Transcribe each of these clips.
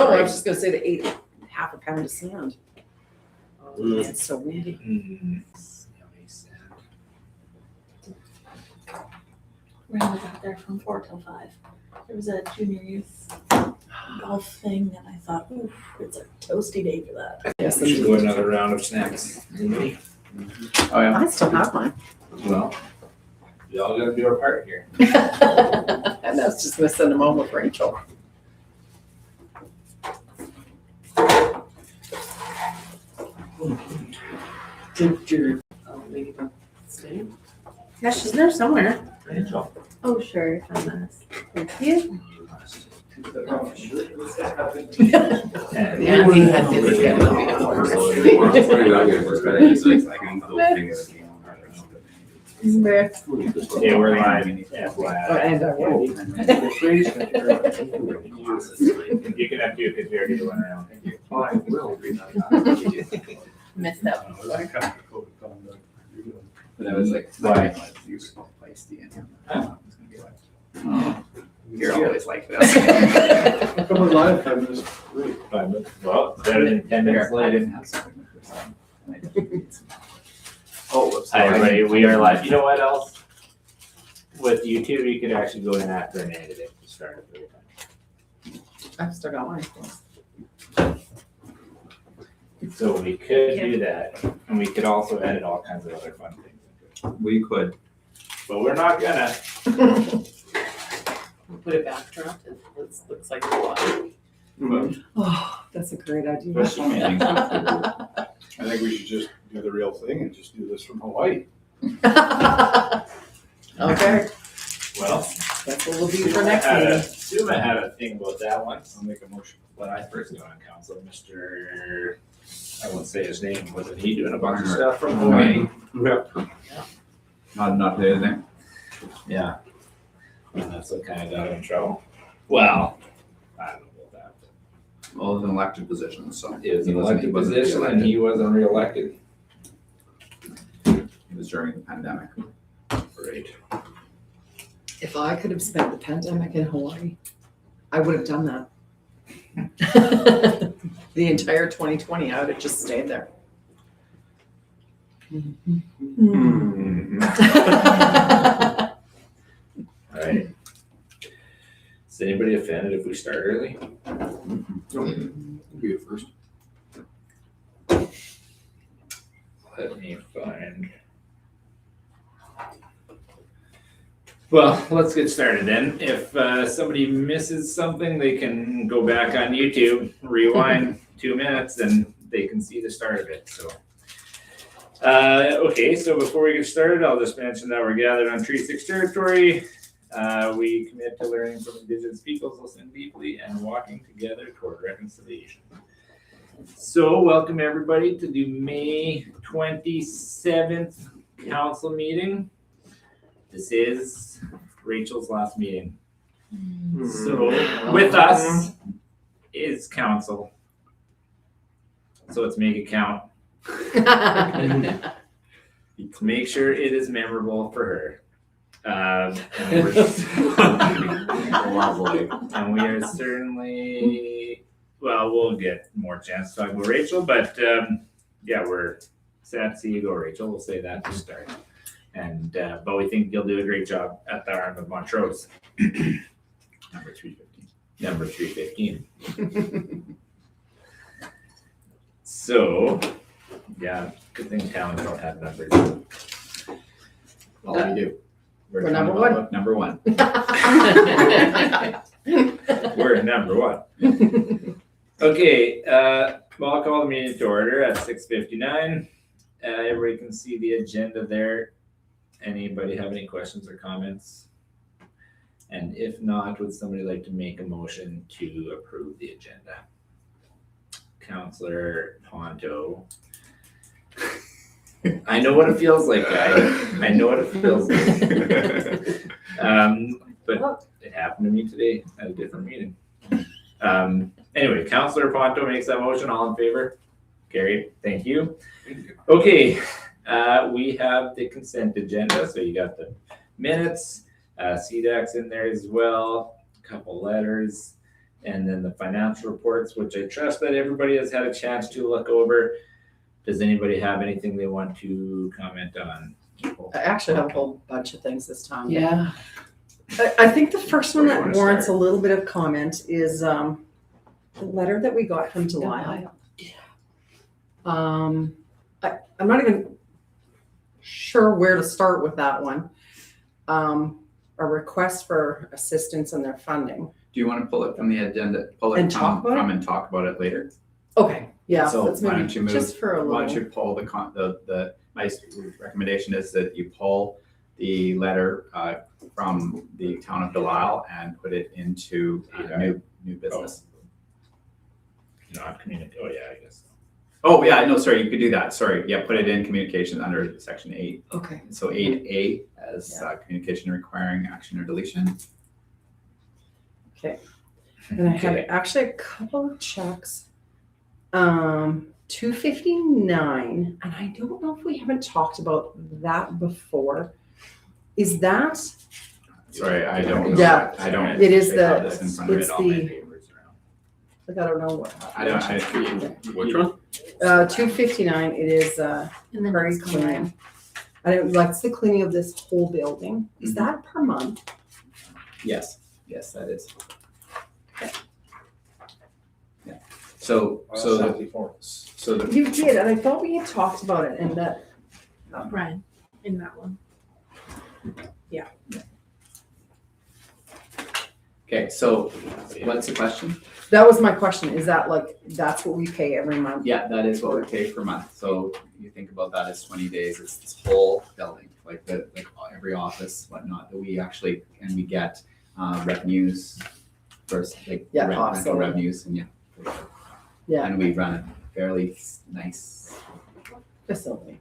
I really? was just gonna say they ate half a pound of sand. Mm. It's so windy. Ran was out there from 4 till 5. There was a junior youth golf thing, and I thought, ooh, it's a toasty day for that. Yes, We should go another round of snacks. Anybody? Oh, yeah. I still have mine. Well, we all gotta do our part here. And that's just gonna send them home with Rachel. Did your ladybug stay? Yeah, she's there somewhere. Rachel. Oh, sure. Thank you. And Yeah, we had to Yeah. Okay, we're live. Oh, and I will. You can have to because we already went around. I will. Missed that one. But I was like, Why? Useful place to end. Huh? Oh, you're always like this. Come on live, 5 minutes late. 5 minutes. Well, it's better than 10 minutes I late. didn't have something the first time. And I didn't need some. Oh, whoops. Hi, everybody. We are live. You know what else? With YouTube, you could actually go in after and edit it to start it every time. I've still got mine. So we could do that, and we could also edit all kinds of other fun things. We could. But we're not gonna. We'll put a backdrop and it looks like a lot. Oh, that's a great idea. Special meetings. I think we should just do the real thing and just do this from Hawaii. Okay, Well, that's what we'll do for next meeting. Suma had a thing about that once. I'll make a motion. When I first got on council, Mr. I won't say his name, wasn't he doing a bunch of stuff from Hawaii? Yep. Not the other thing. Yeah. And that's what kind of got him in trouble. Well, I don't know about that. Well, it's an elected position, so. It was he an wasn't- elected wasn't position and he wasn't reelected. It was during the pandemic. Right. If I could have spent the pandemic in Hawaii, I would have done that. The entire 2020, I would have just stayed there. All right. Is anybody offended if we start early? Be it first. Let me find. Well, let's get started then. If somebody misses something, they can go back on YouTube, rewind 2 minutes, and they can see the start of it. So, okay. So before we get started, I'll just mention that we're gathered on Treaty 6 territory. We commit to learning from Indigenous peoples, listening deeply, and walking together toward reconciliation. So, welcome everybody to the May 27th council meeting. This is Rachel's last meeting. So, with us is council. So, let's make it count. Make sure it is memorable for her. And Lovely. and we are certainly, well, we'll get more chance to talk about Rachel, but yeah, we're sad to see you go, Rachel. We'll say that to start. And but we think you'll do a great job at the Arm of Montrose. Number 315. Number 315. So, yeah, good thing towns don't have numbers. Well, we do. We're number one. Number one. We're number one. Okay, well, I'll call the meeting to order at 6:59. Everybody can see the agenda there. Anybody have any questions or comments? And if not, would somebody like to make a motion to approve the agenda? Councillor Ponto. I know what it feels like, guy. I know what it feels like. But it happened to me today at a different meeting. Anyway, Councillor Ponto makes that motion. All in favor? Carried. Thank you. Okay, we have the consent agenda. So you got the minutes, CDAC's in there as well, a couple letters, And then the financial reports, which I trust that everybody has had a chance to look over. Does anybody have anything they want to comment on? I actually have a whole bunch of things this time. Yeah. I think the first one Where do you that wanna warrants a start? little bit of comment is the letter that we got from Delisle. I'm not even sure where to start with that one. A request for assistance in their funding. Do you want to pull it from the agenda, pull And it talk about it? from and talk about it later? Okay, yeah, So let's why maybe don't you move- just for a Why don't little. you pull my recommendation is that you pull the letter from the town of Delisle and put it into new business. Not communicate, oh yeah, I guess. Oh, yeah, no, sorry, you could do that. Sorry. Yeah, put it in communications under section 8. Okay. So 8A as communication requiring action or deletion. And I had Okay. actually a couple of checks. 259, and I don't know if we haven't talked about that before. Is that, Sorry, I don't. Yeah. I don't. It is actually have the- this in front of me. it's All my the- papers around. like, I don't know what. Which one? 259, it is, And then very it's going clean. I don't, like, it's the cleaning of this whole building. Is Mhm. that per month? Yes, that is. Yeah. So the You did, and I thought we had talked about it, and that, Ryan, in that one. okay. So what's the question? that was my question. Is that like, that's what we pay every month? Yeah, that is what we pay per month. So you think about that as 20 days. It's this whole building, like every office, whatnot, that we actually and we get revenues first, like Yeah, rental awesome. revenues, and Yeah. and we run a fairly nice. Facility,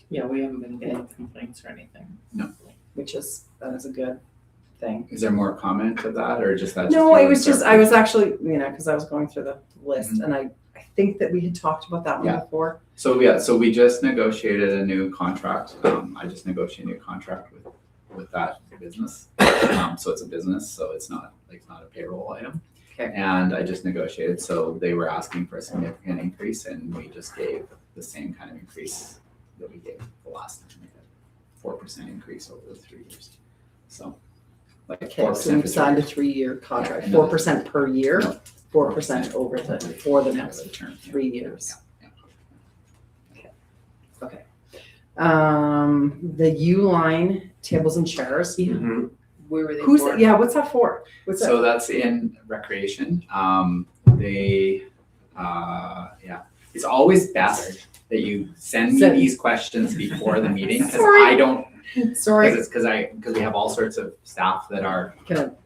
Yeah, we haven't been getting complaints or anything. that is a good thing. Is there more comment of that, or just that? No, you it was just, I interpret? was actually, because I was going through the list, and I think that we had talked about that one Yeah. before. So we just negotiated a new contract. I just negotiated a new contract with that business. So it's a business, so it's not a payroll item. Okay. And I just negotiated, so they were asking for a significant increase, and we just gave the same kind of increase that we gave the last time, like a 4% increase over the 3 years. So like Okay, 4% so we for signed a 3 3-year contract, Yeah, no. 4% per year, No. 4% for the years. next Term. 3 years. Yeah. The U-line tables and chairs. Where were they Who's, for? yeah, what's that for? What's that? So that's in recreation. It's always best that you send me Send- these questions before the meeting, because Sorry. I don't, Sorry, because we have all sorts of staff that are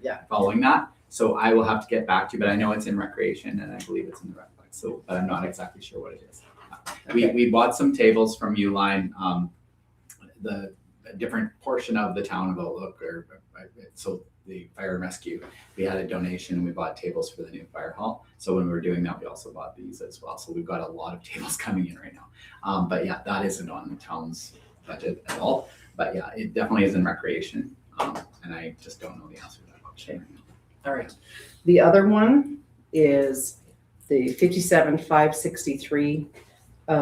yeah, following that. So I will have to get back to you, but I know it's in recreation and I believe it's in the rec, so, but I'm not exactly sure what it is. Okay. We bought some tables from Uline, the a different portion of the town of Outlook, so the fire and rescue, we had a donation, we bought tables for the new fire hall. So when we were doing that, we also bought these as well. So we've got a lot of tables coming in right now. But yeah, that isn't on the town's budget at all. But yeah, it definitely is in recreation. And I just don't know the answer to that question. all right. The other one is the 57,563, the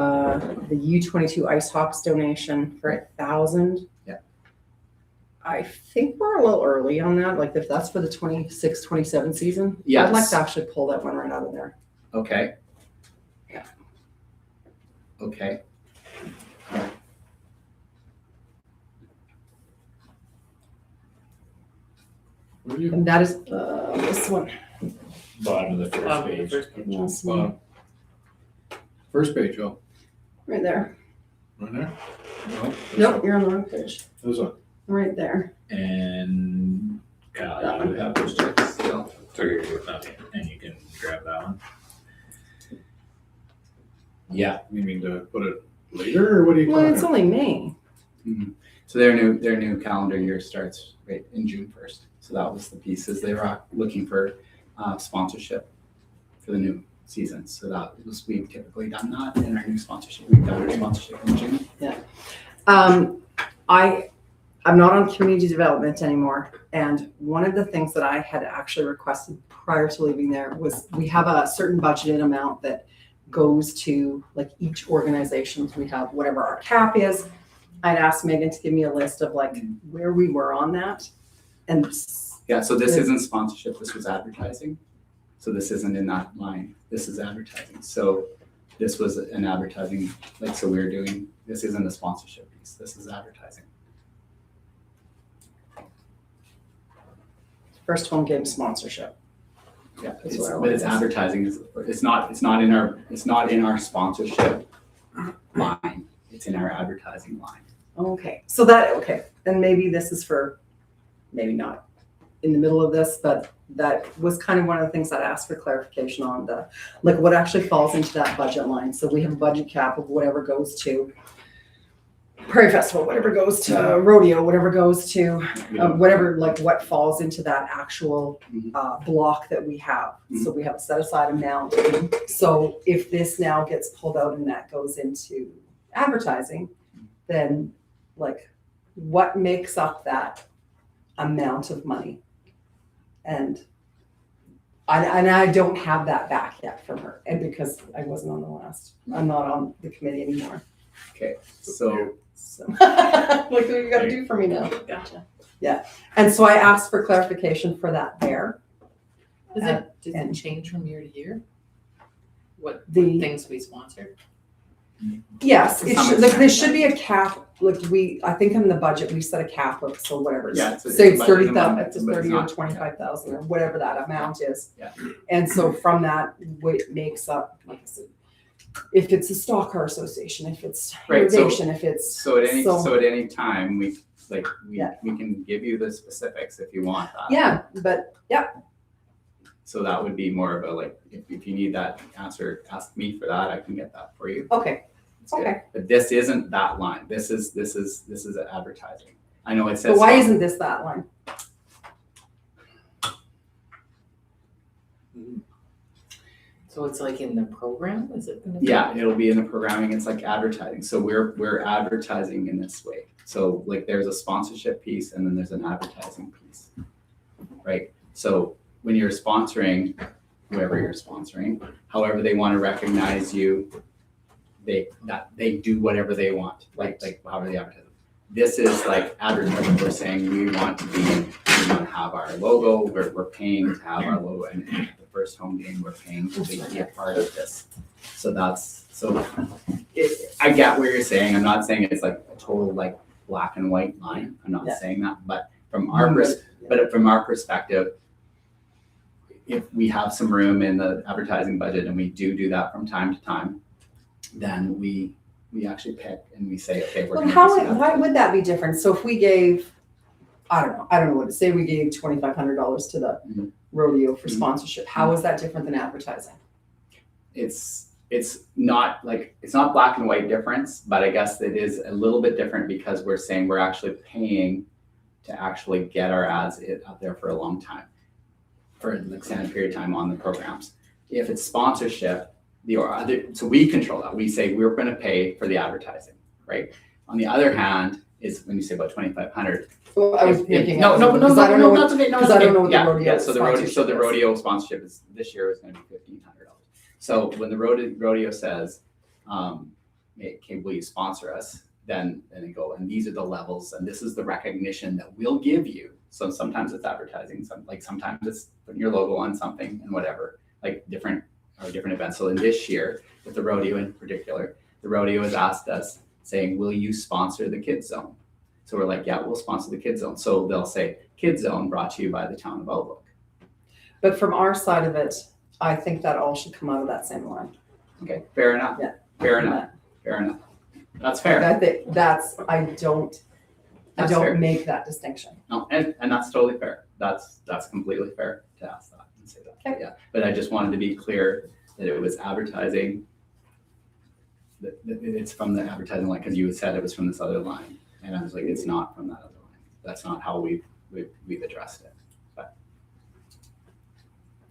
U22 Ice Hawks donation for 1,000. Yeah. I think we're a little early on that, like if that's for the 26-27 season. Yes. I'd like to actually pull that one right out of there. Okay. Yeah. Okay. And that is this one. Bottom of the first page. This one, First page, oh, right there. right there? No, Nope, you're on the wrong page. This one. Right there. And Kyle, you have those checks still? So you're, okay, and you can grab that one. Yeah, You mean to put it later, or what are you Well, talking it's about? only May. So their new calendar year starts right in June 1st. So that was the pieces. They were looking for sponsorship for the new season. So that was, we've typically done that in our new sponsorship. We've done our sponsorship in June. I I'm not on community development anymore. And one of the things that I had actually requested prior to leaving there was we have a certain budgeted amount that goes to like each organization. We have whatever our cap is. I'd asked Megan to give me a list of like where we were on that. And Yeah, so this isn't sponsorship, this was advertising. So this isn't in that line, this is advertising. So this was an advertising, like, so we're doing, this isn't a sponsorship piece, this is advertising. first home game sponsorship. Yeah, That's it's, what I but it's wanted to say. advertising, it's not in our sponsorship line, it's in our advertising line. Okay, so that, okay, and maybe this is for, maybe not in the middle of this, but that was kind of one of the things I'd asked for clarification on, the, like what actually falls into that budget line. So we have a budget cap of whatever goes to Prairie Festival, whatever goes to rodeo, whatever goes to, We don't- whatever, like what falls into that actual Mhm. block that we have. So we have a set aside amount. So if this now gets pulled out and that goes into advertising, then like what makes up that amount of money? And I don't have that back yet from her, and because I wasn't on the last, I'm not on the committee anymore. Okay, so So like, what are you gonna do for me now? Gotcha. And so I asked for clarification for that there. Does Uh, it and- change from year to year? What The, things we sponsor? yes, To it some should, like, there extent, should be a cap, like I think in the budget, we set a cap of, so whatever. Yeah, it's a- Say it's it's a budget 30,000, amount, it's but it's 30 or not- 25,000 or whatever that amount is. Yeah. And so from that, what makes up, like I said, if it's a stock car association, if it's Right, so- irrigation, if it's. so at any time, we Yeah. we can give you the specifics if you want that. Yeah, but So that would be more of a, like, if you need that answer, ask me for that, I can get that for you. okay, It's good. okay. But this isn't that line, this is advertising. I know it says. But why isn't this that line? So it's like in the program, is it gonna be? Yeah, it'll be in the programming, it's like advertising, so we're advertising in this way. So like there's a sponsorship piece and then there's an advertising piece, right? So when you're sponsoring, whoever you're sponsoring, however they want to recognize you, they do whatever they want, like however they advertise. This is like advertising, we're saying we want to have our logo, we're paying to have our logo, and the first home game, we're paying to be a part of this. So I get what you're saying, I'm not saying it's like a total like black and white line, I'm not Yeah. saying that, but from our perspective, if we have some room in the advertising budget and we do that from time to time, then we actually pick and we say, okay, we're Well, gonna how, do that. why would that be different? So if we gave, I don't know what to say, we gave $2,500 to the Mhm. rodeo for Mhm. sponsorship, how is that different than advertising? It's not like, it's not black and white difference, but I guess it is a little bit different because we're saying we're actually paying to actually get our ads out there for a long time, for an extended period of time on the programs. If it's sponsorship, so we control that. We say we're going to pay for the advertising, right? On the other hand, is when you say about 2,500. Well, I was if- thinking. No, because I don't know what- that's okay. No, because it's I don't okay. know what the Yeah, rodeo yeah. So the sponsorship is. rodeo sponsorship is this year is going to be $1,500. So when the rodeo says, okay, will you sponsor us? Then they go, and these are the levels, and this is the recognition that we'll give you. So sometimes it's advertising, sometimes it's putting your logo on something and whatever, like different events. So in this year, with the rodeo in particular, the rodeo has asked us, saying, will you sponsor the Kids Zone? So we're like, yeah, we'll sponsor the Kids Zone. So they'll say, Kids Zone brought to you by the town of Outlook. But from our side of it, I think that all should come out of that same line. Okay, fair enough. Yeah. Fair enough. That's fair. I think I don't That's fair. make that distinction. No, and that's totally fair. That's completely fair to ask that and say that. Okay. Yeah, but I just wanted to be clear that it was advertising. That it's from the advertising line, because you had said it was from this other line, and I was like, it's not from that other line. That's not how we've addressed it.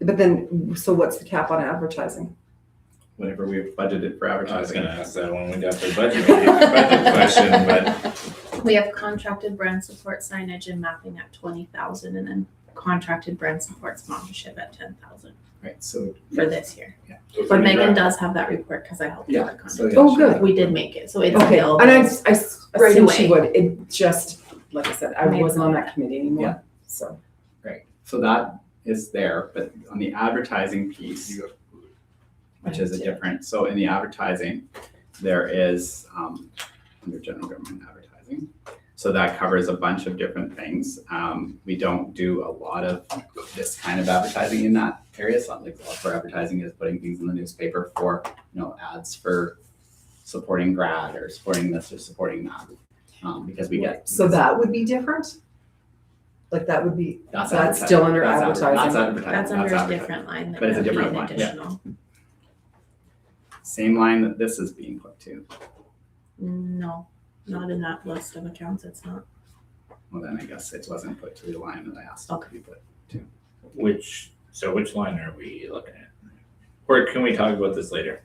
But then, so what's the cap on advertising? whenever we budgeted for I was advertising. gonna ask that when we got the budget question, but We have contracted brand support signage and mapping at 20,000 and then contracted brand support sponsorship at 10,000 Right, so. for this year. So it's But gonna be Megan back. does have that report because I helped Yeah, work on so it. yeah, Oh, she- good. We did make it, so it's Okay, available. and I Right assumed she away. would, it just, like I said, I Made wasn't on it. that committee anymore, so. Right, so that is there, but on the advertising piece, You got- which is a different, so in the advertising, there is, under general government advertising. So that covers a bunch of different things. We don't do a lot of this kind of advertising in that area. It's not like a lot of our advertising is putting things in the newspaper for, ads for supporting grad or supporting this or supporting that. Because we get. So that would be different? Like that would be, That's that's still under advertising. That's advertising. advertising. That's under a advertising. different line. that But it's a would be different an line, yeah. additional. Same line that this is being put to. No, not in that list of accounts, it's not. Well, then I guess it wasn't put to the line that I asked it to be put. which line are we looking at? Or can we talk about this later?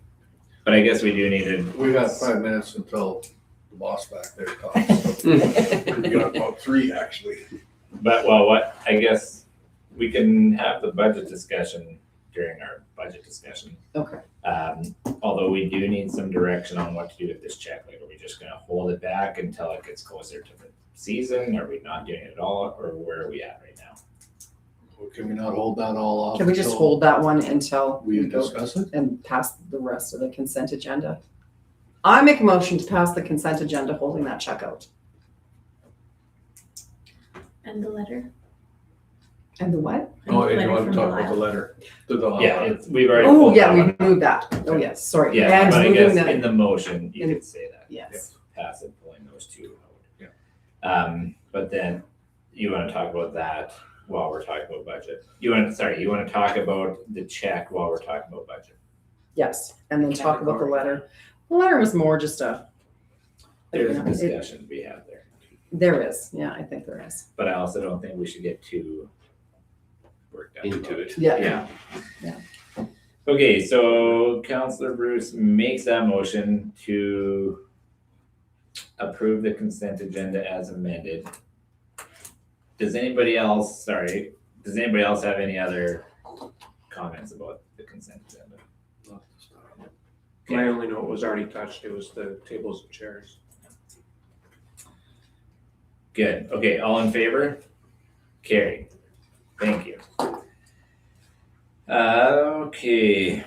But I guess we do need to. We got 5 minutes until the boss back there talks. We got about 3 actually. But I guess we can have the budget discussion during our budget discussion. Okay. Although we do need some direction on what to do with this check. Like, are we just gonna hold it back until it gets closer to the season? Are we not doing it at all? Or where are we at right now? Well, can we not hold that all off? Can we just until hold that one until We we go discuss it? and pass the rest of the consent agenda? I make a motion to pass the consent agenda holding that check out. And the letter? And the what? And Oh, the yeah, you letter want from to talk about the Delisle. letter? To the Yeah, we've already. Oh, pulled yeah, that we one. moved that. Oh, yes, sorry. Yeah, And but I moving guess that- in the motion, you in- could say that. Yes. Pass it, pulling those two out. Yeah. But then you wanna talk about that while we're talking about budget. You wanna talk about the check while we're talking about budget. Yes, and then talk about the letter. The letter was more just a. There's a it- discussion to be had there. There is, yeah, I think there is. But I also don't think we should get too worked up Into about it. Yeah. Yeah. Okay, so Counselor Bruce makes that motion to approve the consent agenda as amended. Does anybody else have any other comments about the consent agenda? My only note was already touched, it was the tables and chairs. Good, okay, all in favor? Carried. Thank you. Okay.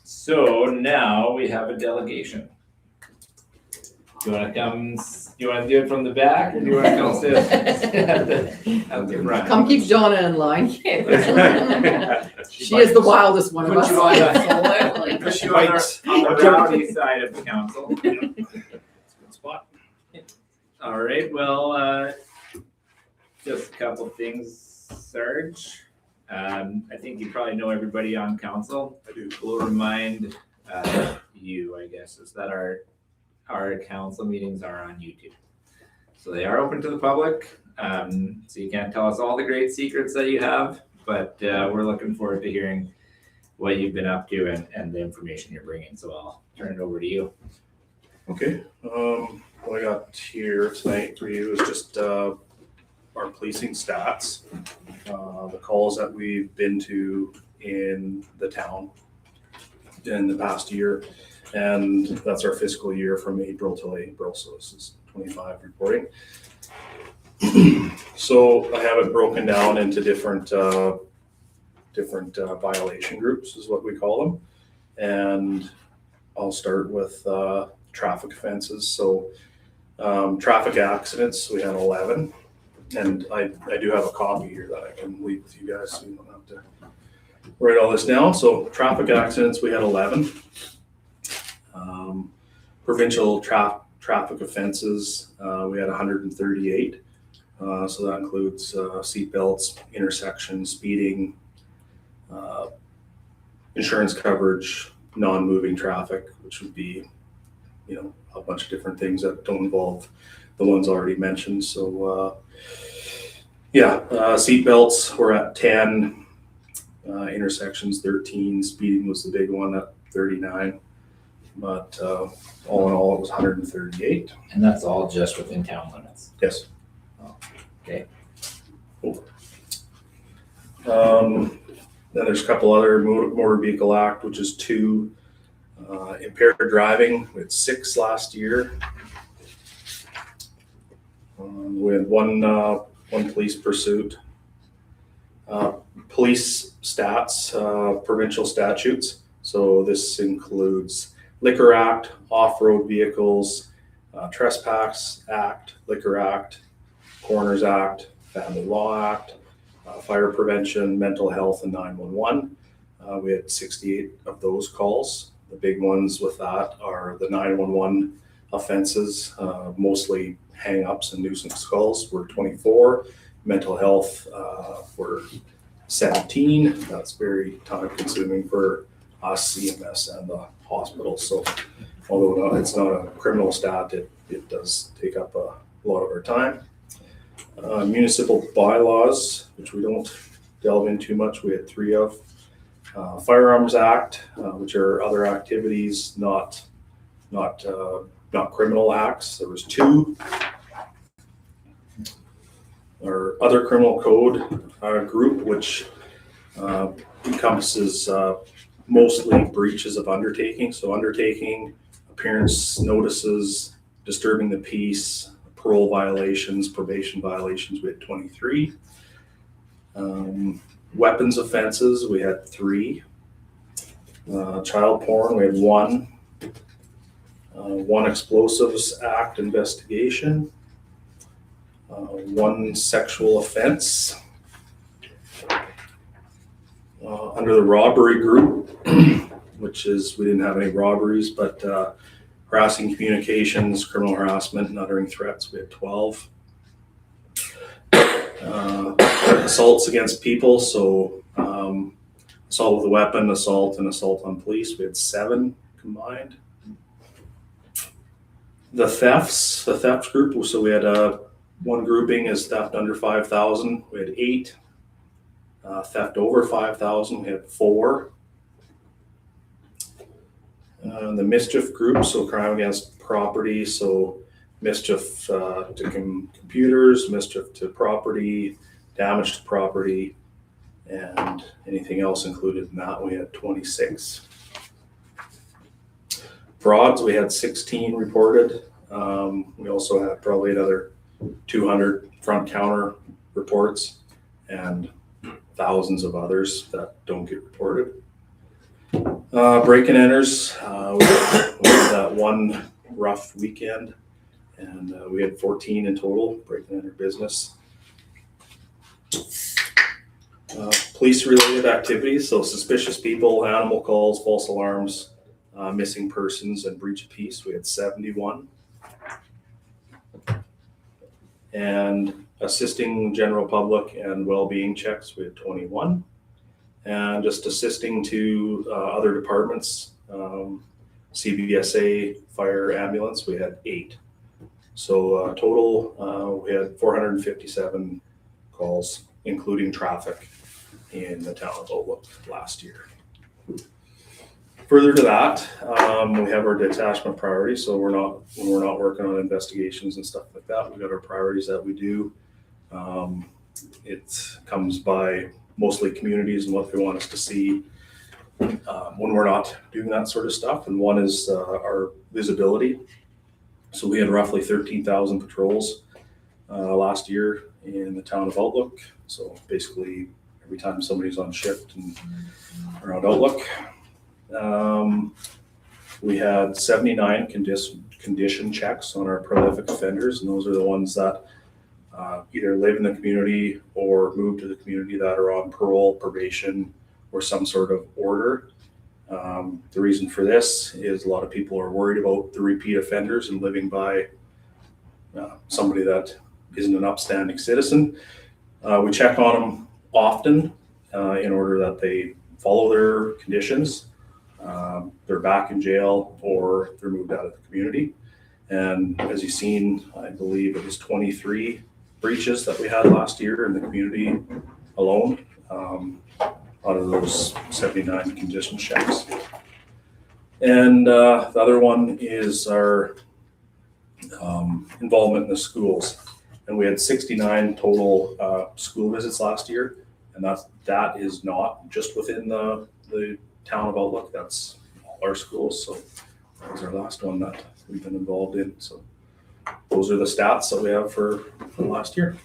So now we have a delegation. Do you wanna do it from the back or do you wanna come sit at the front? Come keep Donna in line. She is the wildest one of Put us. you on Absolutely. Push you on On the rowdy side of the council. Good spot. All right, well, just a couple things, Sarge. I think you probably know everybody on council. I do. We'll remind you, I guess, is that our council meetings are on YouTube. So they are open to the public. So you can't tell us all the great secrets that you have, but we're looking forward to hearing what you've been up to and the information you're bringing. So I'll turn it over to you. Okay, what I got here tonight for you is just, our policing stats. The calls that we've been to in the town in the past year. And that's our fiscal year from April till April, so this is 25 reporting. So I have it broken down into different violation groups is what we call them. And I'll start with traffic offenses. So traffic accidents, we had 11. And I do have a copy here that I can leave with you guys, so you don't have to write all this down. So traffic accidents, we had 11. Provincial traffic offenses, we had 138. So that includes seatbelts, intersections, speeding, insurance coverage, non-moving traffic, which would be, a bunch of different things that don't involve the ones already mentioned. So, seatbelts were at 10, intersections 13, speeding was the big one at 39. But all in all, it was 138. And that's all just within town limits. Yes. Okay. Cool. Then there's a couple other motor vehicle act, which is 2. Impaired driving, we had 6 last year. We had one police pursuit. Police stats, provincial statutes. So this includes Liquor Act, off-road vehicles, Trespass Act, Liquor Act, Coroners Act, Family Law Act, Fire Prevention, Mental Health, and 911. We had 68 of those calls. The big ones with that are the 911 offenses, mostly hang-ups and nuisance calls were 24. Mental health were 17. That's very time-consuming for us, CMS, and the hospital. So although it's not a criminal stat, it does take up a lot of our time. Municipal bylaws, which we don't delve into much, we had 3 of. Firearms Act, which are other activities, not criminal acts. There was 2. Our other criminal code group, which encompasses mostly breaches of undertaking. So undertaking, appearance notices, disturbing the peace, parole violations, probation violations, we had 23. Weapons offenses, we had 3. Child porn, we had 1. 1 Explosives Act investigation. 1 sexual offense. Under the robbery group, which is, we didn't have any robberies, but harassing communications, criminal harassment, and uttering threats, we had 12. Assaults against people, so assault with a weapon, assault, and assault on police, we had 7 combined. The thefts group, so we had 1 grouping is theft under 5,000, we had 8. Theft over 5,000, we had 4. The mischief group, so crime against property, so mischief to computers, mischief to property, damage to property, and anything else included in that, we had 26. Frauds, we had 16 reported. We also had probably another 200 front counter reports and thousands of others that don't get reported. Break and enters, we had that 1 rough weekend, and we had 14 in total break and enter business. Police related activities, so suspicious people, animal calls, false alarms, missing persons, and breach of peace, we had 71. And assisting general public and well-being checks, we had 21. And just assisting to other departments, CBSA, fire, ambulance, we had 8. So total, we had 457 calls, including traffic, in the town of Outlook last year. Further to that, we have our detachment priorities. So when we're not working on investigations and stuff like that, we've got our priorities that we do. It comes by mostly communities and what they want us to see when we're not doing that sort of stuff. And one is our visibility. So we had roughly 13,000 patrols last year in the town of Outlook. So basically every time somebody's on shift and around Outlook. We had 79 condition checks on our prolific offenders, and those are the ones that either live in the community or move to the community that are on parole, probation, or some sort of order. The reason for this is a lot of people are worried about the repeat offenders and living by somebody that isn't an upstanding citizen. We check on them often in order that they follow their conditions. They're back in jail or they're moved out of the community. And as you've seen, I believe it was 23 breaches that we had last year in the community alone, out of those 79 condition checks. And the other one is our involvement in the schools. And we had 69 total school visits last year. And that is not just within the town of Outlook, that's all our schools. So that was our last one that we've been involved in. So those are the stats that we have for last year.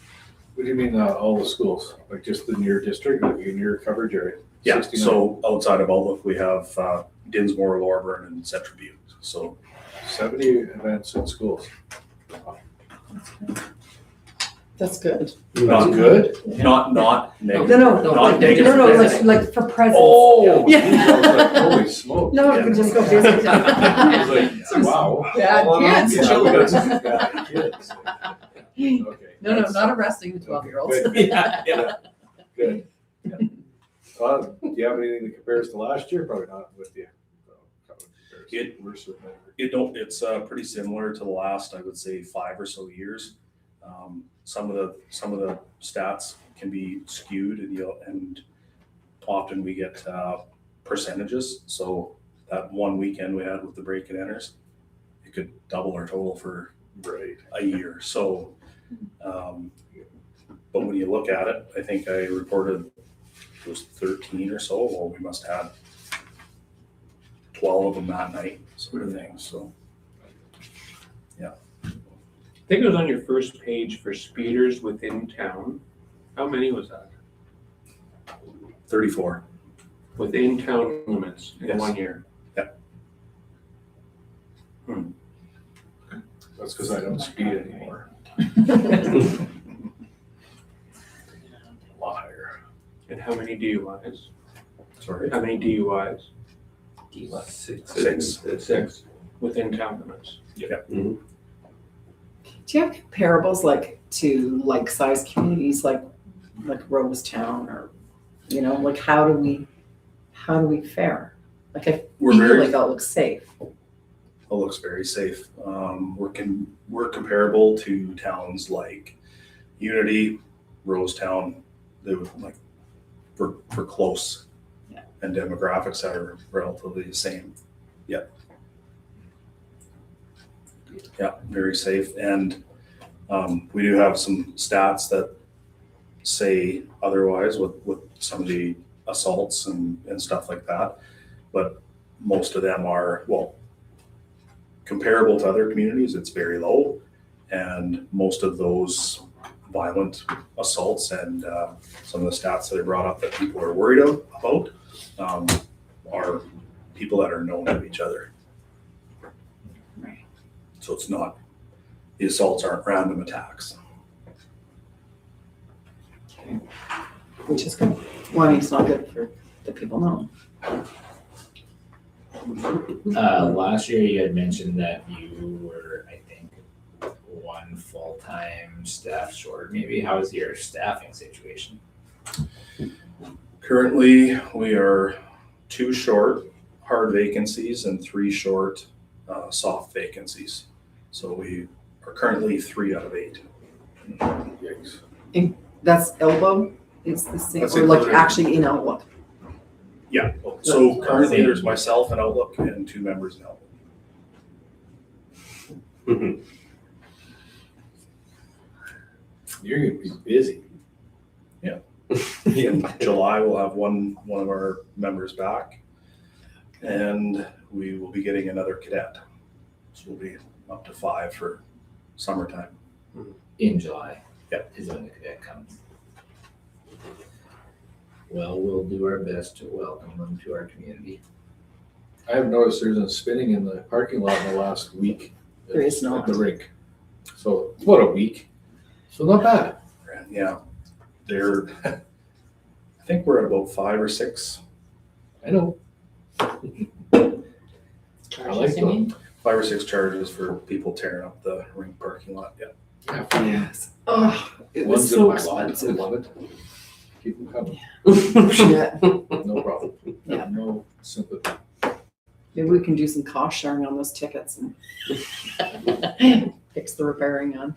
What do you mean, all the schools, like just in your district, like in your coverage area? Yeah, 69? so outside of Outlook, we have Dinsmore, Lorburn, and Central Butte. So 70 events in schools. That's good. not good? not negative. No, Not negative. like for presents. Oh, Yeah. I was like, holy smoke. No, you can just go visit. I was like, wow. Bad kids. Yeah, kids. Okay. No, that's not arresting the 12-year-olds. good. Yeah. Good. Yeah. Do you have anything that compares to last year? Probably not with you. Worse or better. It's pretty similar to the last, I would say, 5 or so years. Some of the stats can be skewed, and often we get percentages. So that one weekend we had with the break and enters, it could double our total for a year. So, but when you look at it, I think I reported it was 13 or so. Well, we must have had 12 of them that night, sort of thing. So. I think it was on your first page for speeders within town. How many was that? 34. Within town limits in Yes. 1 year? That's because I don't speed anymore. Liar. And how many DUIs? Sorry. How many DUIs? Six. 6 within town limits. Do you have comparables like to like size communities like Rosetown or, like how do we fare? Like I We're feel very- like that looks safe. It looks very safe. We're comparable to towns like Unity, Rosetown. They would like for close, Yeah. and demographics that are relatively the same. Yeah, very safe. And we do have some stats that say otherwise with some of the assaults and stuff like that. But most of them are, well, comparable to other communities, it's very low. And most of those violent assaults and some of the stats that I brought up that people are worried about are people that are known to each other. Right. So it's not, the assaults aren't random attacks. Which is good. Well, I mean, it's not good for the people know. Last year you had mentioned that you were, I think, 1 full-time staff short. Maybe how is your staffing situation? Currently, we are 2 short hard vacancies and 3 short soft vacancies. So we are currently 3 out of 8. Yikes. That's Elbow is the same, That's or like included. actually in Outlook. Yeah, so currently there's myself in Outlook and 2 members in Outlook. You're gonna be busy. In July, we'll have one of our members back, and we will be getting another cadet. So we'll be up to 5 for summertime. In July. Yep. Is when the cadet comes. Well, we'll do our best to welcome them to our community. I have noticed there's been spinning in the parking lot in the last week. There is not. At the rink. So, what, a week? So not bad. Yeah, they're, I think we're at about 5 or 6. I know. I like them. 5 or 6 charges for people tearing up the rink parking lot. Yeah. Yes. Oh, it was Ones in so my lot, I expensive. love it. Keep them coming. Yeah. No problem. Yeah. No sympathy. Maybe we can do some cost sharing on those tickets and fix the repairing on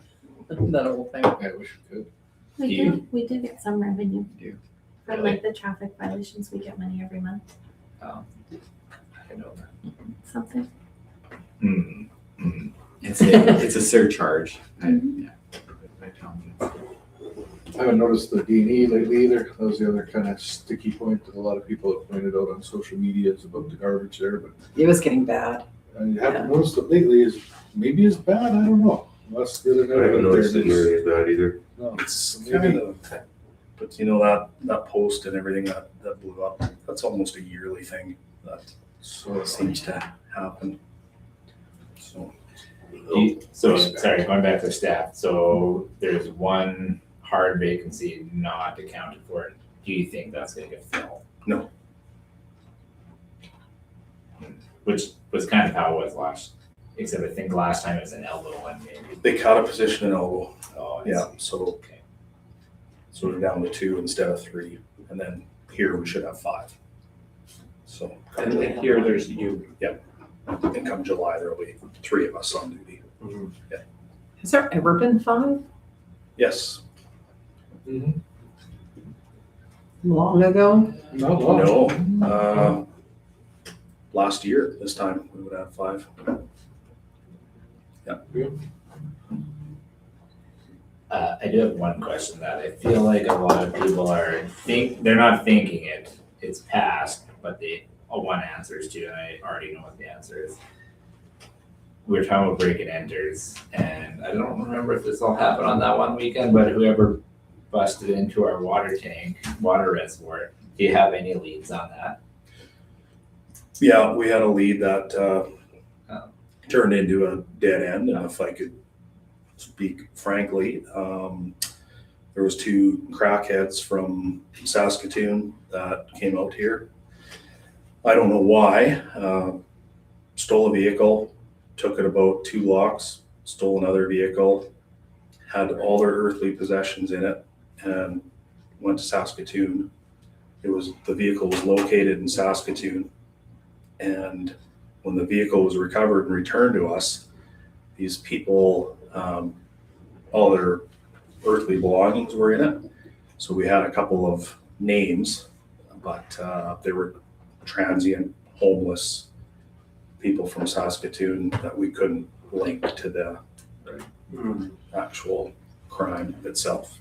that whole thing. I wish we could. We did get some revenue. You do? From Really? like the traffic violations, we get money every month. I know that. something? It's a surcharge. Yeah. I haven't noticed the D&E lately either. That was the other kind of sticky point that a lot of people have pointed out on social media. It's about the garbage there, but It was getting bad. I haven't noticed it lately. Is maybe as bad. I don't know. Unless the other I haven't noticed it night nearly as bad either. No, It's maybe. kind of, but you know, that post and everything that blew up, that's almost a yearly thing that So seems to happen. So, So, sorry, going back to staff, so there's one hard vacancy not accounted for. Do you think that's gonna get filled? No. Which was kind of how it was last, except I think last time it was an elbow and maybe. they cut a position in elbow, Oh, I yeah, see. so Okay. we're down to 2 instead of 3, and then here we should have 5. So, And then here, there's you. and come July, there'll be 3 of us on duty. Has there ever been 5? Yes, Long ago? not long. no, last year, this time, we would have 5. I do have one question that I feel like a lot of people they're not thinking it, it's past, but one answer is to, and I already know what the answer is. We were talking about break and enters, and I don't remember if this all happened on that one weekend, but whoever busted into our water reservoir, do you have any leads on that? Yeah, we had a lead that turned into a dead end, and if I could speak frankly, there was 2 crackheads from Saskatoon that came out here. I don't know why. Stole a vehicle, took it about 2 blocks, stole another vehicle, had all their earthly possessions in it, and went to Saskatoon. The vehicle was located in Saskatoon, and when the vehicle was recovered and returned to us, these people, all their earthly belongings were in it. So we had a couple of names, but they were transient, homeless people from Saskatoon that we couldn't link to the actual crime itself.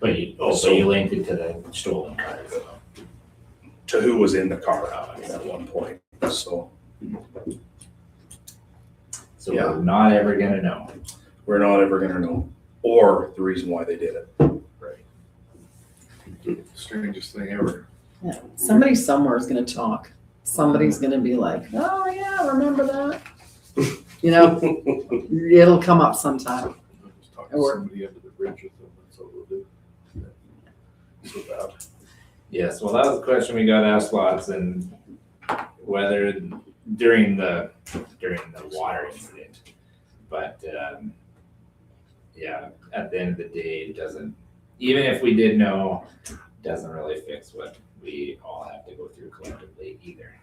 But you linked it to the stolen cars. To who was in the car at one point, so. So Yeah. we're not ever gonna know. We're not ever gonna know, or the reason why they did it. Strangest thing ever. Yeah. Somebody somewhere is going to talk. Somebody's going to be like, oh, yeah, remember that? You know, it'll come up sometime. Just talking to Or- somebody under the bridge with them. That's all we'll do. So bad. Yes, well, that was a question we got asked lots, and whether during the water incident. But, yeah, at the end of the day, it doesn't, even if we did know, doesn't really fix what we all have to go through collectively either.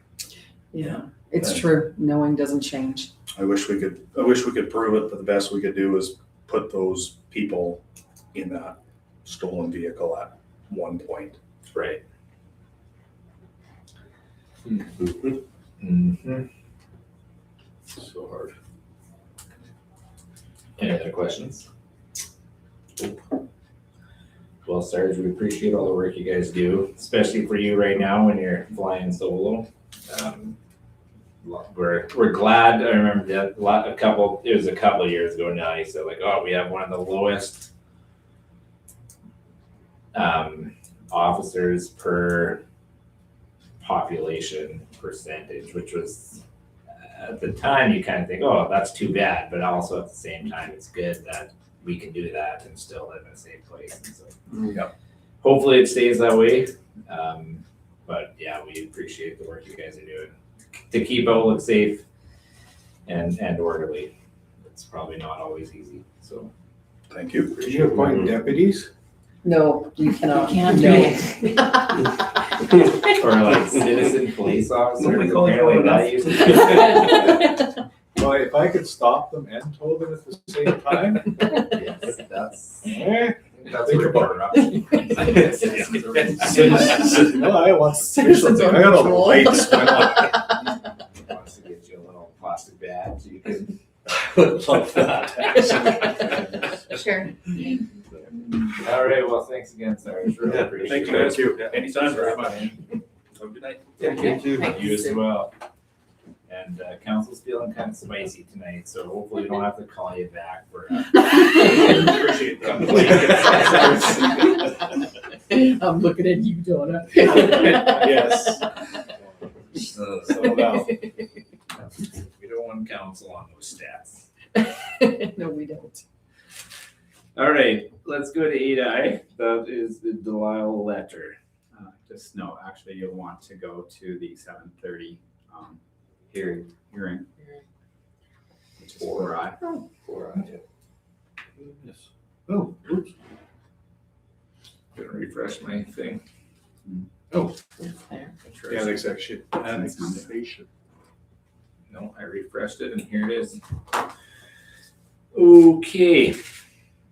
Yeah, it's true. Knowing doesn't change. I wish we could prove it, but the best we could do is put those people in that stolen vehicle at one point. Right. So hard. Any other questions? Well, Sarge, we appreciate all the work you guys do, especially for you right now when you're flying solo. We're glad. I remember that it was a couple of years ago now. You said like, oh, we have one of the lowest officers per population percentage, which was at the time you kind of think, oh, that's too bad, but also at the same time, it's good that we can do that and still live in a safe place. And so, Yep. hopefully it stays that way. But yeah, we appreciate the work you guys are doing to keep Outlook safe and orderly. It's probably not always easy. So Thank you. Can you appoint deputies? No, you cannot. Can't No. or like citizen police officers. Nobody calls you Apparently enough. that used to be- Well, if I could stop them and tow them at the same time, Yes, that's Think where about we're up. no, I want Citizens I on got all the patrol. lights. Why not? plastic bags, you can. Love that, actually. Sure. All right, well, thanks again, Sarge. Really Yeah, appreciate thank you, it. guys. you. Anytime, very much. Have Have a good night. You as well. And council's feeling kind of spicy tonight, so hopefully we don't have to call you back for Appreciate that. I'm looking at you, Donna. Yes. So now, we don't want council on those stats. No, we don't. All right, let's go to 8I. That is the Delisle letter. Just no, actually, you'll want to go to the 7:30 hearing, which is 4I. Yes. Oh, oops. Gonna refresh my thing. Oh, There. yeah, annexation. Annexation. No, I refreshed it and here it is. Okay,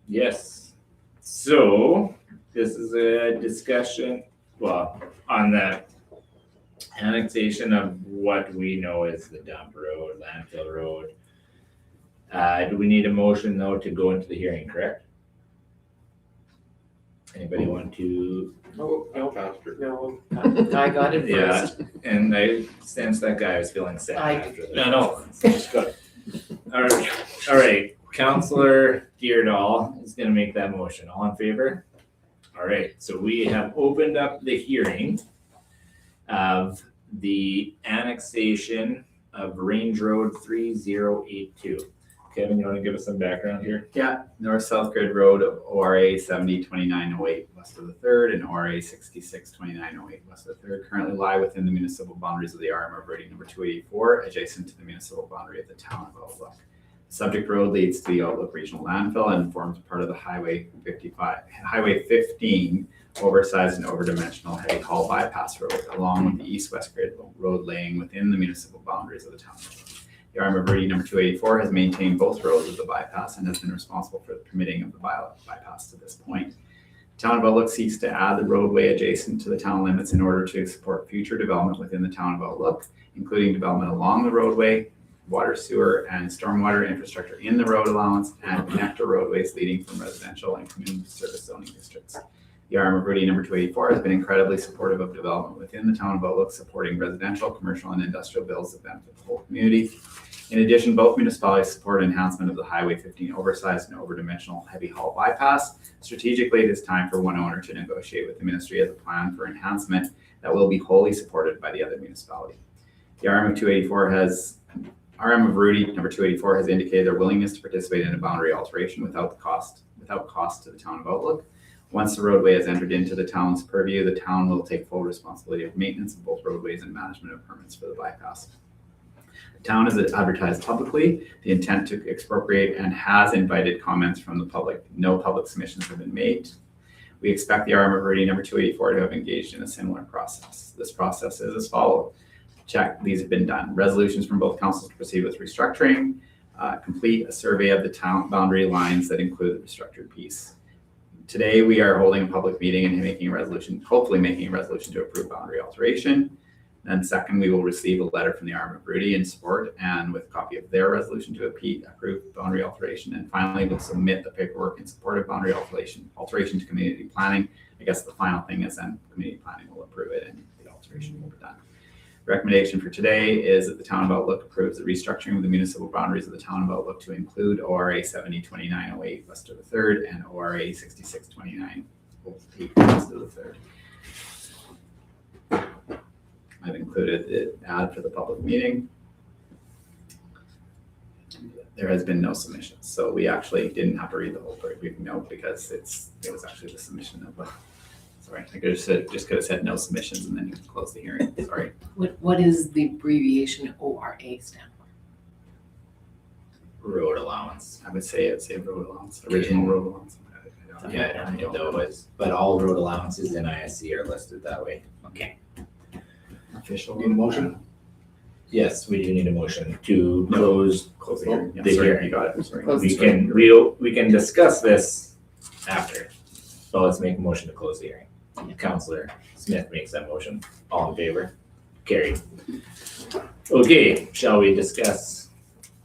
yes. So this is a discussion, well, on the annexation of what we know as the dump road, landfill road. Do we need a motion though to go into the hearing, correct? Anybody want to? No, faster. No, I got it Yeah, first. and I sensed that guy was feeling sad I- after that. I know. It's good. All right, Counselor Deardahl is gonna make that motion. All in favor? All right, so we have opened up the hearing of the annexation of Range Road 3082. Kevin, you wanna give us some background here? Yeah, north-south grid road of ORA 702908 west of the 3rd and ORA 662908 west of the 3rd currently lie within the municipal boundaries of the RM of Rating number 284, adjacent to the municipal boundary of the town of Outlook. The subject road leads to the Outlook Regional Landfill and forms part of the Highway 15 oversized and overdimensional heavy haul bypass road, along with the east-west grid road laying within the municipal boundaries of the town of Outlook. The RM of Rating number 284 has maintained both roads of the bypass and has been responsible for the permitting of the bypass to this point. The town of Outlook seeks to add the roadway adjacent to the town limits in order to support future development within the town of Outlook, including development along the roadway, water, sewer, and stormwater infrastructure in the road allowance, and connector roadways leading from residential and community service zoning districts. The RM of Rating number 284 has been incredibly supportive of development within the town of Outlook, supporting residential, commercial, and industrial builds that benefit the whole community. In addition, both municipalities support enhancement of the Highway 15 oversized and overdimensional heavy haul bypass. Strategically, it is time for one owner to negotiate with the ministry as a plan for enhancement that will be wholly supported by the other municipality. The RM of Rudy number 284 has indicated their willingness to participate in a boundary alteration without cost to the town of Outlook. Once the roadway has entered into the town's purview, the town will take full responsibility of maintenance of both roadways and management of permits for the bypass. The town has advertised publicly the intent to expropriate and has invited comments from the public. No public submissions have been made. We expect the RM of Rudy number 284 to have engaged in a similar process. This process is as follows. Check, these have been done. Resolutions from both councils to proceed with restructuring, complete a survey of the town boundary lines that include the restructured piece. Today, we are holding a public meeting and making a resolution, hopefully making a resolution to approve boundary alteration. Then second, we will receive a letter from the RM of Rudy in support and with a copy of their resolution to approve boundary alteration. And finally, we'll submit the paperwork in support of boundary alteration to community planning. I guess the final thing is then community planning will approve it and the alteration will be done. Recommendation for today is that the town of Outlook approves the restructuring of the municipal boundaries of the town of Outlook to include ORA 702908 west of the 3rd and ORA 662908 west of the 3rd. I've included the ad for the public meeting. There has been no submissions, so we actually didn't have to read the whole briefing note because it was actually the submission of sorry, I could have said no submissions and then you can close the hearing. Sorry. What is the abbreviation ORA stand for? Road allowance. I would say road allowance, original road allowance. Yeah, I don't know, but all road allowances in ISC are listed that way. Okay. Official. Need a motion? Yes, we do need a motion to close Close the hearing. Yeah, the sorry, hearing. you got it. Sorry. We can discuss this after. So let's make a motion to close the hearing. Counselor Smith makes that motion. All in favor? Carried. Okay, shall we discuss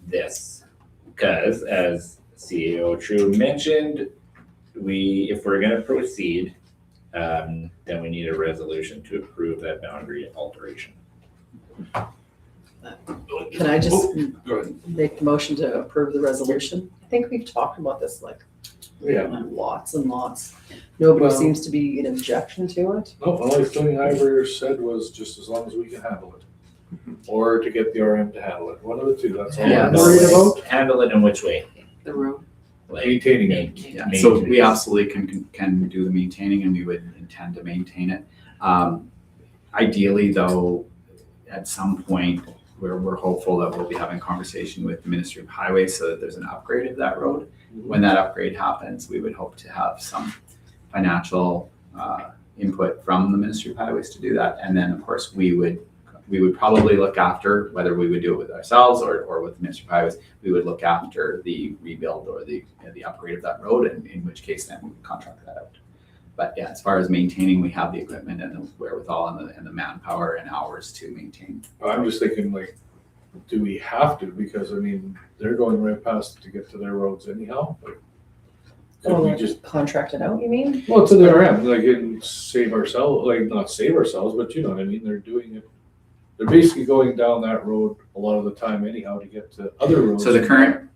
this? Because as CEO True mentioned, if we're gonna proceed, then we need a resolution to approve that boundary alteration. Can I just Go ahead. make the motion to approve the resolution? I think we've talked about this like Yeah. lots and lots. Nobody Well- seems to be an objection to it. No, the only thing I ever said was just as long as we can handle it. Or to get the RM to handle it, one of the two, that's all Yeah, I'm worried about. handle it in which way? The road. Like Maintaining it. Yeah, so we absolutely can do the maintaining and we would intend to maintain it. Ideally though, at some point, we're hopeful that we'll be having a conversation with the Ministry of Highways so that there's an upgrade of that road. When that upgrade happens, we would hope to have some financial input from the Ministry of Highways to do that. And then of course, we would probably look after, whether we would do it with ourselves or with the Ministry of Highways, we would look after the rebuild or the upgrade of that road, and in which case then we would contract that out. But yeah, as far as maintaining, we have the equipment and the wherewithal and the manpower and hours to maintain. I'm just thinking like, do we have to? Because I mean, they're going right past to get to their roads anyhow. Like, could we just, Contract it out, you mean? well, to the RM, like, and save ourselves, like, not save ourselves, but you know what I mean? They're doing it. They're basically going down that road a lot of the time anyhow to get to other roads. So the current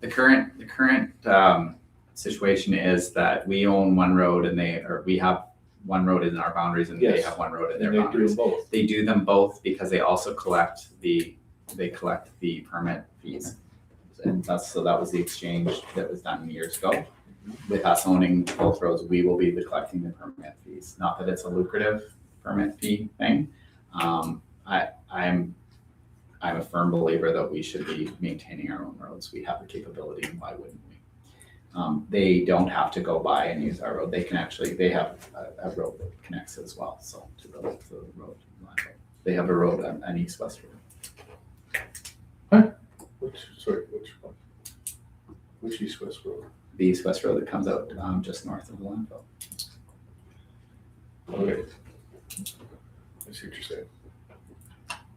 situation is that we own one road and we have one road in our boundaries and they Yes. have one road in And their they do boundaries. them both. They do them both because they also collect the permit fees. And that was the exchange that was done years ago. With us owning both roads, we will be collecting the permit fees. Not that it's a lucrative permit fee thing. I'm a firm believer that we should be maintaining our own roads. We have the capability, and why wouldn't we? They don't have to go by and use our road. They have a road that connects as well, so to the road. They have a road, an east-west road. Which one? Which east-west road? The east-west road that comes out just north of the landfill. Okay. I see what you're saying.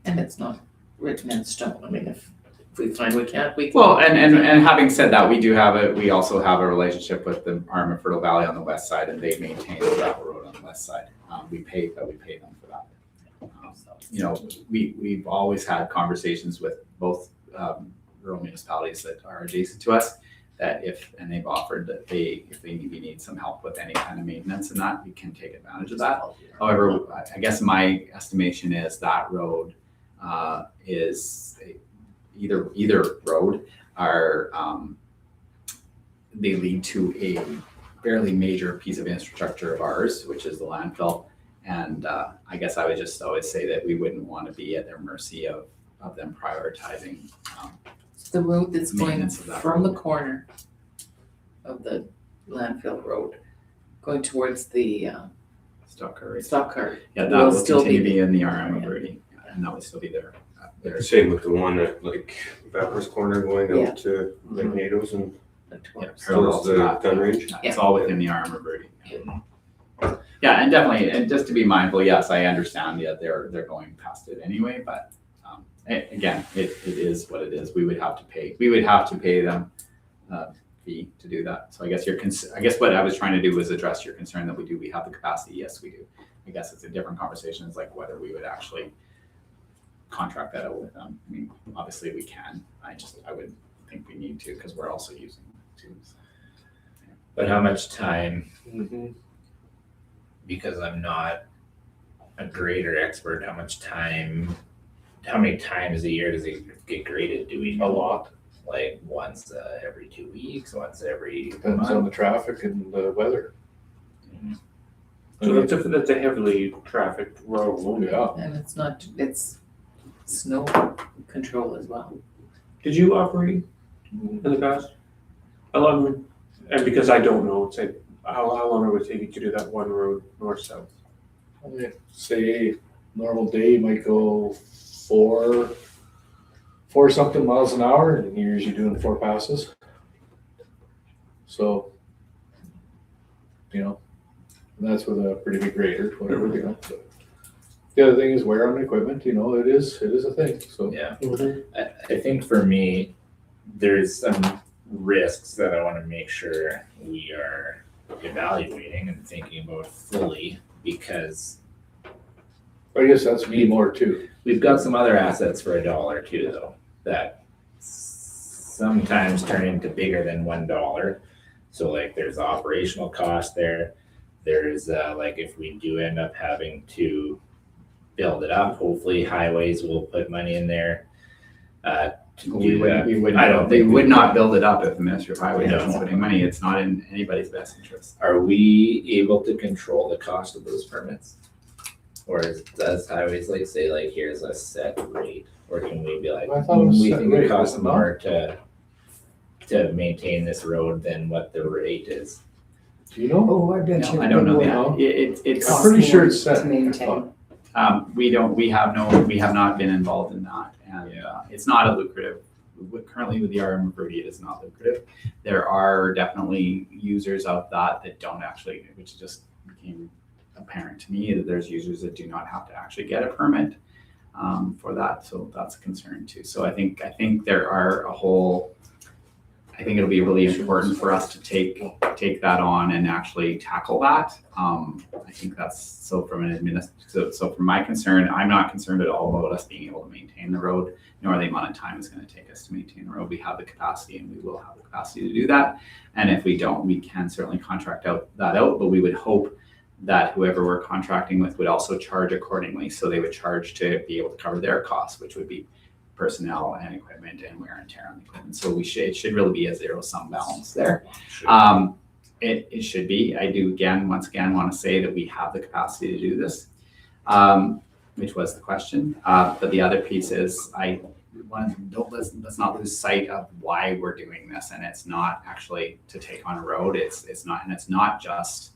And it's not written in stone. I mean, if we find we can't, we can. Well, and having said that, we also have a relationship with the Arm of Fertile Valley on the west side, and they maintain the gravel road on the west side. We pay them for that. We've always had conversations with both rural municipalities that are adjacent to us, that they've offered that if we need some help with any kind of maintenance and that, we can take advantage of that. However, I guess my estimation is that road is either road are they lead to a fairly major piece of infrastructure of ours, which is the landfill. And I guess I would just always say that we wouldn't want to be at their mercy of them prioritizing. The road that's going Maintenance of that from the road. corner of the landfill road, going towards the Stock car race. stock cart. Yeah, that will will still continue to be be in the RM of Verde, and that would still be there. Same with the one at like Vapors Corner going Yeah. out to like NATO's and Parallel towards to the that. gun range. Yeah, it's all within the RM of Verde. Yeah, and definitely, and just to be mindful, yes, I understand, yeah, they're going past it anyway, but again, it is what it is. We would have to pay them fee to do that. So I guess I guess what I was trying to do was address your concern that we have the capacity. Yes, we do. I guess it's a different conversation. It's like whether we would actually contract that out with them. I mean, obviously we can. I would think we need to because we're also using it too. So. But how much time, Mm-hmm. because I'm not a grader expert, how many times a year does it get graded? Do we A know? lot. Like once every 2 weeks, once every Depends on month? the traffic and the weather. So that's a heavily trafficked road. Yeah. And it's snow control as well. Did you operate in the past? And because I don't know, say, how long it would take you to do that one road north-south? Say normal day you might go four something miles an hour, and you're usually doing 4 passes. So, and that's with a pretty big grader, whatever, The other thing is wear on equipment, you know, it is a thing, so. Yeah. I think for me, there's some risks that I want to make sure we are evaluating and thinking about fully, because I guess that's me more too. we've got some other assets for $1 too, though, that sometimes turn into bigger than $1. So like there's operational cost there. There's like if we do end up having to build it up, hopefully highways will put money in there. To We do that. would, I don't we think would not build it up if the Ministry of Highway No. doesn't put in money. It's not in anybody's best interest. Are we able to control the cost of those permits? Or does highways like say like, here's a set rate, or can we be like, I thought it was we set think it rate, costs was it not? more to maintain this road than what the rate is? Do you know? Oh, I bet you. No, I don't know it that. will. It's, I'm pretty sure it's To set. maintain. we have not been involved in that. And it's not a lucrative, currently with the RM Rudy, it is not lucrative. There are definitely users of that don't actually, which just became apparent to me, that there's users that do not have to actually get a permit for that. So that's a concern too. So I think there are I think it'll be really important for us to take that on and actually tackle that. I think that's so so from my concern, I'm not concerned at all about us being able to maintain the road, nor the amount of time it's going to take us to maintain the road. We have the capacity and we will have the capacity to do that. And if we don't, we can certainly contract that out, but we would hope that whoever we're contracting with would also charge accordingly. So they would charge to be able to cover their costs, which would be personnel and equipment and wear and tear on the equipment. So it should really be a zero-sum balance there. It should be. I do once again want to say that we have the capacity to do this, which was the question. But the other piece is let's not lose sight of why we're doing this. And it's not actually to take on a road. It's not just.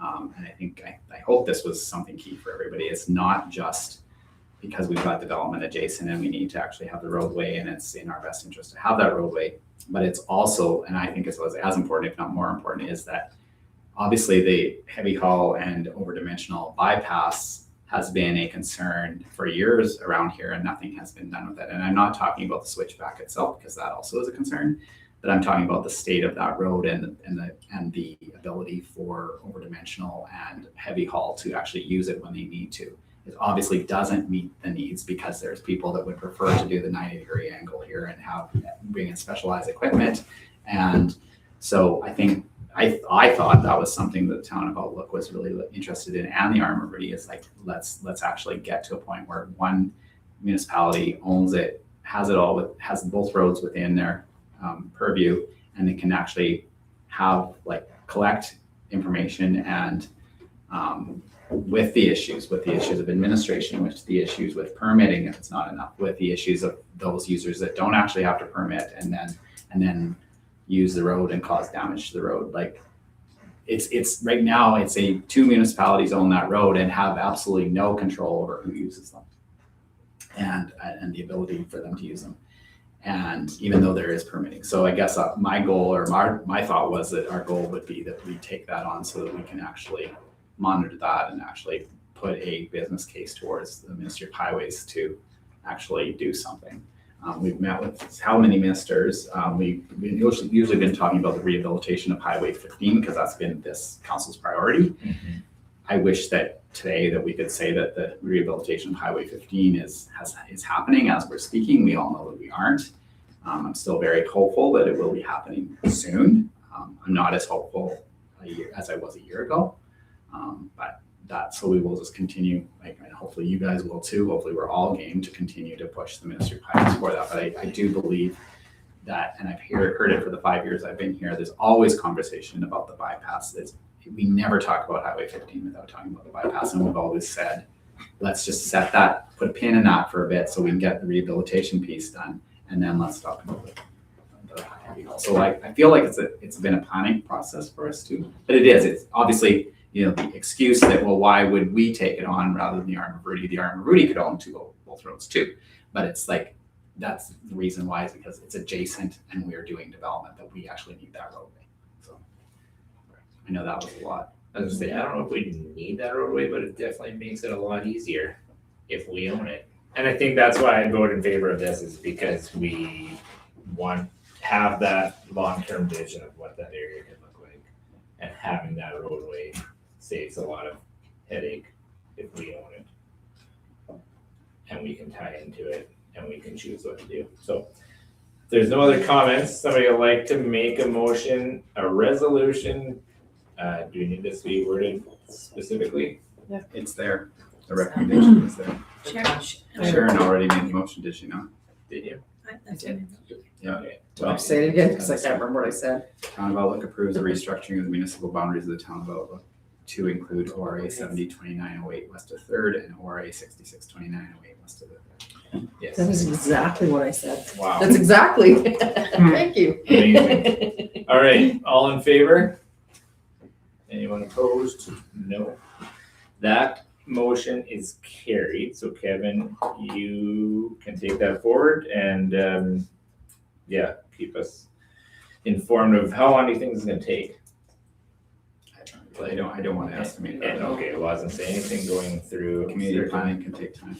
And I hope this was something key for everybody. It's not just because we've got development adjacent and we need to actually have the roadway and it's in our best interest to have that roadway. But it's also, and I think it's as important, if not more important, is that obviously the heavy haul and overdimensional bypass has been a concern for years around here and nothing has been done with it. And I'm not talking about the switchback itself because that also is a concern, but I'm talking about the state of that road and the ability for overdimensional and heavy haul to actually use it when they need to. It obviously doesn't meet the needs because there's people that would prefer to do the 90-degree angle here and bring in specialized equipment. And so I think I thought that was something that the town of Outlook was really interested in, and the RM Rudy is like, let's actually get to a point where one municipality owns it, has both roads within their purview, and they can actually have collect information and with the issues of administration, with the issues with permitting if it's not enough, with the issues of those users that don't actually have to permit and then use the road and cause damage to the road. Like it's right now it's two municipalities own that road and have absolutely no control over who uses them and the ability for them to use them. And even though there is permitting. So I guess my goal or my thought was that our goal would be that we take that on so that we can actually monitor that and actually put a business case towards the Ministry of Highways to actually do something. We've met with how many ministers? We've usually been talking about the rehabilitation of Highway 15 because that's been this council's priority. Mm-hmm. I wish that today that we could say that the rehabilitation of Highway 15 is happening as we're speaking. We all know that we aren't. I'm still very hopeful that it will be happening soon. I'm not as hopeful as I was a year ago. So we will just continue, and hopefully you guys will too. Hopefully we're all game to continue to push the Ministry of Highways for that. But I do believe that, and I've heard it for the 5 years I've been here, there's always conversation about the bypass. We never talk about Highway 15 without talking about the bypass. And we've always said, let's just set that, put a pin in that for a bit so we can get the rehabilitation piece done. And then let's talk about the heavy haul. So I feel like it's been a planning process for us too. But it is, it's obviously, the excuse that, well, why would we take it on rather than the RM Rudy? The RM Rudy could own both roads too. But it's like, that's the reason why, is because it's adjacent and we're doing development that we actually need that roadway. So I know that was a lot. I was gonna say, I don't know if we need that roadway, but it definitely makes it a lot easier. if we own it. And I think that's why I vote in favor of this, is because we want have that long-term vision of what that area could look like. And having that roadway saves a lot of headache if we own it. And we can tie into it and we can choose what to do. So if there's no other comments, somebody would like to make a motion, a resolution. Do you need this to be worded specifically? It's there. The recommendation is there. Sharon, Sharon already made the motion, did she not? Did you? that's what I meant. Yeah. Okay. Do I say it again? Because I can't remember what I said. Town of Outlook approves the restructuring of the municipal boundaries of the town of Outlook to include ORA 702908 west of Third and ORA 662908 west of the Third. Yes. That is exactly what I said. Wow. That's exactly. Thank you. Amazing. All right, all in favor? Anyone opposed? No. That motion is carried. So Kevin, you can take that forward and yeah, keep us informed of how long do you think it's gonna take? I don't want to estimate that. And okay, well, I wasn't saying anything going through. Community planning can take time.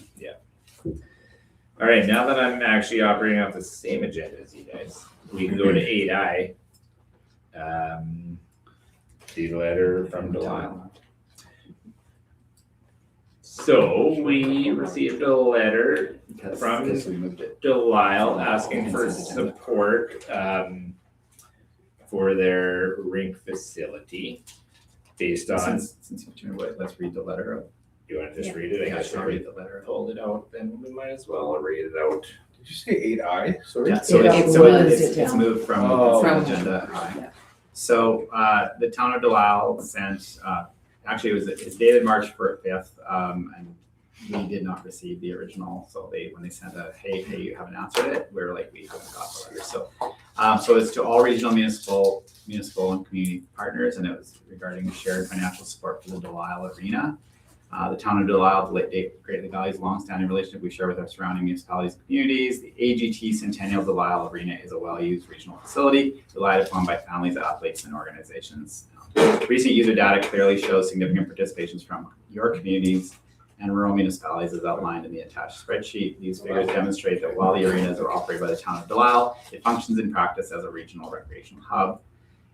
All right, now that I'm actually operating off the same agenda as you guys, we can go to 8I. The letter from Delisle. So we received a letter from Because we moved it. Delisle asking for support for their rink facility based on, Since you turned away, let's read the letter out. you want to just read it? I Yeah, guess I'll we read the letter out. pulled it out, then we might as well read it out. Did you say 8I? Sorry. Yeah, so Yeah, it's, so it is it's down. moved from Oh. consent agenda I. Yeah. So the town of Delisle sent, actually it's dated March 5th, and we did not receive the original. So when they sent a, hey, you haven't answered it, we were like, we haven't got the letter. So it's to all regional municipal and community partners, and it was regarding shared financial support for the Delisle Arena. The town of Delisle greatly values the longstanding relationship we share with our surrounding municipalities and communities. The AGT Centennial Delisle Arena is a well-used regional facility relied upon by families, athletes, and organizations. Recent user data clearly shows significant participations from your communities and rural municipalities as outlined in the attached spreadsheet. These figures demonstrate that while the arenas are operated by the town of Delisle, it functions in practice as a regional recreational hub.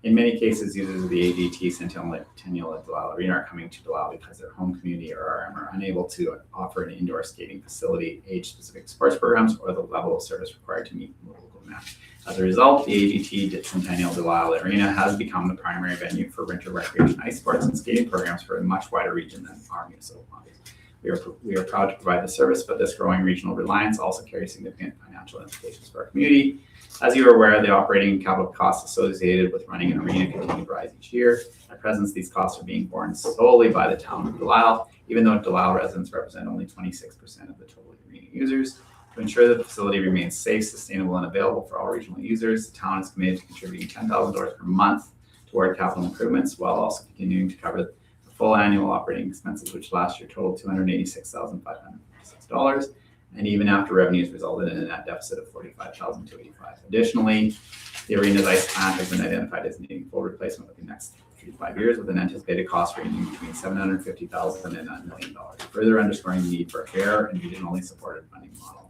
In many cases, users of the AGT Centennial Delisle Arena are coming to Delisle because their home community or RM are unable to offer an indoor skating facility, age-specific sports programs, or the level of service required to meet local demand. As a result, the AGT Centennial Delisle Arena has become the primary venue for winter recreation ice sports and skating programs for a much wider region than our municipal bodies. We are proud to provide the service, but this growing regional reliance also carries significant financial implications for our community. As you are aware, the operating and capital costs associated with running an arena continue to rise each year. At present, these costs are being borne solely by the town of Delisle, even though Delisle residents represent only 26% of the total arena users. To ensure that the facility remains safe, sustainable, and available for all regional users, the town is committed to contributing $10,000 per month toward capital improvements, while also continuing to cover the full annual operating expenses, which last year totaled $286,556. And even after revenues resulted in a net deficit of $45,285. Additionally, the arena's ice plant has been identified as needing full replacement within the next 3 to 5 years, with an anticipated cost ranging between $750,000 and $1 million, further underscoring the need for a fair and regionally supported funding model.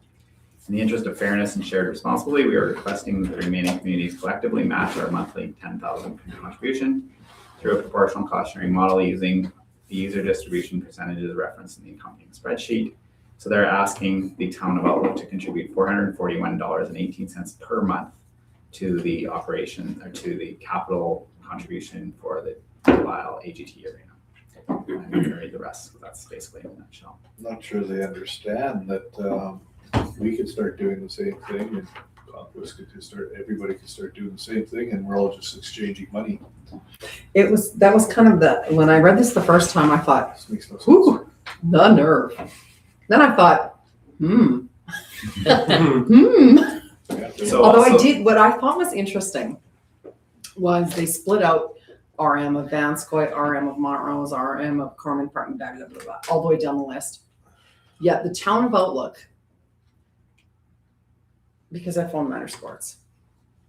In the interest of fairness and shared responsibility, we are requesting that the remaining communities collectively match our monthly $10,000 contribution through a proportional cost sharing model using the user distribution percentages referenced in the accompanying spreadsheet. So they're asking the town of Outlook to contribute $441.18 per month to the operation or to the capital contribution for the Delisle AGT Arena. I'm going to read the rest, so that's basically in a nutshell. I'm not sure they understand that we could start doing the same thing and Conquest could start, everybody could start doing the same thing and we're all just exchanging money. That was kind of when I read this the first time, I thought, This makes no sense. whew, the nerve. Then I thought, Yeah, So Although also- what I thought was interesting was they split out RM of Vanscoy, RM of Montrose, RM of Corman Park, blah, blah, blah, blah, all the way down the list. Yet the town of Outlook, because I follow Minor Sports,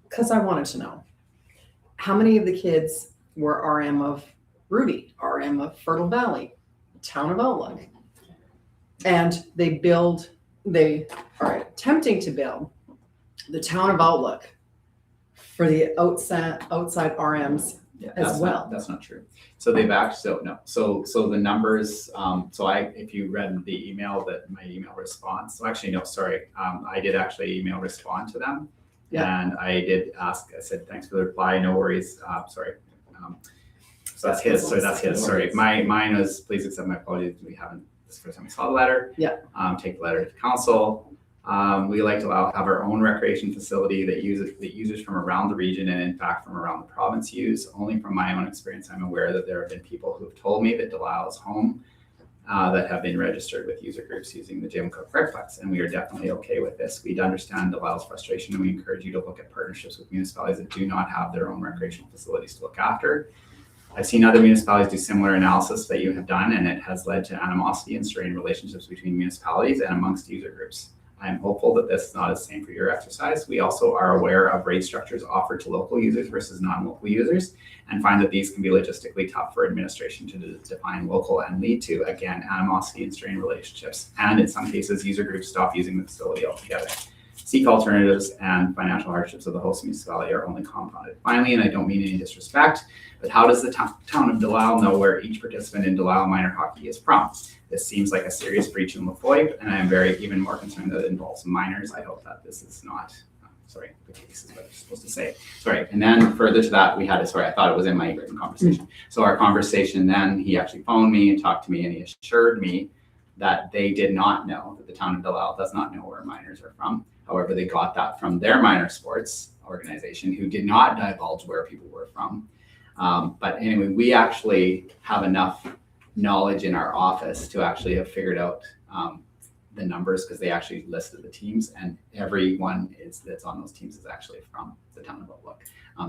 because I wanted to know how many of the kids were RM of Ruby, RM of Fertile Valley, town of Outlook. And they are attempting to build the town of Outlook for the outside RMs. Yeah, as that's well. not, that's not true. So they've actually, so the numbers, if you read the email, my email response, so actually, no, sorry. I did actually email respond to them. Yeah. And I did ask, I said, thanks for the reply, no worries, sorry. So that's his, sorry. Mine was, please accept my apologies, this is the first time we saw the letter. Yeah. Take the letter to council. We like to have our own recreation facility that users from around the region and in fact from around the province use. Only from my own experience, I'm aware that there have been people who have told me that Delisle is home that have been registered with user groups using the Jim Cook Fairplex, and we are definitely okay with this. We'd understand Delisle's frustration, and we encourage you to look at partnerships with municipalities that do not have their own recreational facilities to look after. I've seen other municipalities do similar analysis that you have done, and it has led to animosity and strained relationships between municipalities and amongst user groups. I'm hopeful that this is not the same for your exercise. We also are aware of rate structures offered to local users versus non-local users, and find that these can be logistically tough for administration to define local and lead to, again, animosity and strained relationships. And in some cases, user groups stop using the facility altogether. Seek alternatives, and financial hardships of the host municipality are only compounded. Finally, and I don't mean any disrespect, but how does the town of Delisle know where each participant in Delisle minor hockey is from? This seems like a serious breach in Laffoy, and I am even more concerned that it involves minors. I hope that this is not, the case is what I'm supposed to say. Sorry, and then further to that, I thought it was in my written conversation. So our conversation then, he actually phoned me and talked to me, and he assured me that they did not know, that the town of Delisle does not know where minors are from. However, they got that from their minor sports organization, who did not divulge where people were from. But anyway, we actually have enough knowledge in our office to actually have figured out the numbers, because they actually listed the teams, and everyone that's on those teams is actually from the town of Outlook.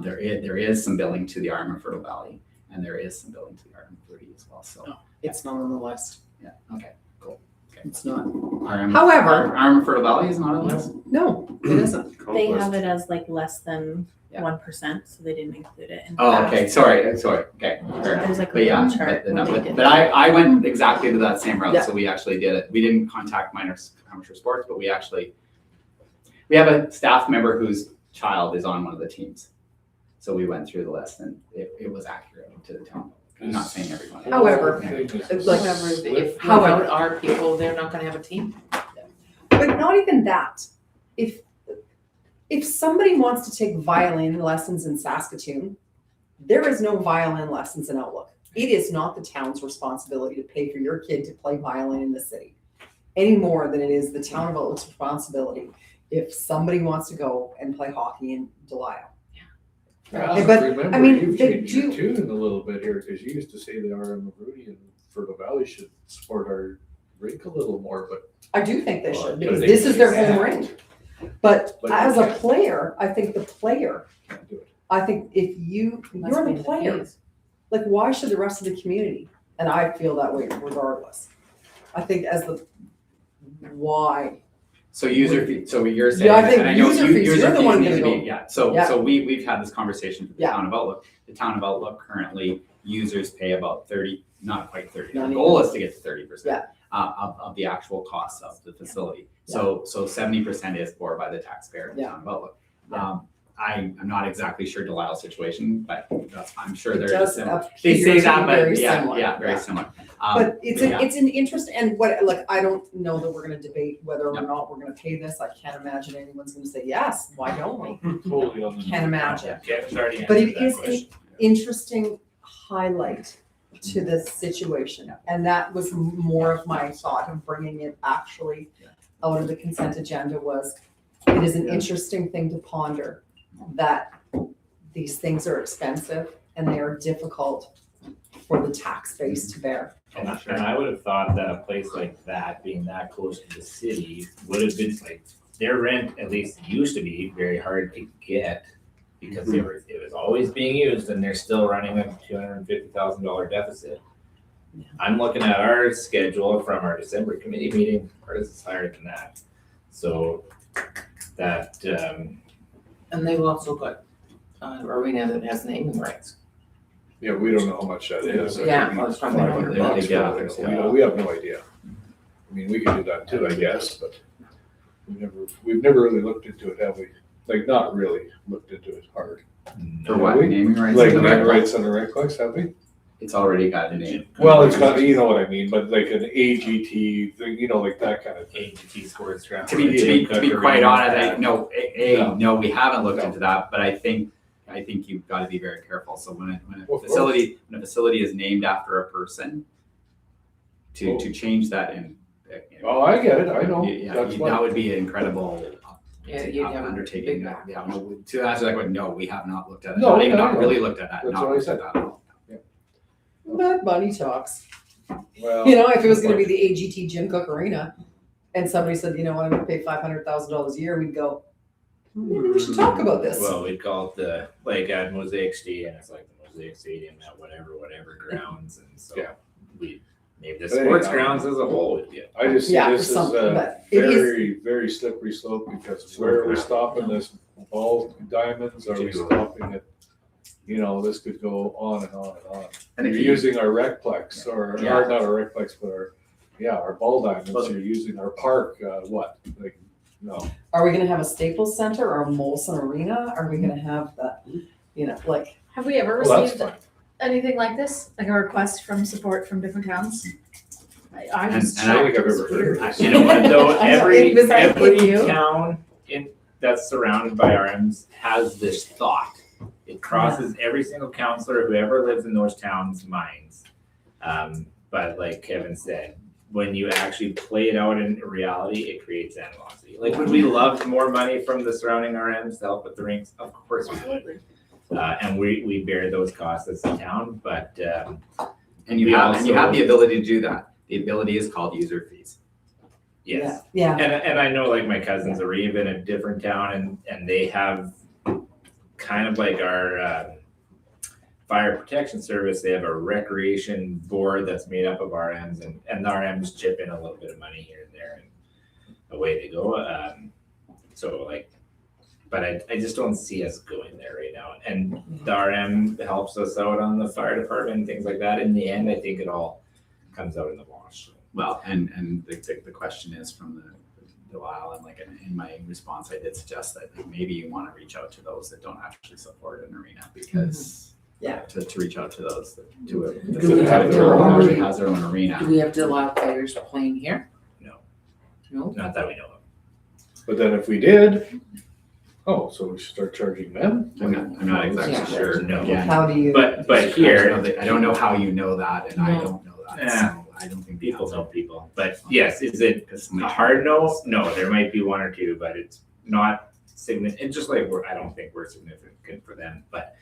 There is some billing to the RM of Fertile Valley, and there is some billing to the RM of Rudy as well. So It's not on the list. yeah, okay, cool. Okay. It's not. However, RM of Fertile Valley is not on the list. No, it isn't. They have it as like less than 1%, so they didn't include it in the Oh, past. okay, sorry, okay. Fair enough. There's like a But yeah, little chart where they did but I went exactly to that same route, Yeah. so we actually did it. We didn't contact minors amateur sports, but we have a staff member whose child is on one of the teams. So we went through the list, and it was accurate to the town. I'm not saying everyone. However, like, However, if However- without our people, they're not gonna have a team. But not even that. If somebody wants to take violin lessons in Saskatoon, there is no violin lessons in Outlook. It is not the town's responsibility to pay for your kid to play violin in the city, any more than it is the town of Outlook's responsibility if somebody wants to go and play hockey in Delisle. But, Remember, I mean, you've they changed your tune a little bit here, because you used to say the RM of Rudy and Fertile Valley should support our rink a little more, but I do think they should, But because they this is their home can't. rink. But But as you a can't. player, I think the player, can't do it. I think if you're the player, like, why should the rest of the community? And I feel that way regardless. I think why? So user fee, so you're saying. Yeah, I think and know user fees, you're the fees one need gonna to be- go. Yeah, so Yeah. we've had this conversation with the Yeah. town of Outlook. The town of Outlook currently, users pay about 30, not quite 30. Not The even. goal is to get to 30%. Yeah. Of the actual costs of the facility. So 70% is borne by the taxpayer in the Yeah. town of Outlook. Yeah. I'm not exactly sure Delisle's situation, but I'm sure It there's does similar. appear They say to that, be but very yeah, similar. yeah, very similar. But it's yeah. an interest, and what, like, I don't know that we're gonna debate whether or Yep. not we're gonna pay this. I can't imagine anyone's gonna say, yes, why don't we? Totally on the. Can't imagine. Kevin's already But answered it that is question. Interesting highlight to this situation. And that was more of my thought of bringing it actually out of the consent agenda was, it is an interesting thing to ponder that these things are expensive and they are difficult for the tax base to bear. And I would have thought that a place like that, being that close to the city, would have been like, their rent at least used to be very hard to get because it was always being used, and they're still running a $250,000 deficit. I'm looking at our schedule from our December committee meeting, ours is higher than that. So that, And they've also got arena that has naming rights. Yeah, we don't know how much that is. Yeah, I was talking about $500 Yeah, bucks, yeah. we have no idea. I mean, we could do that too, I guess, but we've never really looked into it, have we? Like, not really looked into it hard. For what, we- naming rights? Like, in the naming rec- rights on the Redcliffe, have we? It's already got a name. Well, it's got, you know what I mean, but like an AGT, thing, you know, like that kind of thing. AGT sports ground. To be quite honest, No. no, we haven't looked No. into that, but I think you've got to be very careful. So when a Of facility is named after a person, to change that and Oh, I get it, I know, yeah, that's that what, would be an incredible Yeah, you'd have a undertaking. big That, yeah, no, to answer that question, no, we have not looked at it. No, Not even I not know. really looked at that. That's Not what I looked said. at that at all. But money talks. well. You know, if it was gonna be the AGT Jim Cook Arena and somebody said, you know what, I'm gonna pay $500,000 a year, we'd go, maybe we should talk about this. Well, we'd call it like at Mosaic Stadium, it's like the Mosaic Stadium at whatever grounds, and so Yeah. we maybe the But sports anyhow. grounds as a whole would get. I just see Yeah, or this as something, a but it is, very, very slippery slope because where are we stopping this ball diamonds? Are we stopping it? You know, this could go on and on and on. And You're if you, using our recplex or not our recplex, but our ball diamonds. Well- You're using our park, what? Like, no. are we gonna have a Staples Center or a Molson Arena? Are we gonna have the, you know, like, Have we ever Well, that's received fine. anything like this? Like a request from support from different towns? I was And I don't think shocked. I've It was ever heard of weird. this. You know what though, I know, every it was like you. town that's surrounded by RMs has this thought. It crosses every single counselor who ever lives in those towns' minds. But like Kevin said, when you actually play it out in reality, it creates animosity. Like, would we love more money from the surrounding RMs to help with the rinks? Of course we would. Absolutely. And we bear those costs as a town, but and you we have the also- ability to do that. The ability is called user fees. yes. yeah, And I know like my cousins are even in a different town and they have kind of like our fire protection service, they have a recreation board that's made up of RMs and the RMs chip in a little bit of money here and there and away they go. So like, but I just don't see us going there right now. And the RM helps us out on the fire department and things like that. In the end, I think it all comes out in the wash. Well, and the question is from the while, and like in my response, I did suggest that like, maybe you want to reach out to those that don't actually support an arena because Yeah. to reach out to those that do it. Do we have That to allow- actually has their own arena. Do we have to allow players playing here? No. No? Not that we know of. But then if we did, so we should start charging them? I'm not exactly Yeah. sure. No. Again, how do you? But here, I don't know how you know that, and I No. don't know that. Yeah. So I don't think people that's know people. But yes, is it because a hard no? No, there might be one or two, but it's not significant. It's just like I don't think we're significant for them. But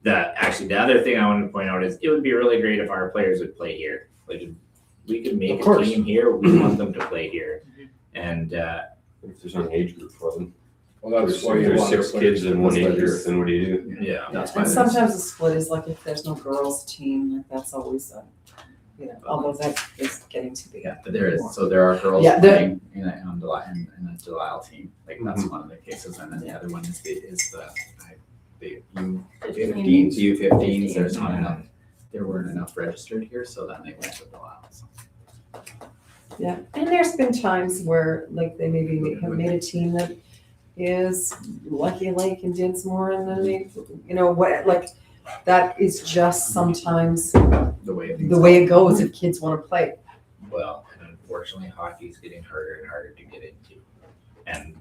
the other thing I wanted to point out is it would be really great if our players would play here. Like if we could make Of a course. team here, we want them to play here. And If there's an age group for them. Well, that's why you There's want 6 kids in one age group, then what do you do? yeah, That's why And there's- sometimes the split is like if there's no girls team, like that's always although that is getting to be. Yeah, but there is, so there are girls Yeah, playing in a Delisle team, like that's Mhm. one of the cases, and then the other one is the Fifteens. U15s, there's not enough, there weren't enough registered here, so then they went to Delisle, so. Yeah, and there's been times where like they maybe have made a team that is Lucky Lake and Dinsmore and then they, that is just sometimes The way the way it goes if kids want to play. well, and unfortunately, hockey's getting harder and harder to get into, and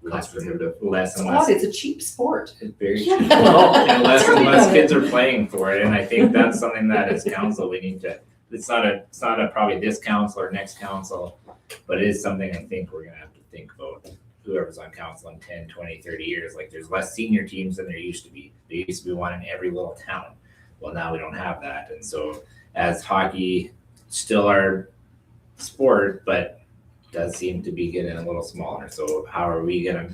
Cost prohibitive. less It's and odd, less. it's a cheap sport. It's very Yeah. cheap. And less Tell and me less about kids it. are playing for it, and I think that's something that as council, we need to, it's not a probably this council or next council, but it is something I think we're gonna have to think about. Whoever's on council in 10, 20, 30 years, like there's less senior teams than there used to be. There used to be one in every little town. Well, now we don't have that, and so as hockey still our sport, but does seem to be getting a little smaller, so how are we gonna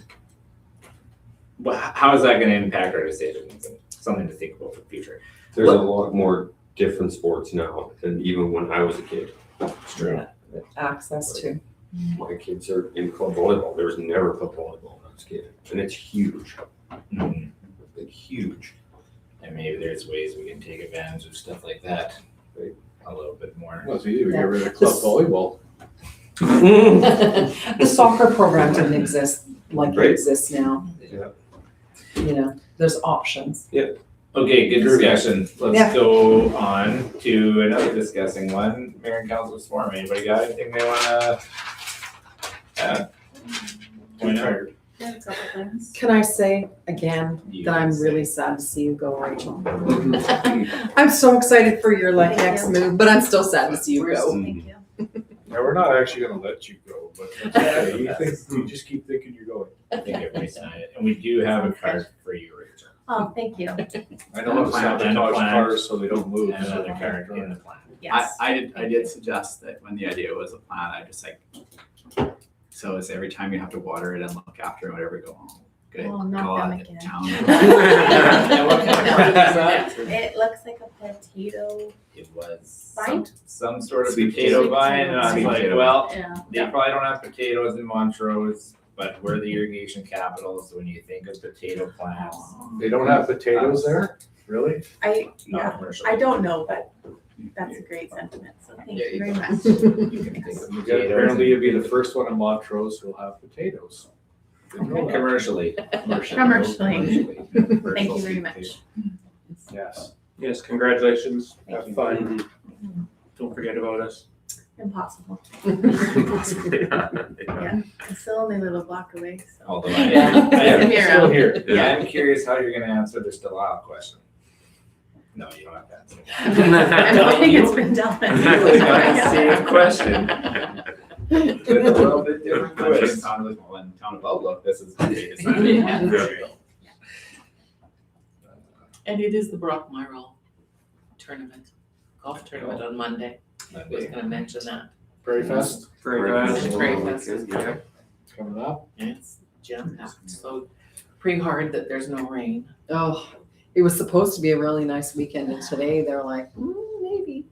how is that gonna impact our decisions? And something to think about for the future. There's a lot more different sports now than even when I was a kid. It's true. Yeah, access to. My kids are in club volleyball. There was never club volleyball when I was a kid. And it's huge. Mhm. Like, huge. And maybe there's ways we can take advantage of stuff like that, Right. a little bit more. Well, it's easy, we get rid of club volleyball. The soccer program didn't exist like it Right. exists now. Yeah. You know, there's options. Okay, good discussion. Yeah. Let's go on to another discussing one. Mayor and council's forum. Anybody got anything they wanna add? Point out? I have a couple things. Can I say again You that I'm can say. really sad to see you go, Rachel? I'm so excited for your like next move, but I'm still sad to see you go. Thank you. Yeah, we're not actually gonna let you go, but that's okay. You just keep thinking you're going. I think everybody signed it, and we do have a card for you, Rachel. Oh, thank you. I know how to sabotage cars so they don't move. And so another they card can't in the drive. plan. Yes. I did suggest that when the idea was a plan, I just like, so it's every time you have to water it and look after it, whatever, go, oh, good Oh, not them God, again. town. And what kind of card is that? It looks like a potato It was vine. some sort of Sweet potato potato. vine, and I was Sweet like, potato. well, Yeah. they probably don't have potatoes in Montrose, but we're the irrigation capital, so when you think of potato plants, They don't have potatoes there? Really? not commercial. I don't know, but that's a great sentiment, so thank Yeah, you you very can- much. You can think of Yeah, potatoes. apparently you'd be the first one in Montrose who'll have potatoes. Didn't know that. Commercially. Commercially. Thank you very much. Yes. Yes, congratulations. Thank Have you. fun. Don't forget about us. Impossible. Yeah. I still only live a block away, so. Although Yeah. I am Here. Still here. I'm curious how you're gonna answer the Delisle question. No, you don't have to answer. I'm hoping it's been done. Same question. With a little bit different I'm twist. Town of Outlook, this is the day to sign it. And it is the Brock Myrtle tournament, golf tournament on Monday. I was gonna mention that. Prairie Fest Prairie Fest. Yeah. coming up. And it's jam-packed, so pretty hard that there's no rain. Oh, it was supposed to be a really nice weekend, and today they're like, maybe.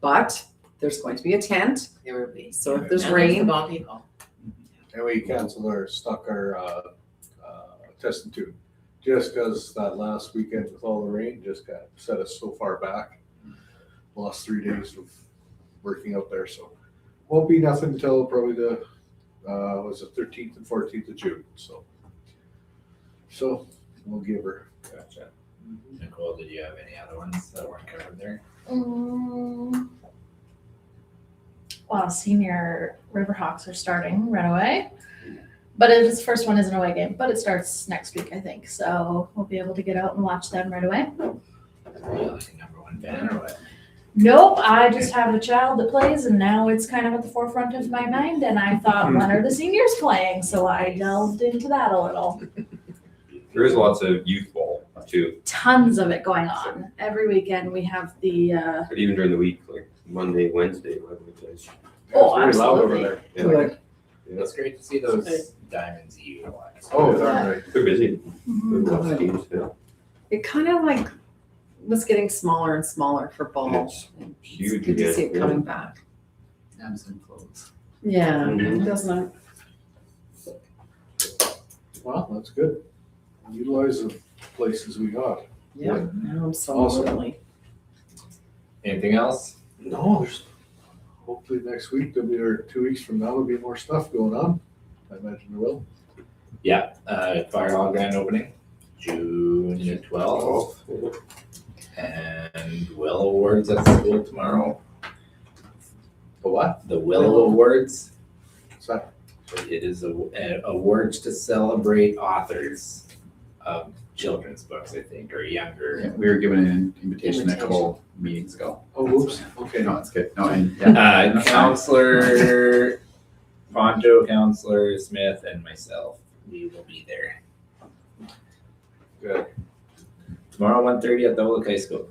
But there's going to be a tent, There will be. so if there's And the rain, Bobby Hall. And we canceled stuck our test and tune. Just because that last weekend with all the rain just got set us so far back. Lost 3 days of working out there, so won't be nothing until probably the, was it 13th and 14th of June, so. So we'll give her. Gotcha. Nicole, did you have any other ones that weren't covered there? Well, senior Riverhawks are starting right away. But his first one is an away game, but it starts next week, I think. So we'll be able to get out and watch them right away. Are you like a number one fan or what? Nope, I just have a child that plays, and now it's kind of at the forefront of my mind. And I thought, when are the seniors playing? So I delved into that a little. There is lots of youth ball too, Tons of it going on. Every weekend we have the, but even during the week, like Monday, Wednesday, whatever it is. Oh, It's very loud over absolutely. there. Yeah. good. It's great to see those diamonds utilized. Oh, darn right. They're busy. Mhm. There's lots of games, yeah. It kind of like was getting smaller and smaller for ball. It's It's huge good to again, see it yeah. coming back. Ebbs and flows. Yeah, Mhm. doesn't it? Well, that's good. Utilize the places we got. Yeah, absolutely. Awesome. Anything else? No, there's, hopefully next week, there'll be, or 2 weeks from now, there'll be more stuff going on. I imagine there will. Yeah, Fire Hall grand opening, June 12th. And Will Awards at school tomorrow. The what? The Will Awards. What's that? It is awards to celebrate authors of children's books, I think, or younger. Yeah, we were given an invitation a couple meetings ago. Oh, whoops. Okay. No, it's good. No, and yeah. Counselor Ponto, Counselor Smith, and myself, we will be there. Good. Tomorrow, 1:30 at the Oak High School.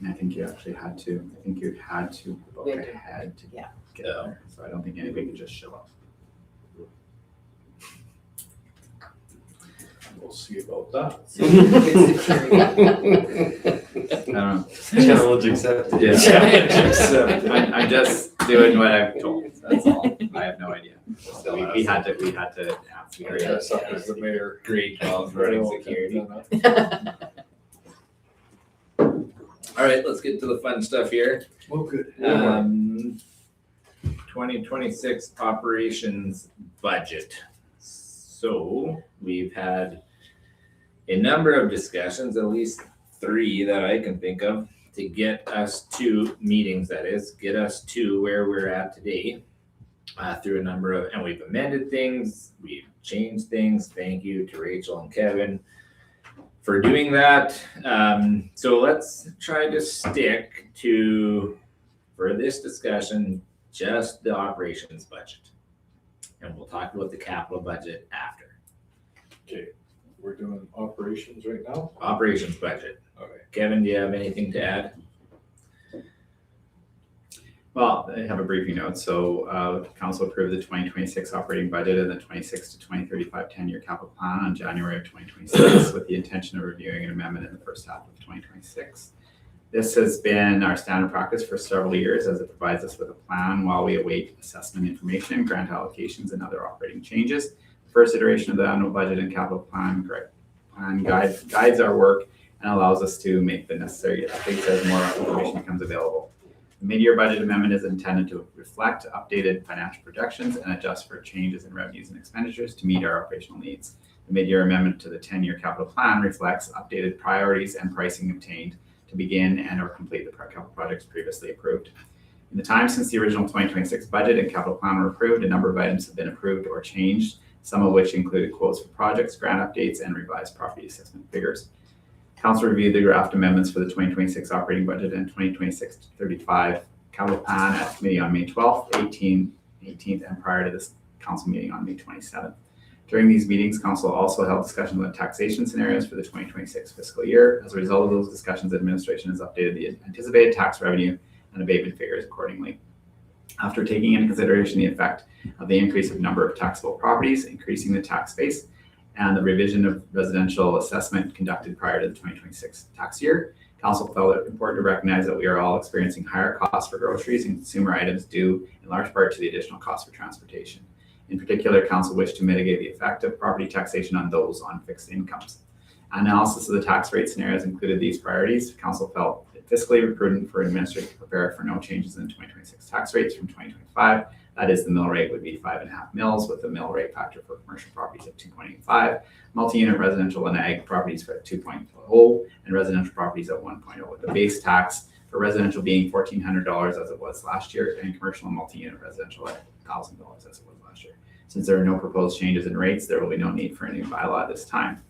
I think you actually had to. I think you had to book We had to. ahead to Yeah. get there. So I don't think anybody could just show up. We'll see about that. Good security. I don't know. Challenge accepted. Yeah. Challenge accepted. I'm just doing what I'm told. That's all. I have no idea. So we had to ask. I dress up as the mayor. Grade 12 running security. Oh, All right, let's get to the fun stuff here. good. Um, 2026 operations budget. So we've had a number of discussions, at least 3 that I can think of, to get us to meetings, that is, get us to where we're at today. Through a number of, and we've amended things, we've changed things. Thank you to Rachel and Kevin for doing that. So let's try to stick to, for this discussion, just the operations budget. And we'll talk about the capital budget after. Okay, we're doing operations right now? Operations budget. Okay. Kevin, do you have anything to add? Well, I have a briefing note. So council approved the 2026 operating budget and the 26 to 2035 10-year capital plan on January of 2026 with the intention of reviewing an amendment in the first half of 2026. This has been our standard practice for several years as it provides us with a plan while we await assessment information, grant allocations, and other operating changes. The first iteration of the annual budget and capital plan guides our work and allows us to make the necessary updates as more information becomes available. The mid-year budget amendment is intended to reflect updated financial projections and adjust for changes in revenues and expenditures to meet our operational needs. The mid-year amendment to the 10-year capital plan reflects updated priorities and pricing obtained to begin and or complete the capital projects previously approved. In the time since the original 2026 budget and capital plan were approved, a number of items have been approved or changed, some of which included quotes for projects, grant updates, and revised property assessment figures. Council reviewed the draft amendments for the 2026 operating budget and 2026 to 35 capital plan at committee on May 12th, 18th, and prior to this council meeting on May 27th. During these meetings, council also held discussions on taxation scenarios for the 2026 fiscal year. As a result of those discussions, administration has updated the anticipated tax revenue and abatement figures accordingly. After taking into consideration the effect of the increase of number of taxable properties, increasing the tax base, and the revision of residential assessment conducted prior to the 2026 tax year, council felt it important to recognize that we are all experiencing higher costs for groceries and consumer items due in large part to the additional cost for transportation. In particular, council wished to mitigate the effect of property taxation on those on fixed incomes. Analysis of the tax rate scenarios included these priorities. Council felt it fiscally prudent for administration to prepare for no changes in 2026 tax rates from 2025. That is, the mill rate would be 5.5 mils with the mill rate factor for commercial properties at 2.85, multi-unit residential and ag properties for 2.0, and residential properties at 1.0, with the base tax for residential being $1,400 as it was last year, and commercial and multi-unit residential at $1,000 as it was last year. Since there are no proposed changes in rates, there will be no need for a new bylaw at this time.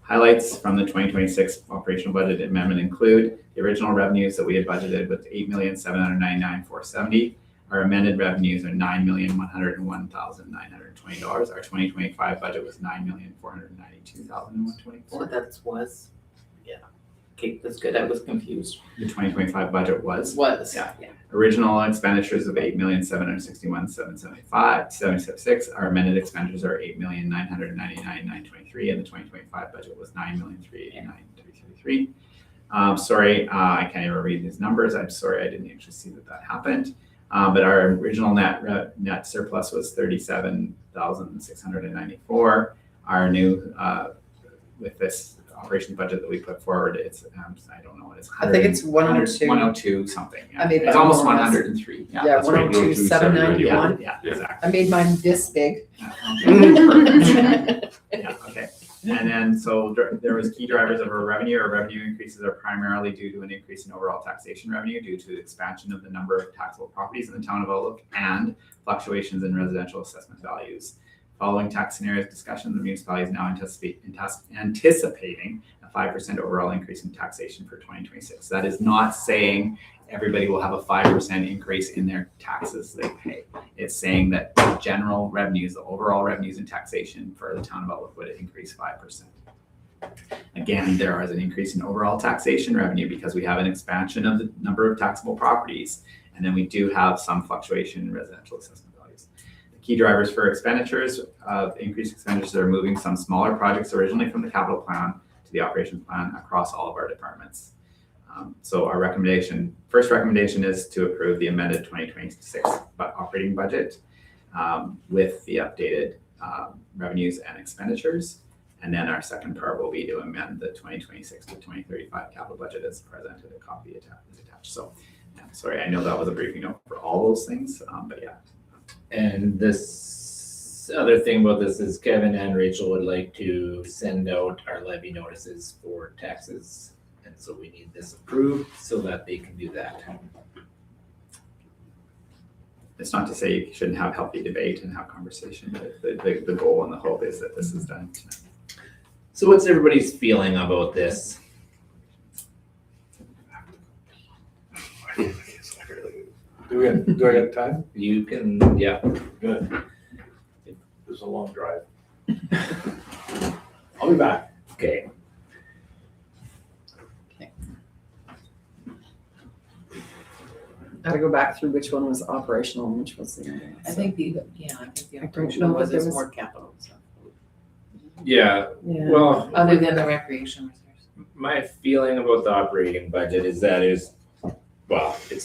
Highlights from the 2026 operational budget amendment include the original revenues that we had budgeted with $8,799,470. Our amended revenues are $9,101,920. Our 2025 budget was $9,492,124. So that was, yeah. Okay, that's good. I was confused. The 2025 budget was. Yeah. Original expenditures of $8,761,776. Our amended expenditures are $8,999,923, and the 2025 budget was $9,389,333. Sorry, I can't even read these numbers. I'm sorry, I didn't actually see that happened. But our original net surplus was $37,694. Our new with this operation budget that we put forward, it's I don't know what it's. I think it's 102. 102 something. Yeah. I made It's mine almost more or less. 103. Yeah, Yeah, that's right. 102,791. Yeah, Yeah. exactly. I made mine this big. Yeah, okay. And then, so there was key drivers of our revenue. Our revenue increases are primarily due to an increase in overall taxation revenue due to the expansion of the number of taxable properties in the town of Outlook and fluctuations in residential assessment values. Following tax scenarios discussion, the municipality is now anticipating a 5% overall increase in taxation for 2026. That is not saying everybody will have a 5% increase in their taxes they pay. It's saying that the general revenues, the overall revenues and taxation for the town of Outlook would increase 5%. Again, there is an increase in overall taxation revenue because we have an expansion of the number of taxable properties, and then we do have some fluctuation in residential assessment values. The key drivers for expenditures of increased expenditures are moving some smaller projects originally from the capital plan to the operations plan across all of our departments. So our first recommendation is to approve the amended 2026 operating budget with the updated revenues and expenditures. And then our second part will be to amend the 2026 to 2035 capital budget as presented. A copy is attached. So, yeah, sorry, I know that was a briefing note for all those things, but yeah, And this other thing about this is Kevin and Rachel would like to send out our levy notices for taxes. And so we need this approved so that they can do that. It's not to say you shouldn't have healthy debate and have conversation, but the goal and the hope is that this is done tonight. So what's everybody's feeling about this? Do I got time? You can, yeah, Good. This is a long drive. I'll be back. okay. Gotta go back through which one was operational and which was the other one. I think the don't operational know was that there is was- more capital stuff, Yeah, Yeah. well, other than the recreation reserves. my feeling about the operating budget is that it's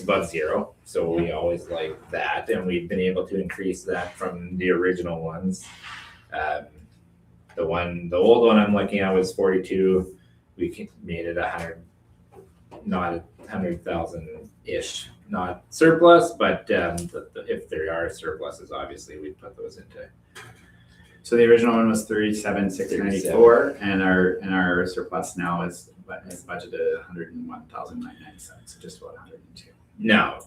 above zero. So we always like that, and we've been able to increase that from the original ones. The old one I'm looking at was 42. We made it 100, not 100,000-ish, not surplus, but if there are surpluses, obviously we'd put those into. So the original one was 37,694, and our surplus now is budgeted 101,099, so just about 102. Now,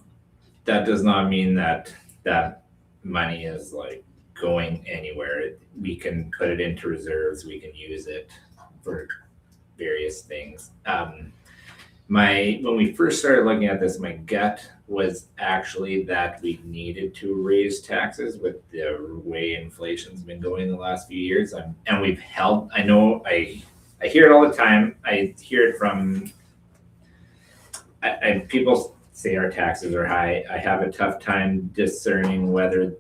that does not mean that money is like going anywhere. We can put it into reserves. We can use it for various things. When we first started looking at this, my gut was actually that we needed to raise taxes with the way inflation's been going the last few years. And we've held, I know I hear it all the time. I hear it from, people say our taxes are high. I have a tough time discerning whether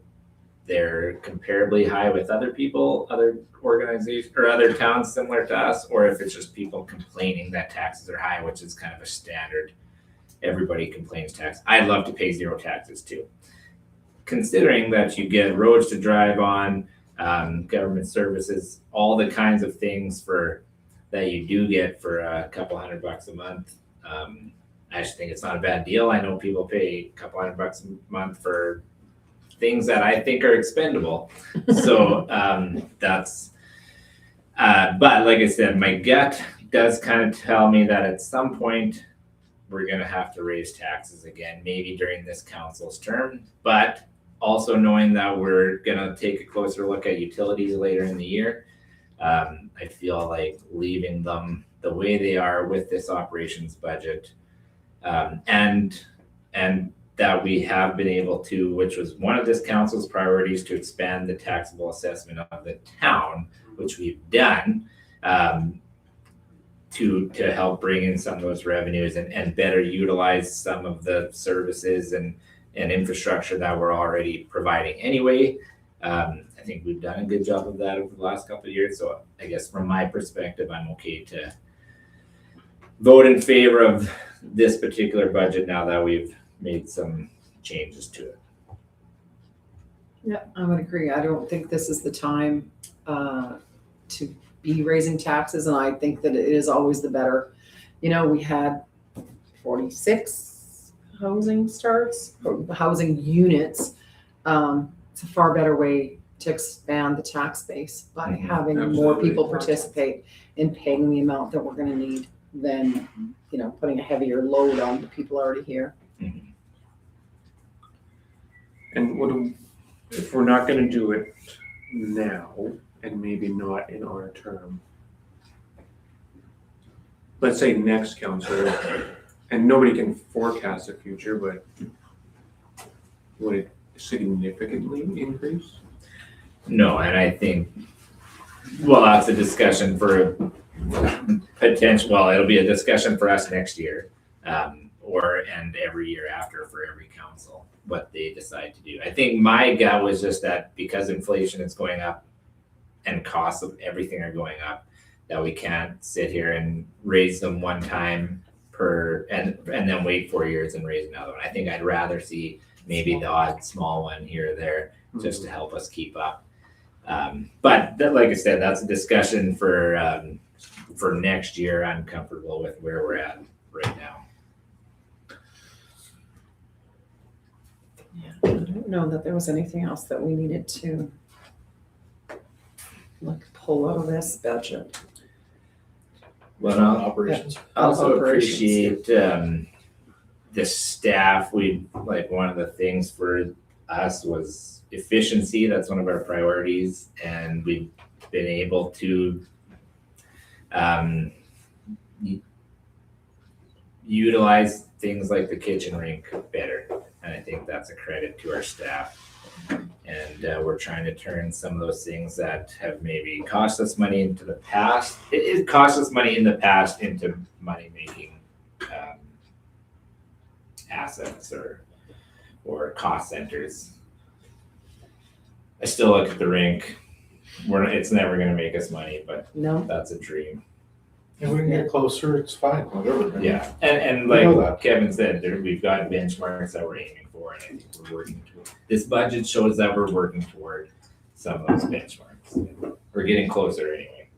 they're comparably high with other people, other organizations, or other towns similar to us, or if it's just people complaining that taxes are high, which is kind of a standard. Everybody complains tax. I'd love to pay zero taxes too. Considering that you get roads to drive on, government services, all the kinds of things that you do get for a couple $100 a month. I just think it's not a bad deal. I know people pay a couple $100 a month for things that I think are expendable. So but like I said, my gut does kind of tell me that at some point we're going to have to raise taxes again, maybe during this council's term, but also knowing that we're going to take a closer look at utilities later in the year. I feel like leaving them the way they are with this operations budget, and that we have been able to, which was one of this council's priorities, to expand the taxable assessment of the town, which we've done, to help bring in some of those revenues and better utilize some of the services and infrastructure that we're already providing anyway. I think we've done a good job of that over the last couple of years. So I guess from my perspective, I'm okay to vote in favor of this particular budget now that we've made some changes to it. Yeah, I would agree. I don't think this is the time to be raising taxes, and I think that it is always the better. You know, we had 46 housing starts, or housing units. It's a far better way to expand the tax base by having more people participate in paying the amount that we're going to need than, you know, putting a heavier load on the people already here. And if we're not gonna do it now, and maybe not in our term, let's say next council, and nobody can forecast the future, but would it significantly increase? No, and I think, well, that's a discussion for potential, well, it'll be a discussion for us next year, and every year after for every council, what they decide to do. I think my gut was just that because inflation is going up and costs of everything are going up, that we can't sit here and raise them one time and then wait 4 years and raise another one. I think I'd rather see maybe the odd small one here or there just to help us keep up. But like I said, that's a discussion for next year. I'm comfortable with where we're at right now. Yeah. don't know that there was anything else that we needed to like pull out of this budget. Well, no, Operations. I also Operations. appreciate the staff. We, like, one of the things for us was efficiency. That's one of our priorities, and we've been able to utilize things like the kitchen rink better. And I think that's a credit to our staff. And we're trying to turn some of those things that have maybe cost us money into the past. It cost us money in the past into money-making assets or cost centers. I still look at the rink. It's never going to make us money, but No, that's a dream. If we can get closer, it's fine, whatever. Yeah, and We know like that. Kevin said, we've got benchmarks that we're aiming for, and I think we're working toward. This budget shows that we're working toward some of those benchmarks. We're getting closer anyway.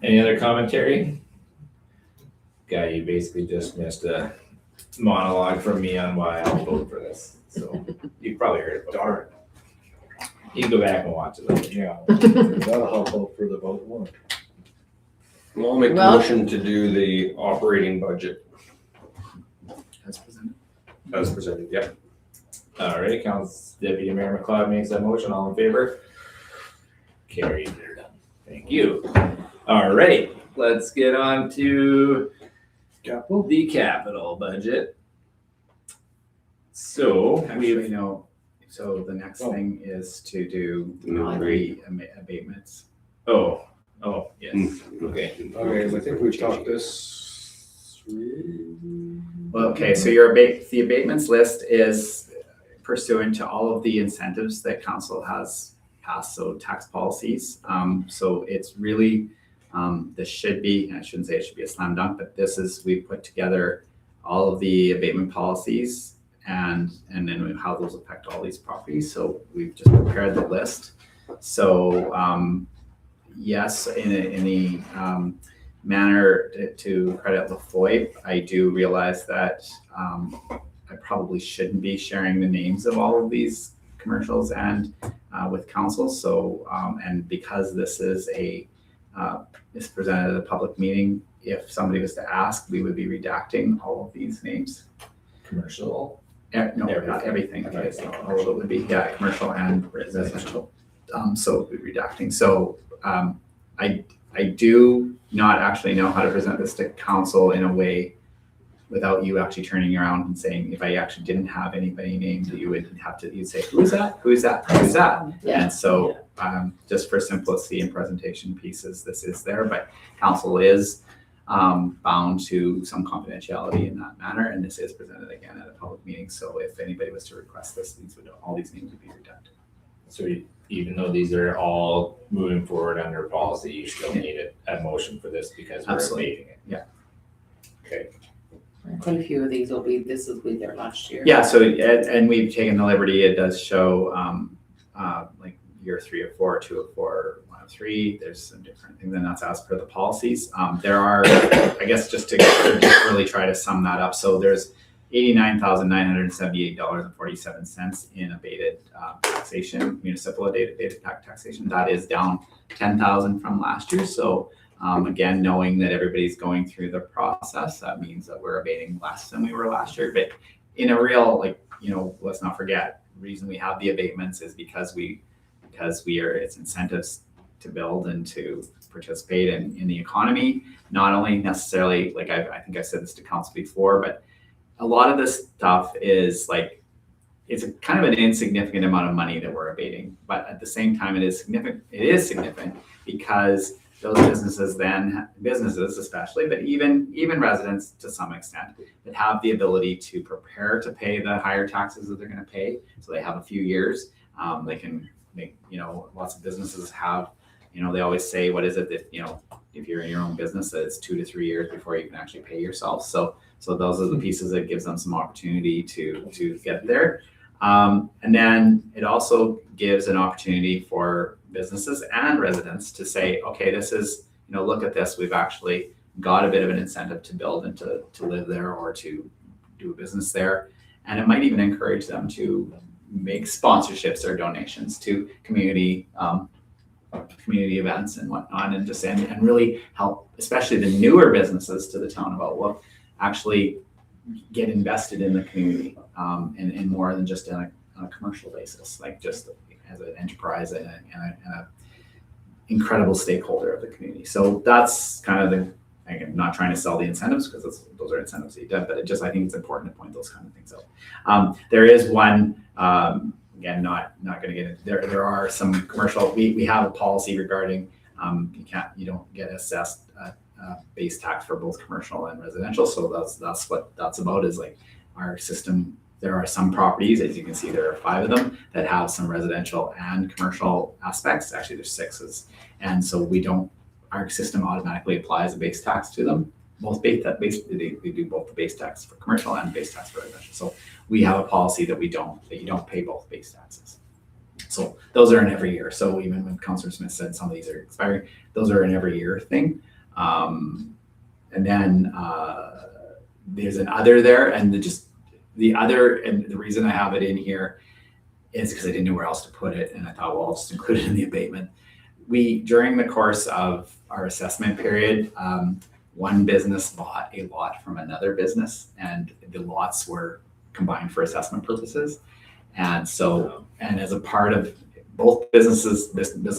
Any other commentary? Guy, you basically just missed a monologue from me on why I'll vote for this, so you've probably heard it before. Darn. You can go back and watch it later. Yeah, that'll help out for the vote one. Well, I'll make the Well- motion to do the operating budget As presented. as presented, yeah. All right, Deputy Mayor McLeod makes that motion. All in favor? Carried. They're done. Thank you. All right, let's get on to the capital budget. So Actually, we've, no, so the next Oh. thing is to do The mill the rate. abatements. oh, yes, okay. Okay, I think we've talked this through. Well, okay, so the abatements list is pursuant to all of the incentives that council has passed, so tax policies. So it's really, this should be, and I shouldn't say it should be a slam dunk, but we put together all of the abatement policies and then how those affect all these properties. So we've just prepared the list. So, yes, in the manner to credit LaFoy, I do realize that I probably shouldn't be sharing the names of all of these commercials and with council. So, and because this is is presented at a public meeting, if somebody was to ask, we would be redacting all of these names. Commercial. No, not everything. Okay, so all of it would be, commercial and residential. So we'd be redacting. So I do not actually know how to present this to council in a way without you actually turning around and saying, if I actually didn't have anybody named, you'd say, who's that? Who's that? Who's that? And so just for simplicity and presentation pieces, this is there, but council is bound to some confidentiality in that manner, and this is presented again at a public meeting. So if anybody was to request this, all these names would be redacted. So even though these are all moving forward under policy, you still need a motion for this because we're Absolutely. abating it. Yeah. Okay. Quite a few of these will be there last year. Yeah, so, and we've taken the liberty, it does show, like year 3 of 4, 2 of 4, 1 of 3, there's some different things, and that's as per the policies. There are, I guess, just to really try to sum that up, so there's $89,978.47 in abated taxation, municipal abated taxation. That is down $10,000 from last year, so again, knowing that everybody's going through the process, that means that we're abating less than we were last year. But in a real, let's not forget, the reason we have the abatements is because it's incentives to build and to participate in the economy. Not only necessarily, I think I said this to council before, but a lot of this stuff is it's a kind of an insignificant amount of money that we're abating. But at the same time, it is significant because those businesses especially, but even residents to some extent, that have the ability to prepare to pay the higher taxes that they're going to pay. So they have a few years. They can make, lots of businesses have, they always say, what is it that, if you're in your own business, that it's 2 to 3 years before you can actually pay yourself. So those are the pieces that gives them some opportunity to get there. And then it also gives an opportunity for businesses and residents to say, okay, this is, look at this, we've actually got a bit of an incentive to build and to live there or to do a business there. And it might even encourage them to make sponsorships or donations to community events and whatnot, and just and really help, especially the newer businesses to the town of Outlook, actually get invested in the community in more than just on a commercial basis, like just as an enterprise and a incredible stakeholder of the community. So that's kind of the, I'm not trying to sell the incentives because those are incentives that you did, but I think it's important to point those kind of things out. There is one, again, not going to get into there are some commercial, we have a policy regarding you don't get assessed base tax for both commercial and residential. So that's what that's about, is like our system. There are some properties, as you can see, there are 5 of them that have some residential and commercial aspects. Actually, there's 6, and so our system automatically applies a base tax to them. Both they do both the base tax for commercial and base tax for residential. So we have a policy that you don't pay both base taxes. So those are an every year. So even when Councillor Smith said some of these are expiring, those are an every year thing. And then there's an other there, and the other, and the reason I have it in here is because I didn't know where else to put it, and I thought, well, I'll just include it in the abatement. During the course of our assessment period, one business bought a lot from another business, and the lots were combined for assessment purposes. And so, and as a part of both businesses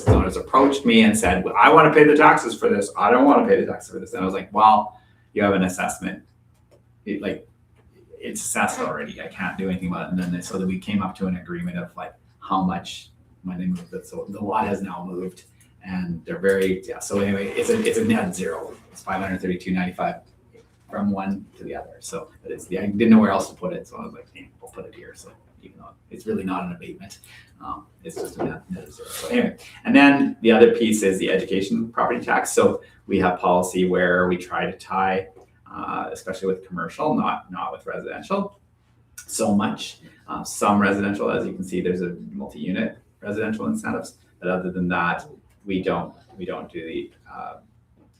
owners approached me and said, well, I want to pay the taxes for this. I don't want to pay the taxes for this. And I was like, well, you have an assessment. It's assessed already. I can't do anything about it. And then so that we came up to an agreement of like how much when they moved it. So the lot has now moved, and they're so anyway, it's a net zero. It's $532.95 from one to the other. So but I didn't know where else to put it. So I was like, we'll put it here. So even though it's really not an abatement, it's just a net zero. So anyway, and then the other piece is the education property tax. So we have policy where we try to tie, especially with commercial, not with residential so much. Some residential, as you can see, there's a multi-unit residential incentives, but other than that, we don't do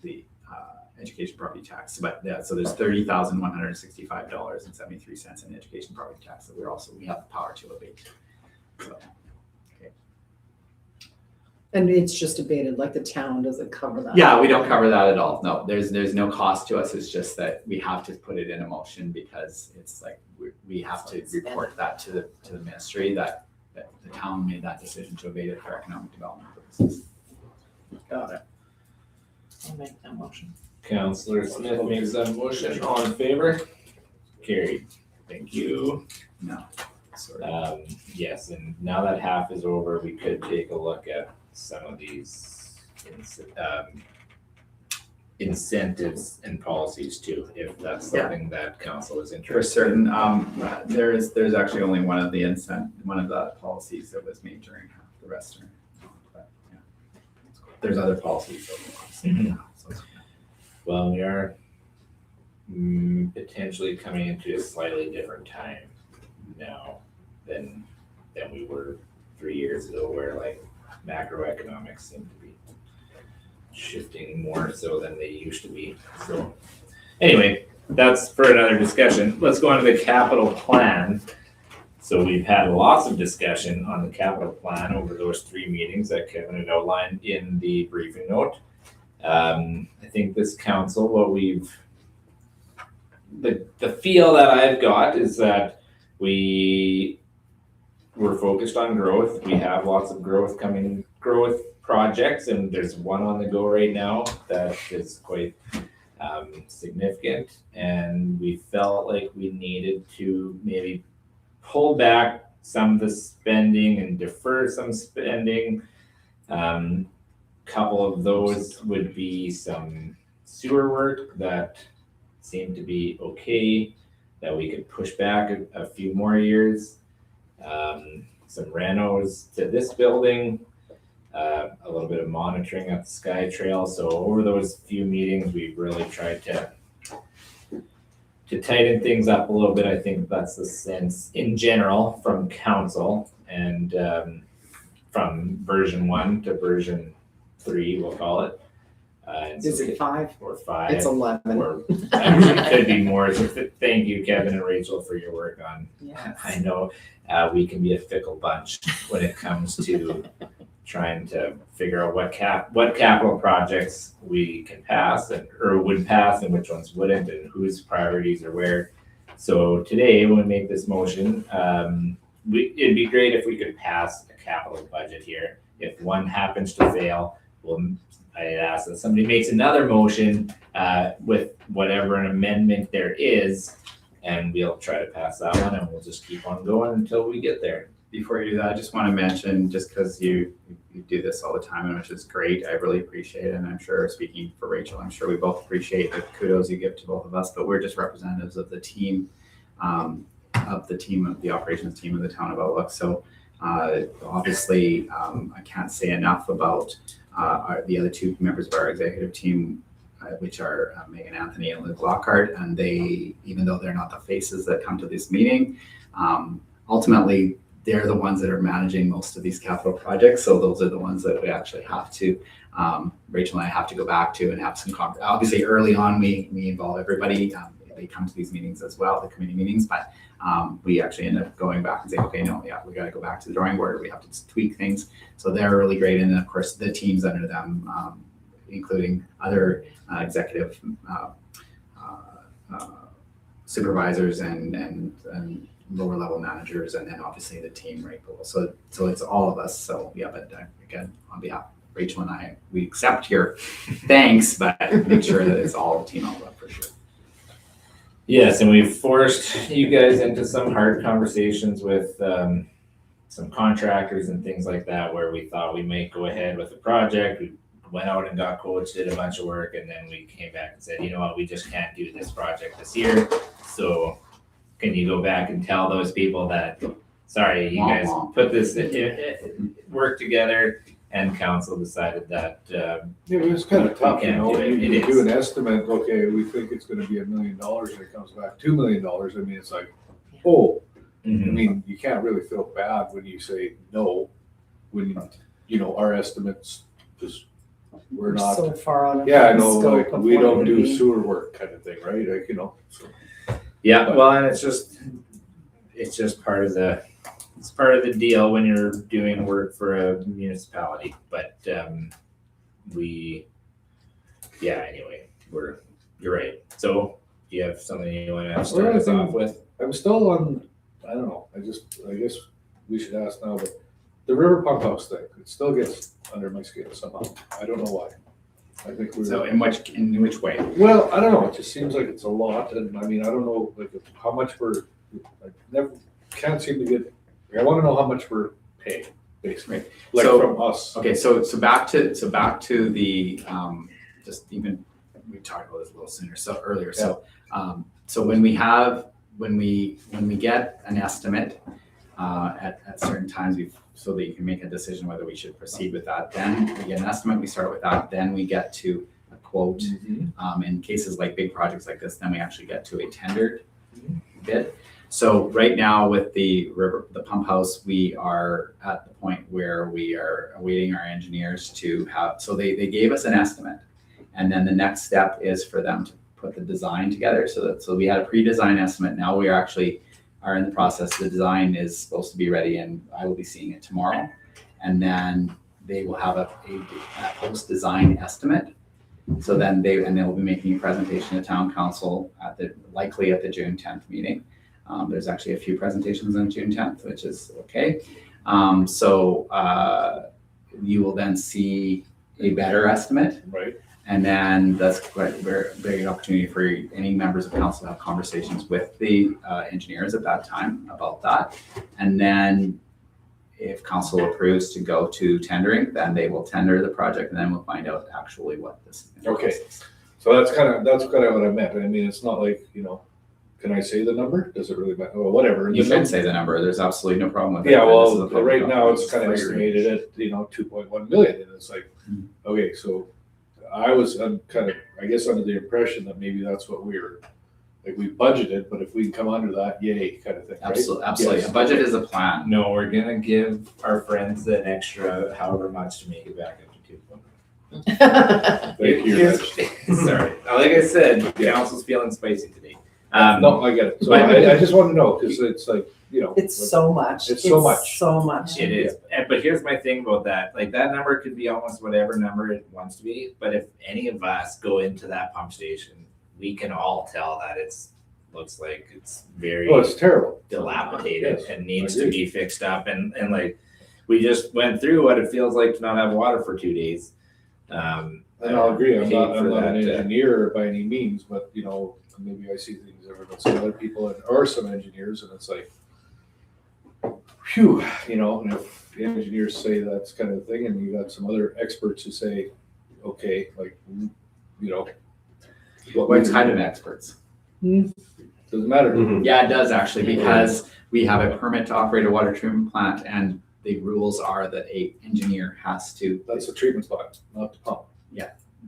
the education property tax. But yeah, so there's $30,165.73 in education property tax that we have the power to abate. So, okay. And it's just abated, like the town doesn't cover that? Yeah, we don't cover that at all. No, there's no cost to us. It's just that we have to put it in a motion because it's like we have to report that to the ministry that the town made that decision to abate it for economic development purposes. Got it. I'll make that motion. Councillor Smith makes that motion. All in favor? Carried. Thank you. No, sorry. Yes, and now that half is over, we could take a look at some of these incentives and policies too, if that's something that council is interested in. For certain, there's actually only one of the policies that was made during the rest are, but yeah. There's other policies that Well, we are potentially coming into a slightly different time now than we were 3 years ago, where like macroeconomics seem to be shifting more so than they used to be. So anyway, that's for another discussion. Let's go on to the capital plan. So we've had lots of discussion on the capital plan over those 3 meetings that Kevin had outlined in the briefing note. I think this council, the feel that I've got is that we're focused on growth. We have lots of growth projects, and there's one on the go right now that is quite significant. And we felt like we needed to maybe pull back some of the spending and defer some spending. Couple of those would be some sewer work that seemed to be okay, that we could push back a few more years. Some renos to this building, a little bit of monitoring at the Sky Trail. So over those few meetings, we've really tried to tighten things up a little bit. I think that's the sense in general from council, and from version 1 to version 3, we'll call it. And so Is it 5? or 5. It's 11. Or actually could be more. So thank you, Kevin and Rachel, for your work on. Yes. I know we can be a fickle bunch when it comes to trying to figure out what capital projects we can pass or would pass and which ones wouldn't and whose priorities are where. So today, when we make this motion, it'd be great if we could pass a capital budget here. If one happens to fail, I ask that somebody makes another motion with whatever an amendment there is, and we'll try to pass that one, and we'll just keep on going until we get there. Before you do that, I just want to mention, just because you do this all the time, and which is great, I really appreciate it. And I'm sure, speaking for Rachel, I'm sure we both appreciate the kudos you give to both of us, but we're just representatives of the team, of the operations team of the town of Outlook. So obviously, I can't say enough about the other 2 members of our executive team, which are Megan Anthony and Luke Lockhart. And they, even though they're not the faces that come to this meeting, ultimately, they're the ones that are managing most of these capital projects. So those are the ones that we actually have to, Rachel and I have to go back to and have some, obviously early on, we involve everybody. They come to these meetings as well, the committee meetings, but we actually end up going back and saying, okay, no, yeah, we got to go back to the drawing board. We have to tweak things. So they're really great. And then of course the teams under them, including other executive supervisors and lower level managers, and then obviously the team right below. So it's all of us. So yeah, but again, on behalf of Rachel and I, we accept your thanks, but make sure that it's all team Outlook for sure. Yes, and we've forced you guys into some hard conversations with some contractors and things like that, where we thought we might go ahead with the project. We went out and got quotes, did a bunch of work, and then we came back and said, you know what, we just can't do this project this year. So can you go back and tell those people that, sorry, you guys put this work together, and council decided that It was kind of tough, you can't know, do it. you It do is. an estimate, okay, we think it's gonna be $1 million, and it comes back $2 million. I mean, it's like, oh, I mean, you can't really feel bad when you say no, when, you know, our estimates, just, we're not, So far out of yeah, I the know, scope like, of we what it don't would do be. sewer work kind of thing, right? Like, you know, so. Yeah, well, and it's just part of the deal when you're doing work for a municipality. But anyway, you're right. So do you have something you want to start us off with? I'm still on, I don't know, I guess we should ask now, but the river pump house thing, it still gets under my skin somehow. I don't know why. I think So in which way? well, I don't know, it just seems like it's a lot, and I mean, I don't know, like, how much can't seem to get, I wanna know how much we're paying, basically, like So- from us. Okay, so back to the just even we talked about this a little sooner, so earlier. So so when we get an estimate at certain times, so that you can make a decision whether we should proceed with that. Then we get an estimate, we start with that, then we get to a quote. In cases like big projects like this, then we actually get to a tendered bid. So right now with the pump house, we are at the point where we are awaiting our engineers to have, so they gave us an estimate. And then the next step is for them to put the design together. So we had a pre-design estimate. Now we are in the process. The design is supposed to be ready, and I will be seeing it tomorrow. And then they will have a post-design estimate. So then they will be making a presentation to town council likely at the June 10th meeting. There's actually a few presentations on June 10th, which is okay. You will then see a better estimate. Right. And then that's quite a very big opportunity for any members of council to have conversations with the engineers at that time about that. And then if council approves to go to tendering, then they will tender the project, and then we'll find out actually what this is. Okay. So that's kind of what I meant. I mean, it's not like, you know, can I say the number? Does it really matter? Well, whatever. You can say the number. There's absolutely no problem with it. Yeah, This is well, a public right now it's document. kind of estimated at, you know, 2.1 million, and it's like, okay, so I was kind of, I guess, under the impression that maybe that's what we budgeted, but if we can come under that, yay, kind of thing, right? Absolutely. Yes. A budget is a plan. No, we're gonna give our friends an extra however much to make it back up to 2. Thank you. Here's- Sorry, like I said, council's feeling spicy today. No, I get it. So but- I just want to know, because it's like, you know. It's so much. It's so much. So much. It is, but here's my thing about that, like that number could be almost whatever number it wants to be, but if any of us go into that pump station, we can all tell that looks like it's very Oh, it's terrible. dilapidated Yes, and needs I to agree. be fixed up, and like, we just went through what it feels like to not have water for 2 days. And I'll agree, I'm hate not for an that, engineer by any means, but you know, maybe I see things different than some other people or some engineers, and it's like, phew, you know, and if the engineers say that's kind of thing, and you got some other experts who say, okay, like, you know. What kind of experts? Doesn't matter. Mhm. Yeah, it does actually, because we have a permit to operate a water treatment plant, and the rules are that a engineer has to, That's the treatment plant, not the pump.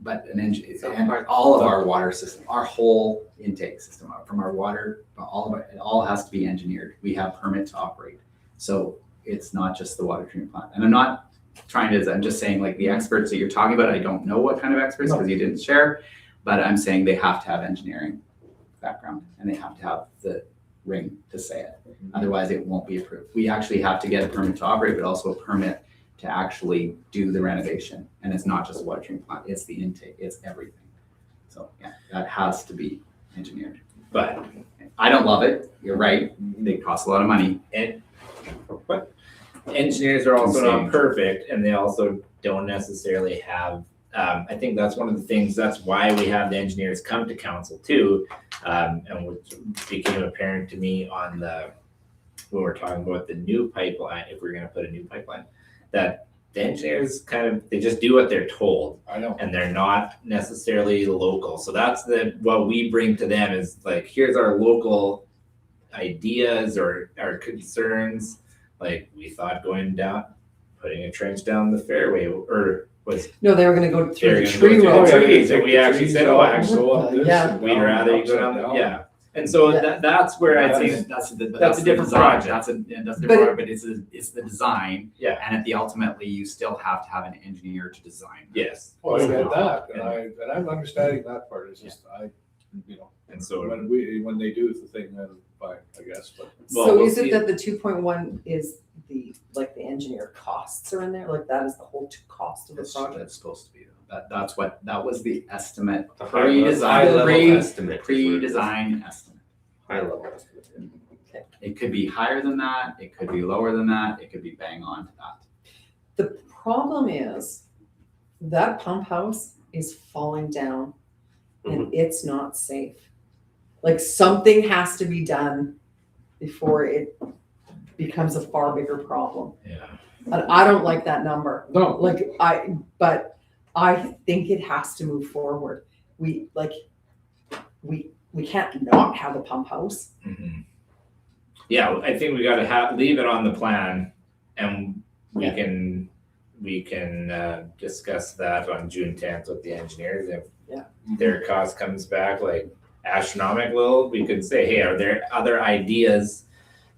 but an engineer, and all of our water system, our whole intake system, from our water, all of it all has to be engineered. We have permit to operate. So it's not just the water treatment plant. And I'm not trying to, I'm just saying like the experts that you're talking about, I don't know what kind of experts because you didn't share, but I'm saying they have to have engineering background and they have to have the ring to say it. Otherwise it won't be approved. We actually have to get a permit to operate, but also a permit to actually do the renovation. And it's not just a water treatment plant, it's the intake, it's everything. So yeah, that has to be engineered. But I don't love it, you're right, they cost a lot of money. engineers are also not Insane. perfect, and they also don't necessarily have, I think that's one of the things, that's why we have the engineers come to council too. And which became apparent to me on when we're talking about the new pipeline, if we're gonna put a new pipeline, that the engineers they just do what they're told, I know. and they're not necessarily local. So that's what we bring to them is like, here's our local ideas or our concerns. Like, we thought putting a trench down the fairway, or was No, they were gonna go through they're the gonna tree go road. through the trees, and we actually said, oh, actually, Go up this Yeah. and we'd down, rather you go upside down, yeah. And so Yeah. that's where I think, That's a that's a different different project. project. That's a But different, but it's the design. Yeah. And at the ultimately, you still have to have an engineer to design. yes, Oh, I get that, and I'm understanding that part, it's just, you know, and so, when they do the thing, then fine, I guess, but. Well, So we'll is see. it that the 2.1 is the engineer costs are in there? Like that is the whole cost of the That's project? supposed to be, that was the estimate, The high pre-design, level estimate. pre-design estimate. High level estimate. It could be higher than that, it could be lower than that, it could be bang on to that. The problem is that pump house is falling down and it's not safe. Like something has to be done before it becomes a far bigger problem. yeah. And I don't like that number. No, But I think it has to move forward. We can't not have a pump house. Mhm. Yeah, I think we gotta leave it on the plan, and we Yeah. can discuss that on June 10th with the engineers. If Yeah. their cost comes back like astronomical, we could say, hey, are there other ideas?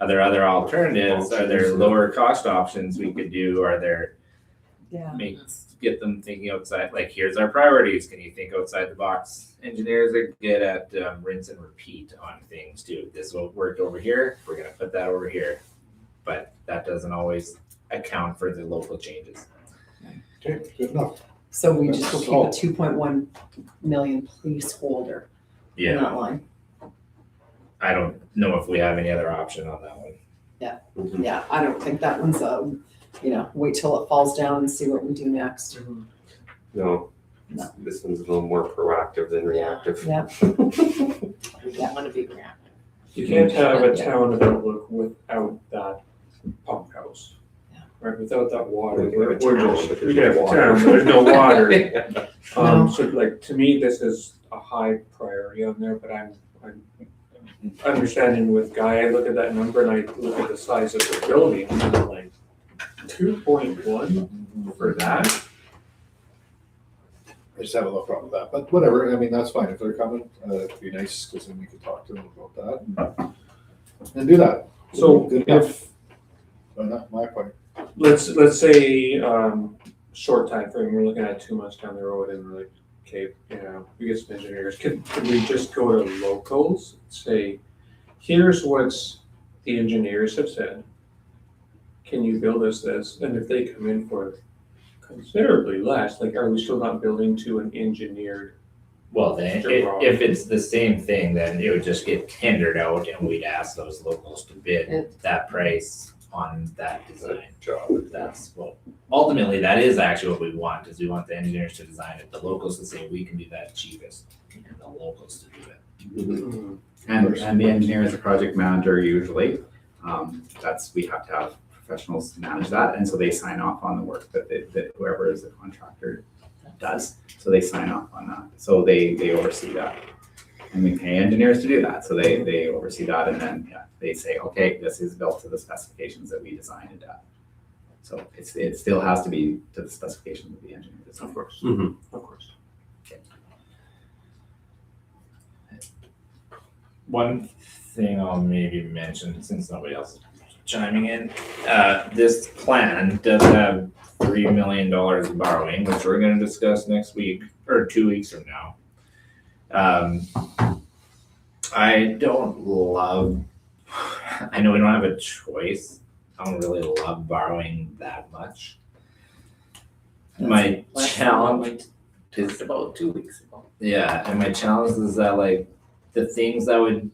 Are there other alternatives? Are there lower cost options we could do? Are there, Yeah. get them thinking outside, like, here's our priorities. Can you think outside the box? Engineers are good at rinse and repeat on things too. This will work over here. We're gonna put that over here. But that doesn't always account for the local changes. okay, good enough. So we just will keep So- a 2.1 million placeholder in that line. I don't know if we have any other option on that one. Yeah, I don't think that one's wait till it falls down and see what we do next. No, No. this one's a little more proactive than reactive. Yeah. We don't wanna be reactive. You can't have a Yeah. town of Outlook without that pump house. Yeah. Right, without that water, We we're can have a town, just, but we there's can have no a water. town, but there's no water. No. So like, to me, this is a high priority on there, but I'm understanding with Guy, I look at that number and I look at the size of the building, and I'm like, 2.1 for that? I just have a little problem with that, but whatever, I mean, that's fine, if they're coming, it'd be nice, because then we can talk to them about that and do that. So Good enough. if, But not my point. let's say, short time frame, we're looking at 2 months down the road and we're like, okay, we get some engineers. Could we just go to locals, say, here's what's the engineers have said. Can you build us this? And if they come in for considerably less, like, are we still not building to an engineered? Well, then, if it's the same thing, then it would just get tendered out and we'd ask those locals to bid that price on that design. Job. That's what, ultimately, that is actually what we want, is we want the engineers to design it, the locals to say, we can do that cheapest, and the locals to do it. And the engineer is a project manager usually. We have to have professionals manage that, and so they sign off on the work that whoever is the contractor does. So they sign off on that. So they oversee that. And we pay engineers to do that. So they oversee that, and then they say, okay, this is built to the specifications that we designed it at. So it still has to be to the specifications of the engineer design. Of course, Mm-hmm. of course. One thing I'll maybe mention, since nobody else is chiming in, this plan does have $3 million in borrowing, which we're gonna discuss next week, or 2 weeks from now. I don't love, I know we don't have a choice. I don't really love borrowing that much. My challenge Talked about 2 weeks ago. Yeah, and my challenge is that like the things that would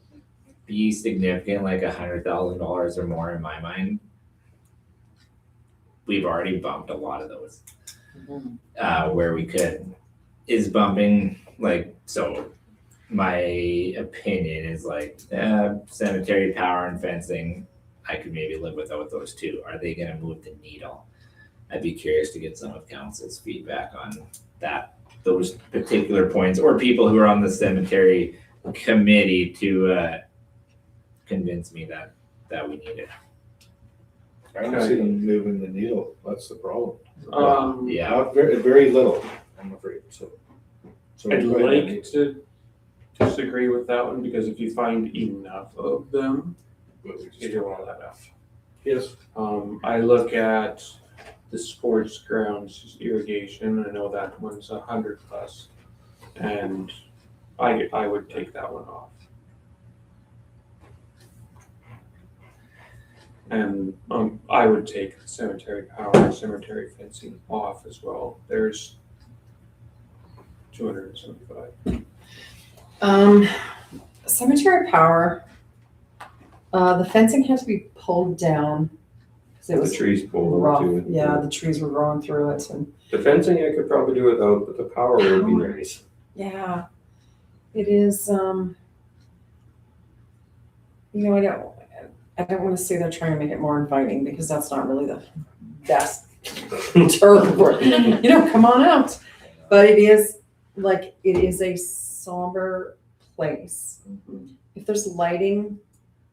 be significant, like $100,000 or more in my mind, we've already bumped a lot of those. Where we could, is bumping, like, so my opinion is like, cemetery power and fencing, I could maybe live without those two. Are they gonna move the needle? I'd be curious to get some of council's feedback on that, those particular points, or people who are on the cemetery committee to convince me that we need it. I don't see them moving the needle, that's the problem. Yeah, Not very little, I'm afraid, so. I'd like to disagree with that one, because if you find enough of them, you won't have enough. Yes. I look at the sports grounds irrigation, I know that one's 100 plus, and I would take that one off. And I would take cemetery power and cemetery fencing off as well. There's 275. Cemetery power, the fencing had to be pulled down because it The was trees pulled rough. into it. Yeah, the trees were growing through it, and The fencing I could probably do without, but the power would be nice. yeah, it is. I don't want to say they're trying to make it more inviting, because that's not really the best term for it. Come on out. But it is a somber place. If there's lighting,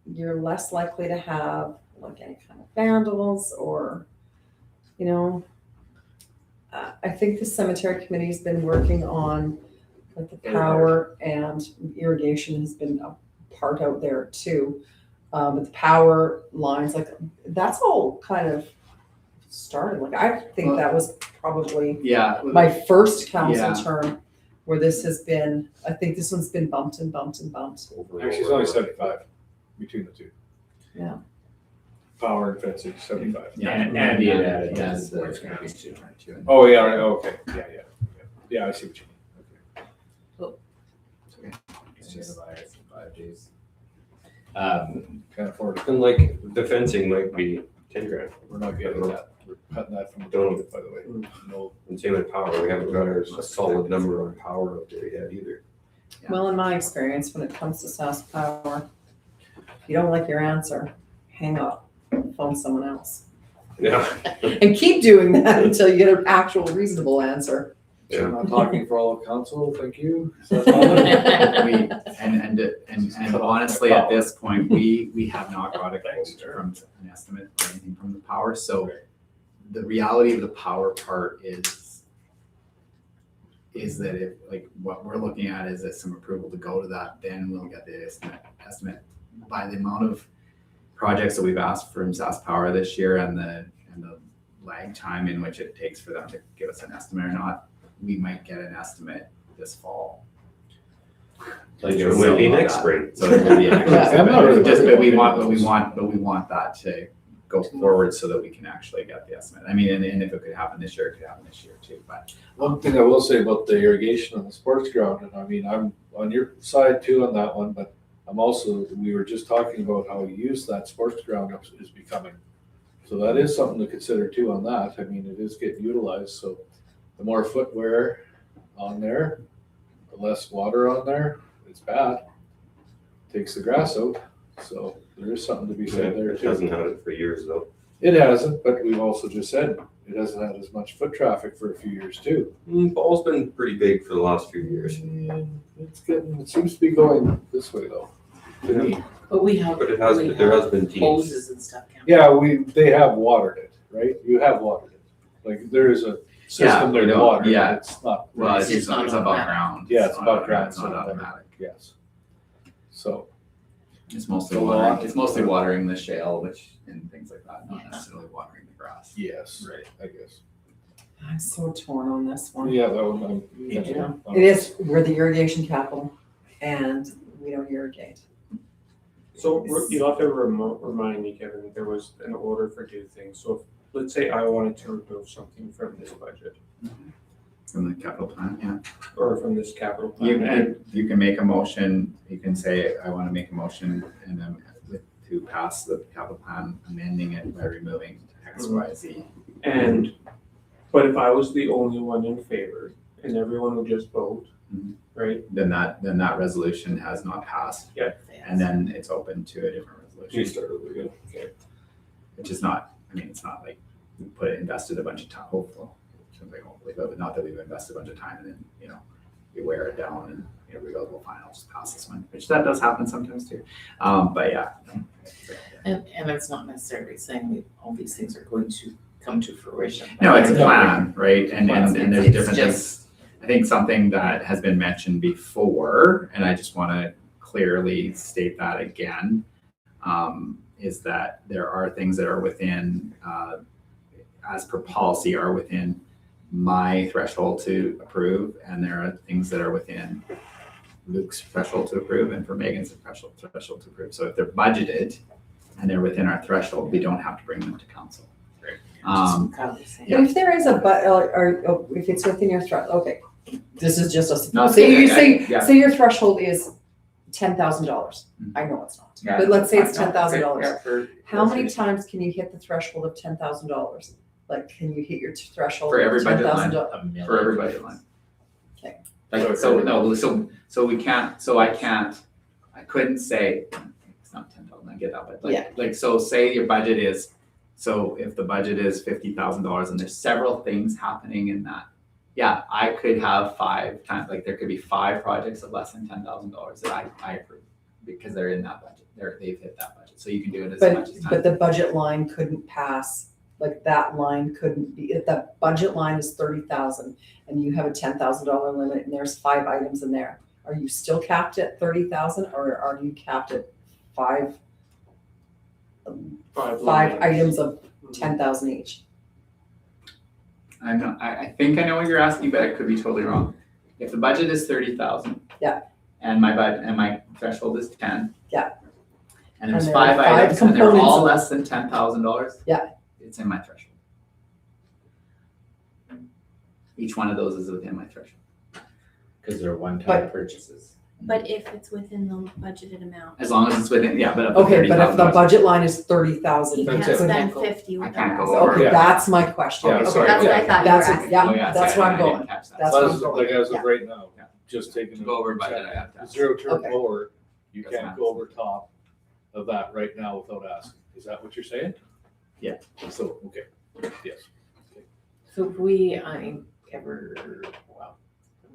you're less likely to have like any kind of vandals or, I think the cemetery committee has been working on like the power, and irrigation has been a part out there too. But the power lines, like that's all kind of started. Like I think that was probably my first council term where this has been, I think this one's been bumped and bumped and bumped. Actually, it's only 75 between the two. Yeah. Power and fencing, 75. and Andy had added that sports grounds too. Oh, yeah, right, okay, yeah. Yeah, I see what you mean. It's just 5 days. Can't afford it. And like the fencing might be 10 grand. We're not getting that. We're cutting that from the Don't. budget, by the way. No. And same with power, we haven't got a solid number on power up there yet either. Yeah. Well, in my experience, when it comes to SAS Power, if you don't like your answer, hang up, phone someone else. Yeah. And keep doing that until you get an actual reasonable answer. So I'm not talking for all of council, thank you. And honestly, at this point, we have not got a quote from an estimate or anything from the power. So the reality of the power part is that if like what we're looking at is some approval to go to that, then we'll get the estimate by the amount of projects that we've asked from SAS Power this year and the lag time in which it takes for them to give us an estimate or not. We might get an estimate this fall. Like it might be next spring. So it could be Yeah, I'm not really just, worried but we about want, it. we want that to go forward so that we can actually get the estimate. I mean, and if it could happen this year, it could happen this year too, but. One thing I will say about the irrigation on the sports ground, and I mean, I'm on your side too on that one, but I'm also, we were just talking about how used that sports ground is becoming. So that is something to consider too on that. I mean, it is getting utilized, so the more footwear on there, the less water on there, it's bad. Takes the grass out, so there is something to be said there It too. hasn't had it for years though. It hasn't, but we've also just said it hasn't had as much foot traffic for a few years too. Ball's been pretty big for the last few years, And it seems to be going this way though, to me. But we have, but there has been teams. hoses and stuff. Cameron. Yeah, they have watered it, right? You have watered it. Like there is a system there we to don't- water, yeah. but it's not. Well, it's It's not above automatic. ground. Yeah, it's above ground, It's not so automatic. Yes. So, It's mostly It's a watering, lot. it's mostly watering the shale, and things like that, not necessarily watering the grass. yes, Right. I guess. I'm so torn on this one. Yeah, that one. Yeah. It is, we're the irrigation capital and we don't irrigate. So you'll have to remind me, Kevin, there was an order for two things. So if, let's say I wanted to remove something from this budget From the capital plan, yeah. or from this capital You plan, and you can make a motion, you can say, I wanna make a motion and then to pass the capital plan, amending it by removing X, Y, Z. And, but if I was the only one in favor and everyone would just vote, Mhm. right? Then that resolution has not passed, and then it's open to a different You resolution, start over again. Okay. which is not, I mean, it's not like we invested a bunch of time, hopefully, but not that we've invested a bunch of time and then, we wear it down and, we go, well, fine, I'll just pass this one, which that does happen sometimes too. But yeah. And it's not necessarily saying that all these things are going to come to fruition. No, it's a plan, right? And Well, there's it's different just- things. I think something that has been mentioned before, and I just want to clearly state that again, is that there are things that are within, as per policy, are within my threshold to approve, and there are things that are within Luke's threshold to approve and for Megan's threshold to approve. So if they're budgeted and they're within our threshold, we don't have to bring them to council. Just conversation. But if there is a, or if it's within your okay, this is just a, No, say you say, yeah. say your threshold is $10,000. I know it's not, Yeah. but let's say it's No, $10,000. yeah, for- How many times can you hit the threshold of $10,000? Like, can you hit your threshold For of every budget line. $10,000? For every budget line. Okay. Like, so we can't, I couldn't say, it's not 10,000, I get that, but Yeah. so say your budget is, so if the budget is $50,000 and there's several things happening in that, yeah, I could have 5 times, like there could be 5 projects of less than $10,000 that I approve because they're in that budget, they've hit that budget, so you can do it as much as time. But the budget line couldn't pass, like that line couldn't be, if the budget line is 30,000 and you have a $10,000 limit and there's 5 items in there, are you still capped at 30,000 or are you capped at 5 items of 10,000 each? I think I know what you're asking, but I could be totally wrong. If the budget is 30,000. Yeah. And my threshold is 10. Yeah. And there's And there 5 are 5 items and they're all components. less than $10,000. Yeah. It's in my threshold. Each one of those is within my threshold. Because they're one-time But- purchases. But if it's within the budgeted amount, As long as it's within, yeah, but up to Okay, but if the $30,000. budget line is 30,000. you That's can't it. spend Go- 50 I with can't that. go over. Okay, Yeah. that's my question. Yeah, Okay, sorry. That's what I thought you were That's, asking. yeah, Oh, yeah, that's sorry, where I I'm didn't going. catch that. That's As what I'm going. like as Yeah. of right now, Yeah. just taking. To go over budget, I have to ask. Zero turn Okay. mower, you Doesn't can't matter. go over top of that right now without asking. Is that what you're saying? Yeah. So, okay, yes. So if we,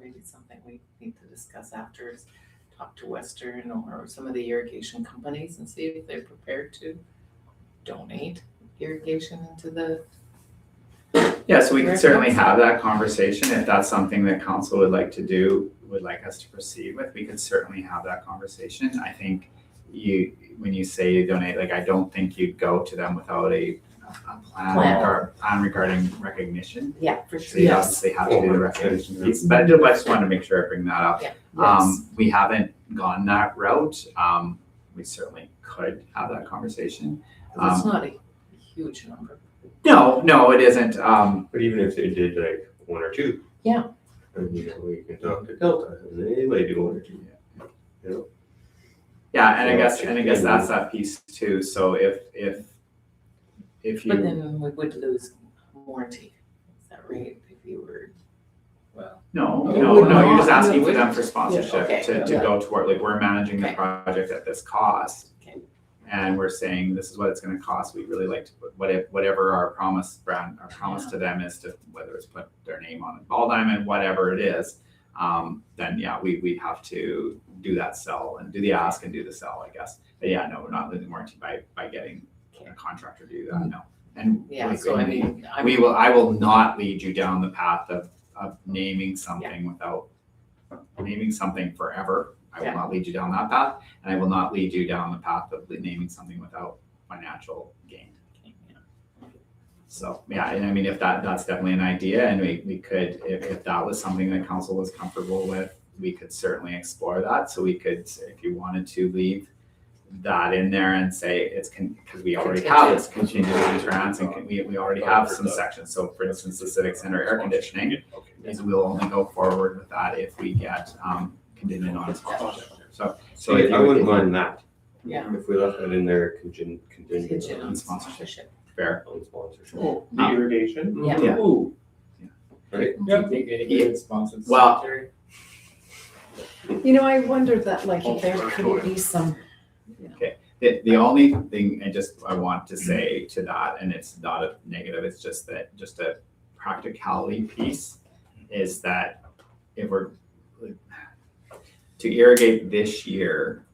maybe something we need to discuss after is talk to Western or some of the irrigation companies and see if they're prepared to donate irrigation into the. Yeah, so we can Where it certainly comes have that conversation if that's something that council would like to do, would like us to proceed with, we could certainly have that conversation. I think when you say donate, like, I don't think you'd go to them without a plan regarding recognition. Yeah, for So sure. yes, they have to do the recognition piece, but I just wanted to make sure I bring that up. Yeah. We haven't gone that route. We certainly could have that conversation. It's not a huge number. No, it isn't. But even if they did like one or two. Yeah. And you know, we can talk to Delta and they may do one or two. Yeah, and I guess that's that piece too. So if But you, then we would lose warranty. Is that right? If you were, well. no, You would you're just not. asking for them for sponsorship Okay. to go toward, like, we're managing the Okay. project at this cost. Okay. And we're saying, this is what it's gonna cost. We'd really like to put, whatever our promise to them is, to whether it's put their name on a ball diamond, whatever it is. Then yeah, we'd have to do that sell and do the ask and do the sell, I guess. But yeah, no, we're not losing warranty by getting a contractor to do that, no. And Yeah, like, so I mean, I will not lead you down the path of naming something without naming something forever. I will Yeah. not lead you down that path, and I will not lead you down the path of naming something without financial gain. So, yeah, and I mean, if that's definitely an idea, and we could, if that was something that council was comfortable with, we could certainly explore that. So we could, if you wanted to leave that in there and say it's because we already have this contingency trans, and we already have some sections. So for instance, the Civic Center air conditioning is we'll only go forward with that if we get contingent on sponsorship. So if I you wouldn't mind that. Yeah. If we left that in there, contingent Contingent on on sponsorship. sponsorship. fair. on sponsorship. Oh, the irrigation? Yeah. Yeah. Ooh, Right? Do you think any good sponsors? Well- Terry? You know, I wondered that, like, if there could be some, The only thing I want to say to that, and it's not a negative, it's just a practicality piece, is that if we're to irrigate this year,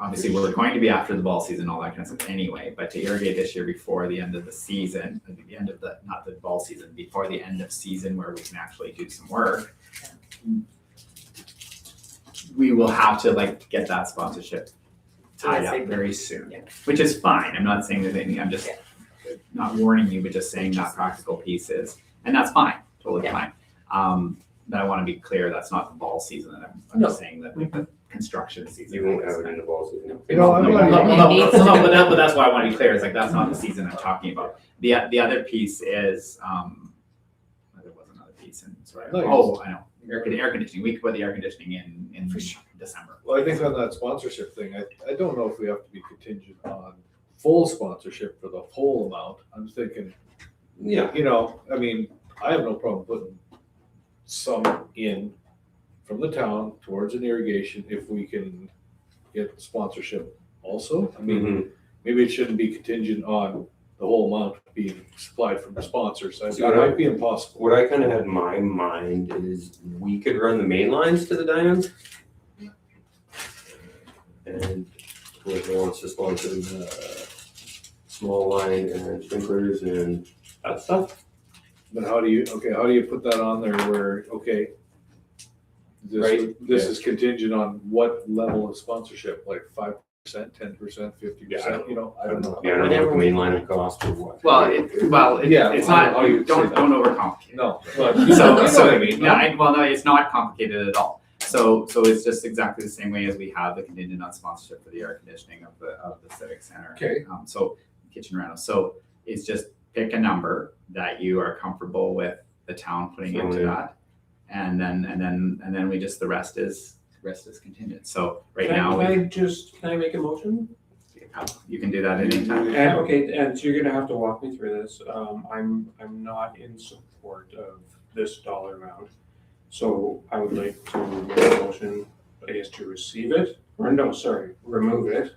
obviously we're going to be after the ball season, all that kind of stuff anyway, but to irrigate this year before the end of the season, the end of not the ball season, before the end of season where we can actually do some work, we will have to get that sponsorship tied up very soon, which is fine. I'm not saying that I'm just not warning you, but just saying that practical piece is, and that's fine, totally fine. But I want to be clear, that's not the ball season, and I'm just saying that the construction season. You won't have it in the ball season. But that's why I want to be clear, is that's not the season I'm talking about. The other piece is, there was another piece, and sorry, I know, air conditioning, we could put the air conditioning in December. Well, I think on that sponsorship thing, I don't know if we have to be contingent on full sponsorship for the whole amount. I'm thinking, Yeah. I mean, I have no problem putting some in from the town towards an irrigation if we can get sponsorship also. I mean, maybe it shouldn't be contingent on the whole amount being supplied from the sponsors. That might be impossible. What I kind of had in my mind is we could run the main lines to the diamond. And whoever wants to sponsor the small line and sprinklers and that stuff. But how do you put that on there where, this is contingent on what level of sponsorship, like 5%, 10%, 50%, I don't know. Yeah, I don't know what the main line would cost or what. It's not, how you don't say that. overcomplicate it. No. No, it's not complicated at all. So it's just exactly the same way as we have the contingent on sponsorship for the air conditioning of the Civic Center. Okay. So kitchen rental. So it's just pick a number that you are comfortable with the town putting into that, and then we just the rest is contingent. So right now Can I make a motion? you can do that at any time. And so you're gonna have to walk me through this. I'm not in support of this dollar amount. So I would like to make a motion, I guess, to receive it, or no, sorry, remove it.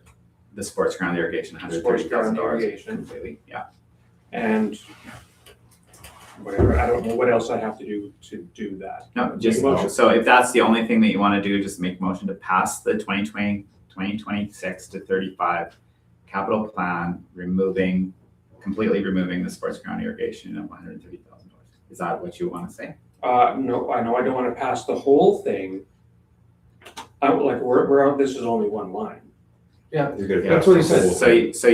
The sports ground irrigation, Sports ground $130,000 irrigation. completely. Yeah. And whatever, I don't know what else I have to do to do that. No, just Motion. so if that's the only thing that you want to do, just make a motion to pass the 2026 to 35 capital plan, completely removing the sports ground irrigation of $130,000. Is that what you want to say? No, I know I don't want to pass the whole thing. We're out, this is only one line. Yeah. You're gonna That's pass what he the said. whole So, thing. so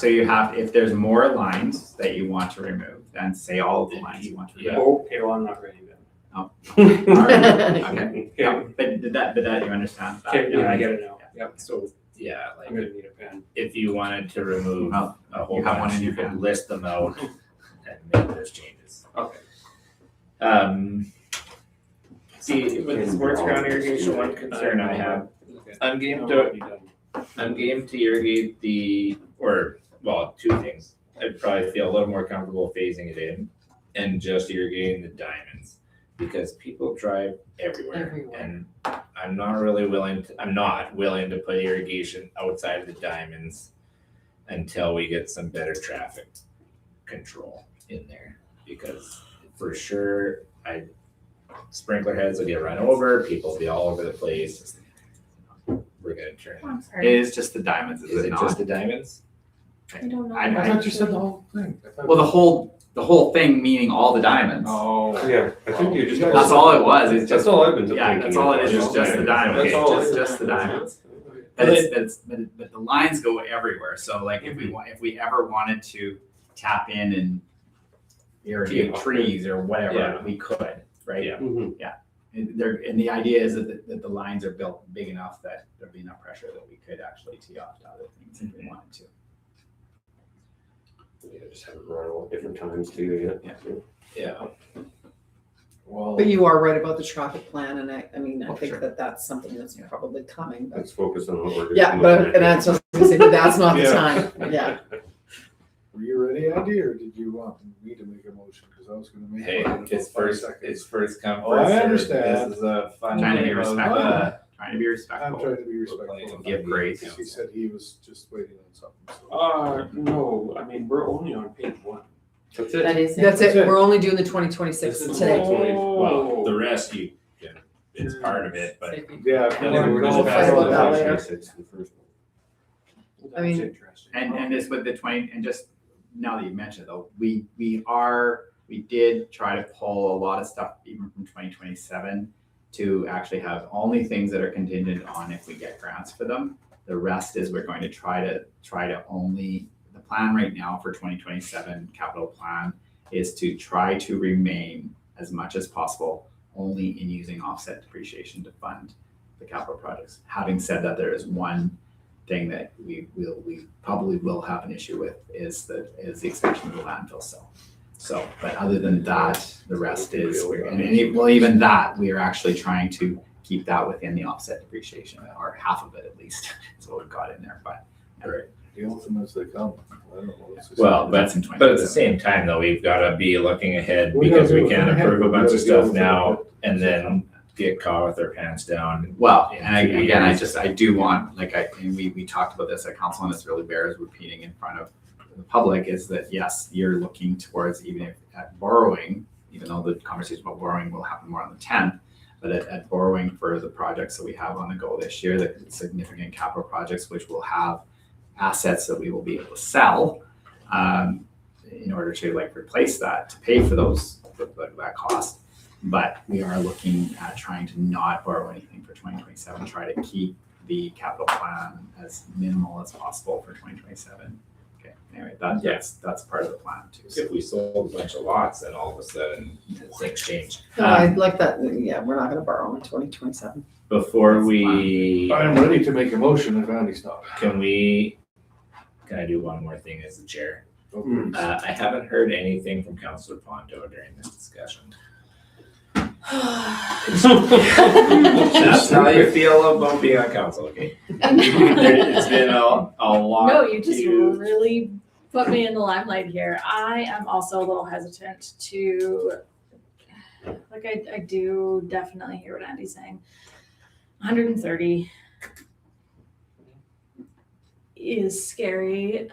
you have, if there's more lines that you want to remove, then say all of the lines you want to remove. Okay, well, I'm not ready then. Okay, yeah, Okay, but did that, you understand that? okay, yeah, I get it now. Yep, So, yeah, like, I'm gonna need a pen. if you wanted to remove Well, a whole you have one bunch, in you your could hand. list them out and make those changes. Okay. See, with the sports ground irrigation, one concern I have, I'm game to irrigate two things. I'd probably feel a little more comfortable phasing it in and just irrigating the diamonds. Because people drive everywhere Everywhere. and I'm not willing to put irrigation outside of the diamonds until we get some better traffic control in there. Because for sure, sprinkler heads will get run over, people will be all over the place. We're gonna turn. I'm It sorry. is just the diamonds, is Is it it not? just the diamonds? I don't know. I I thought you said the whole thing. I thought- Well, the whole thing meaning all the diamonds. Oh. Yeah, I think you just. That's all it was, it's That's just, all I've been thinking. yeah, that's all it is, it's about. just the diamonds, That's all. it's just the diamonds. But the lines go everywhere, so like if we ever wanted to tap in and irrigate trees or whatever, Yeah. we could, right? Yeah. Mhm. And the idea is that the lines are built big enough that there'd be enough pressure that we could actually tee off to other things if we wanted to. Yeah, just have it run all different times too, yeah. Yeah. Well, But you are right about the traffic plan, and I think Sure. that that's something that's probably coming, but. Let's focus on what we're doing. Yeah, but, and that's what I was gonna say, but that's not the Yeah. time, yeah. were you ready, Andy, or did you want me to make a motion? Because I was gonna make. Hey, one in about it's 5 first come, Oh, I first served. understand. This is a fun. Trying to be game of, respectful. Trying to be I'm respectful. trying to be respectful. and give grace. He said he was just waiting on something, so. No, I mean, we're only on page 1. That's That it. is it. That's That's it, it. we're only doing the 2026 This is today. all- Well, the rest it's part of it, but Yeah. I think we're We'll just fight about that later. The first one. I mean- That's interesting. And this with the 20, and just now that you mentioned it though, we did try to pull a lot of stuff even from 2027 to actually have only things that are contingent on if we get grants for them. The rest is we're going to try to only, the plan right now for 2027 capital plan is to try to remain as much as possible only in using offset depreciation to fund the capital projects. Having said that, there is one thing that we probably will have an issue with is the expansion of the landfill cell. So, but other than that, the rest is, even that, we are actually trying to keep that within the offset depreciation, or half of it at least, is what we've got in there, but. The ultimates they come. I don't know. Let's just- Well, That's in but at the 2027. same time though, we've gotta be looking ahead We because gotta we do it can't ahead, approve a but we bunch of gotta stuff deal with now it. and then get caught with our pants down. Well, in and 2 again, years. I do want, and we talked about this at council, and this really bears repeating in front of the public, is that yes, you're looking towards, even if at borrowing, even though the conversation about borrowing will happen more on the 10th, but at borrowing for the projects that we have on the go this year, the significant capital projects, which will have assets that we will be able to sell in order to replace that, to pay for that cost. But we are looking at trying to not borrow anything for 2027, try to keep the capital plan as minimal as possible for 2027. Okay, anyway, that's part of the plan too. So If we sold a bunch of lots, then all of a sudden things change. No, I like that, yeah, we're not gonna borrow in 2027. Before we, I'm ready to make a motion if Andy's not. can I do one more thing as the chair? Okay. I haven't heard anything from Councilor Ponto during this discussion. That's how you feel about being on council, okay? It's been a lot. No, you just to- really put me in the limelight here. I am also a little hesitant to, I do definitely hear what Andy's saying. 130 is scary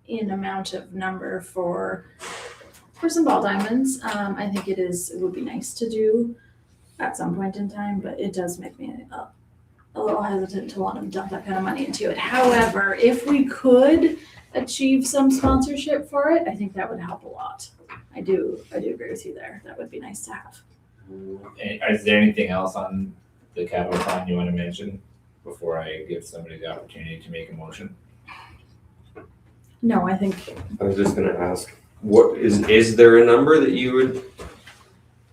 in amount of number for some ball diamonds. I think it would be nice to do at some point in time, but it does make me a little hesitant to want to dump that kind of money into it. However, if we could achieve some sponsorship for it, I think that would help a lot. I do agree with you there. That would be nice to have. Is there anything else on the capital plan you want to mention? before I give somebody the opportunity to make a motion? No, I think I was just gonna ask, what is there a number that you would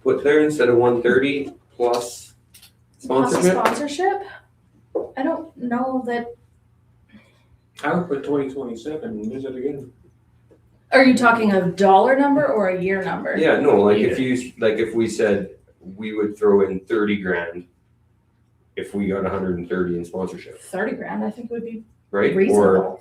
put there instead of 130 plus sponsorship? Sponsorship? I don't know that, I would put 2027 and visit again. are you talking a dollar number or a year number? Yeah, no, like if we said we would throw in 30 grand if we got 130 in sponsorship, 30 grand, I think would be right? Or reasonable.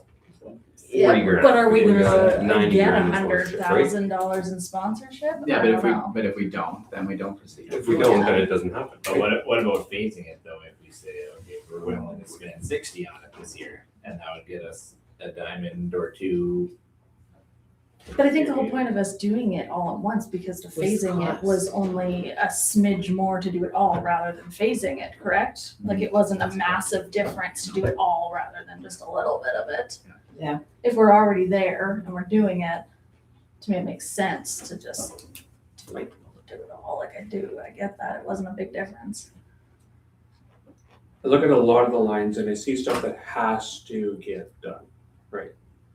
40 grand. But are we if we got gonna 90 get grand in sponsorship, right? $100,000 in sponsorship? Yeah, I but don't know. if we don't, then we don't proceed. If we don't, then it doesn't happen. But what about phasing it though, if we say, okay, we're willing to spend 60 on it this year, and that would get us a diamond or two. But I think the whole point of us doing it all at once, because the Was phasing it cost. was only a smidge more to do it all rather than phasing it, correct? Like it wasn't a massive difference to do it all rather than just a little bit of it. Yeah. If we're already there and we're doing it, to me, it makes sense to just like do it all like I do. I get that. It wasn't a big difference. I look at a lot of the lines and I see stuff that has to get done.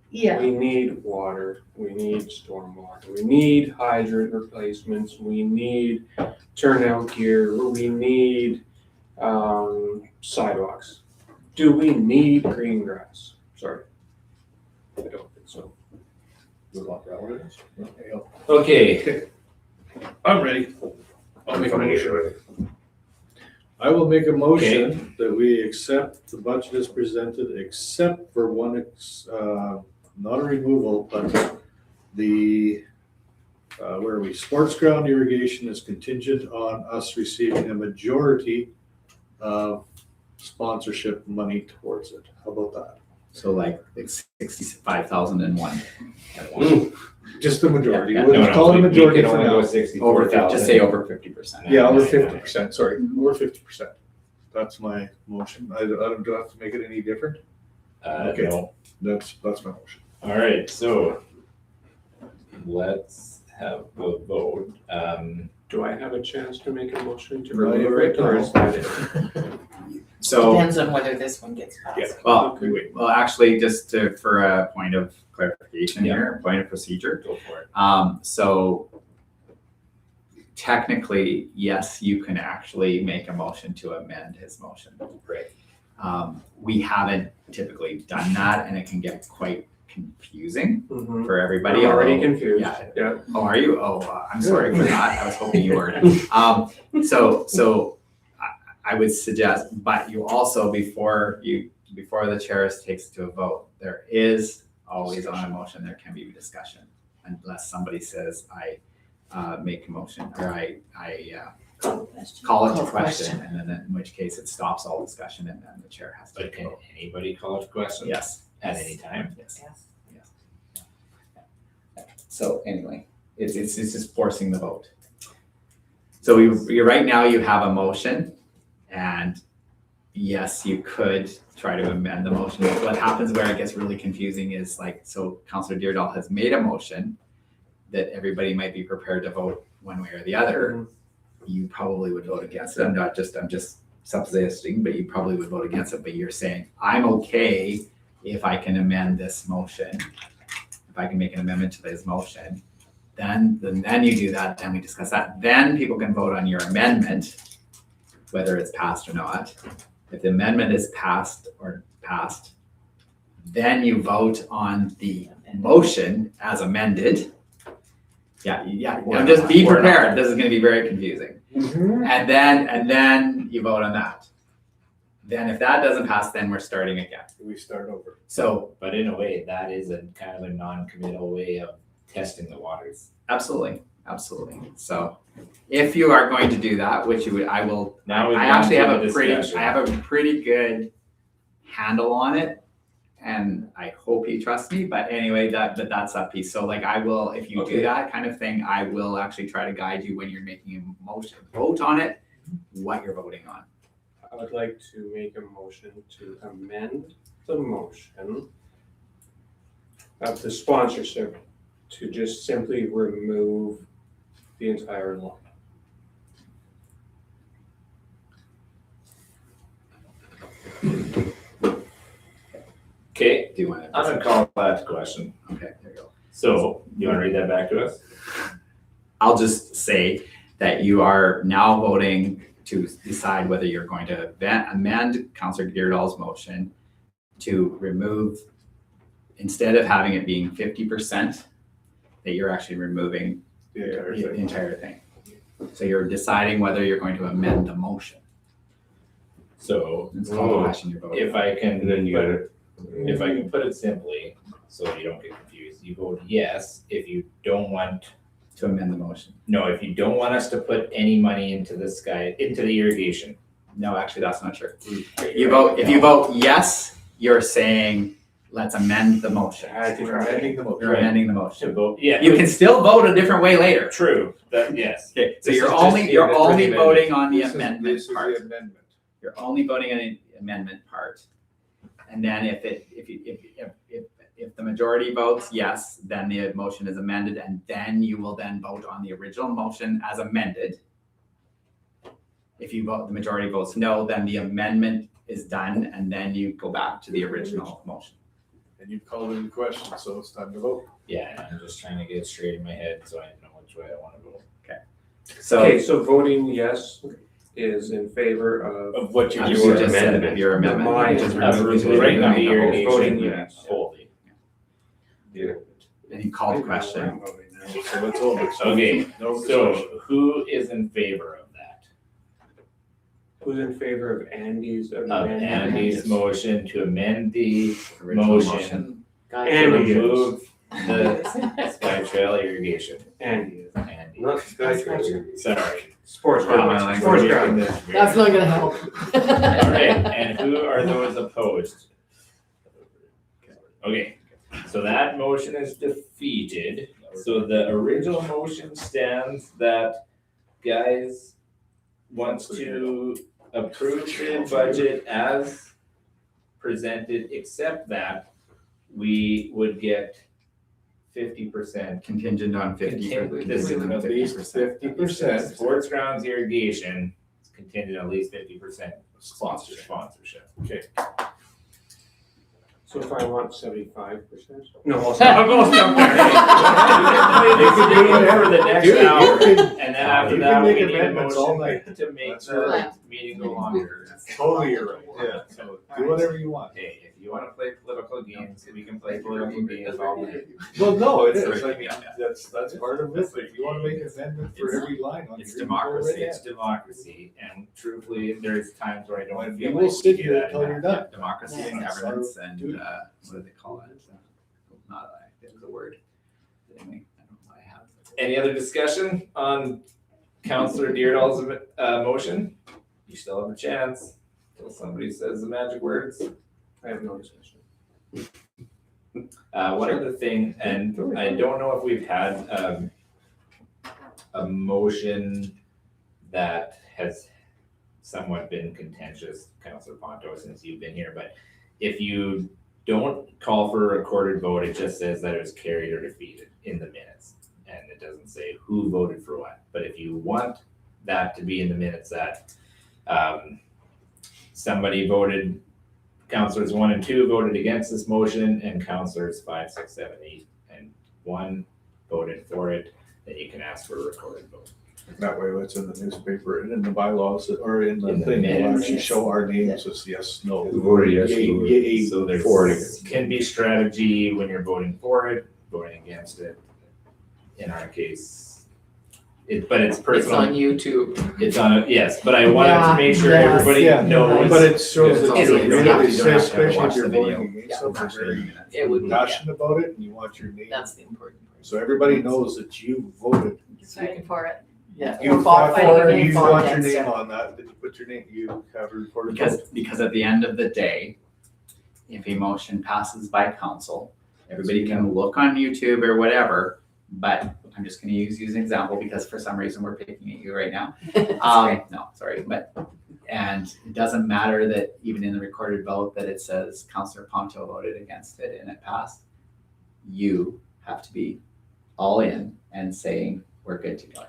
Yeah. We need water, we need stormwater, we need hydrant replacements, we need turnout gear, we need sidewalks. Do we need green grass? Sorry. I don't think so. Okay, I'm ready. I'll make a motion. I will make a motion that we accept the budget as presented, except for one, not a removal, but the, where are we? Sports ground irrigation is contingent on us receiving a majority of sponsorship money towards it. How about that? So like it's 65,001. Just the majority. Yeah, We'll call it a majority for now. Over 50, just say over 50%. Yeah, over 50%, sorry, over 50%. That's my motion. I don't have to make it any different. Okay. no. That's my motion. All right, so let's have a vote. Do I have a chance to make a motion to Not yet, remove right it, or now. is that it? So, Depends on whether this one gets passed. Yeah. well, actually, just for a point of clarification Yeah. here, point of procedure. Go for it. So technically, yes, you can actually make a motion to amend his motion. Right. We haven't typically done that, and it can get quite confusing Mhm. for everybody. I'm already although- confused. Yeah. Yeah. Oh, are you? Oh, I'm sorry for that. I was hoping you weren't. So I would suggest, but you also, before the chair takes it to a vote, there is always on a motion, there can be discussion unless somebody says, I make a motion, or I call it to question, and then in which case it stops all discussion and then the chair has to But take a can vote. anybody call it a question? Yes. At any time? Yes. Yes. So anyway, it's just forcing the vote. So you right now you have a motion, and yes, you could try to amend the motion. What happens where it gets really confusing is like, so Councillor Deardahl has made a motion that everybody might be prepared to vote one way or the other. You probably would vote against it. I'm just suppositing, but you probably would vote against it. But you're saying, I'm okay if I can amend this motion. If I can make an amendment to this motion, then you do that, then we discuss that. Then people can vote on your amendment, whether it's passed or not. If the amendment is passed, then you vote on the motion as amended. Yeah, just be prepared. This is gonna be very confusing. And then you vote on that. Then if that doesn't pass, then we're starting again. We start over. So But in a way, that is a kind of a non-committal way of testing the waters. absolutely. So if you are going to do that, which you would, Now we've I gone actually through have the discussion. I have a pretty good handle on it, and I hope you trust me. But anyway, that's that piece. So like I will, if you Okay. do that kind of thing, I will actually try to guide you when you're making a motion, vote on it, what you're voting on. I would like to make a motion to amend the motion of the sponsorship to just simply remove the entire line. Okay, Do you want I'm gonna call that to question. Okay, there you go. So, you wanna read that back to us? I'll just say that you are now voting to decide whether you're going to amend Councillor Deerdal's motion to remove, instead of having it being 50%, that you're actually removing The entire the thing. entire thing. So you're deciding whether you're going to amend the motion. So, It's called a question you're voting if on. I can, And then you gotta, if I can put it simply, so you don't get confused, you vote yes if you don't want, To amend the motion. no, if you don't want us to put any money into the sky, into the irrigation. No, actually, that's not true. You vote, if you vote yes, you're saying, let's amend the motion. I think we're amending the motion. You're amending the To motion. vote, yeah. You can still vote a different way later. True, that, yes. Okay, so This you're is just only, the you're amendment. only voting on the This is amendment the part. amendment. You're only voting on the amendment part. And then if the majority votes yes, then the motion is amended, and then you will then vote on the original motion as amended. If you vote, the majority votes no, then the amendment is done, and then you go back to the original motion. And you called it a question, so it's time to vote. Yeah, I'm just trying to get it straight in my head so I know which way I wanna vote. So Okay, so voting yes is in favor Of what you're you doing. just said amendment. your amendment. My which is amendment. removing Right now, the the whole- irrigation. voting yes. Wholly. And you called the question. So let's hold it. Okay, No discussion. so who is in favor of that? Who's in favor of Andy's Of amendment? Andy's motion to amend the Original motion to Andy is. remove the Sky Trail irrigation. Andy is. Andy, not Skytrain. sorry. Sports ground. Sports ground. That's not gonna help. All right, and who are those opposed? Okay, so that motion is defeated. So the original motion stands that guys wants to approve the budget as presented, except that we would get 50%. Contingent on 50. This is at least 50%. Sports grounds irrigation is contingent at least 50% sponsorship. Okay. So if I want 75%? No, I'll I'll stop. go somewhere. They could do whatever the next Dude, you hour, can- and then after you that, can we make need a amendments all motion night. to make That's the right. meeting go longer. Totally you're right, yeah, so do whatever you want. Hey, if you wanna play political games, we can play political games all night. Well, no, it is, Sorry. I mean, that's part of it, if you wanna make an amendment for every line on It's your. democracy. It's democracy, and truthfully, there's times where I don't And feel we like will sit do here that until you're enough. done. Democracy and Yeah. governance and, Dude. what do they call it? Not, it was a word. Anyway, I don't know what I have. Any other discussion on Councillor Deerdal's motion? You still have a chance until somebody says the magic words. I have no discussion. One other thing, and I don't know if we've had a motion that has somewhat been contentious, Councillor Ponto, since you've been here, but if you don't call for a recorded vote, it just says that it was carried or defeated in the minutes. And it doesn't say who voted for what, but if you want that to be in the minutes that somebody voted, councillors 1 and 2 voted against this motion, and councillors 5, 6, 7, 8, and 1 voted for it, then you can ask for a recorded vote. That way, it's in the newspaper and in the bylaws, or in the In the thing, we'll minutes. actually show our names as yes, no. Who voted yes, Yay, who yay. So there's For it. can be strategy when you're voting for it, voting against it. In our case, but it's It's personal. on YouTube. It's on, yes, but I wanted to make sure Yeah, everybody Yeah, knows. but it shows It's that also- you're you don't really, have to- you don't have to especially watch if you're the video. voting against something, very It would be, passionate about it, and you want your name, that's the important part. so everybody knows that you voted. Fighting for it. Yeah. You fought fought for for it, it, you you fought want your against name it. on that, did you put your name, you have a recorded vote. Because at the end of the day, if a motion passes by council, everybody can look on YouTube or whatever, but I'm just gonna use you as an example because for some reason we're picking at you right now. No, sorry, and it doesn't matter that even in the recorded vote that it says Councillor Ponto voted against it and it passed. You have to be all in and saying, we're good to go.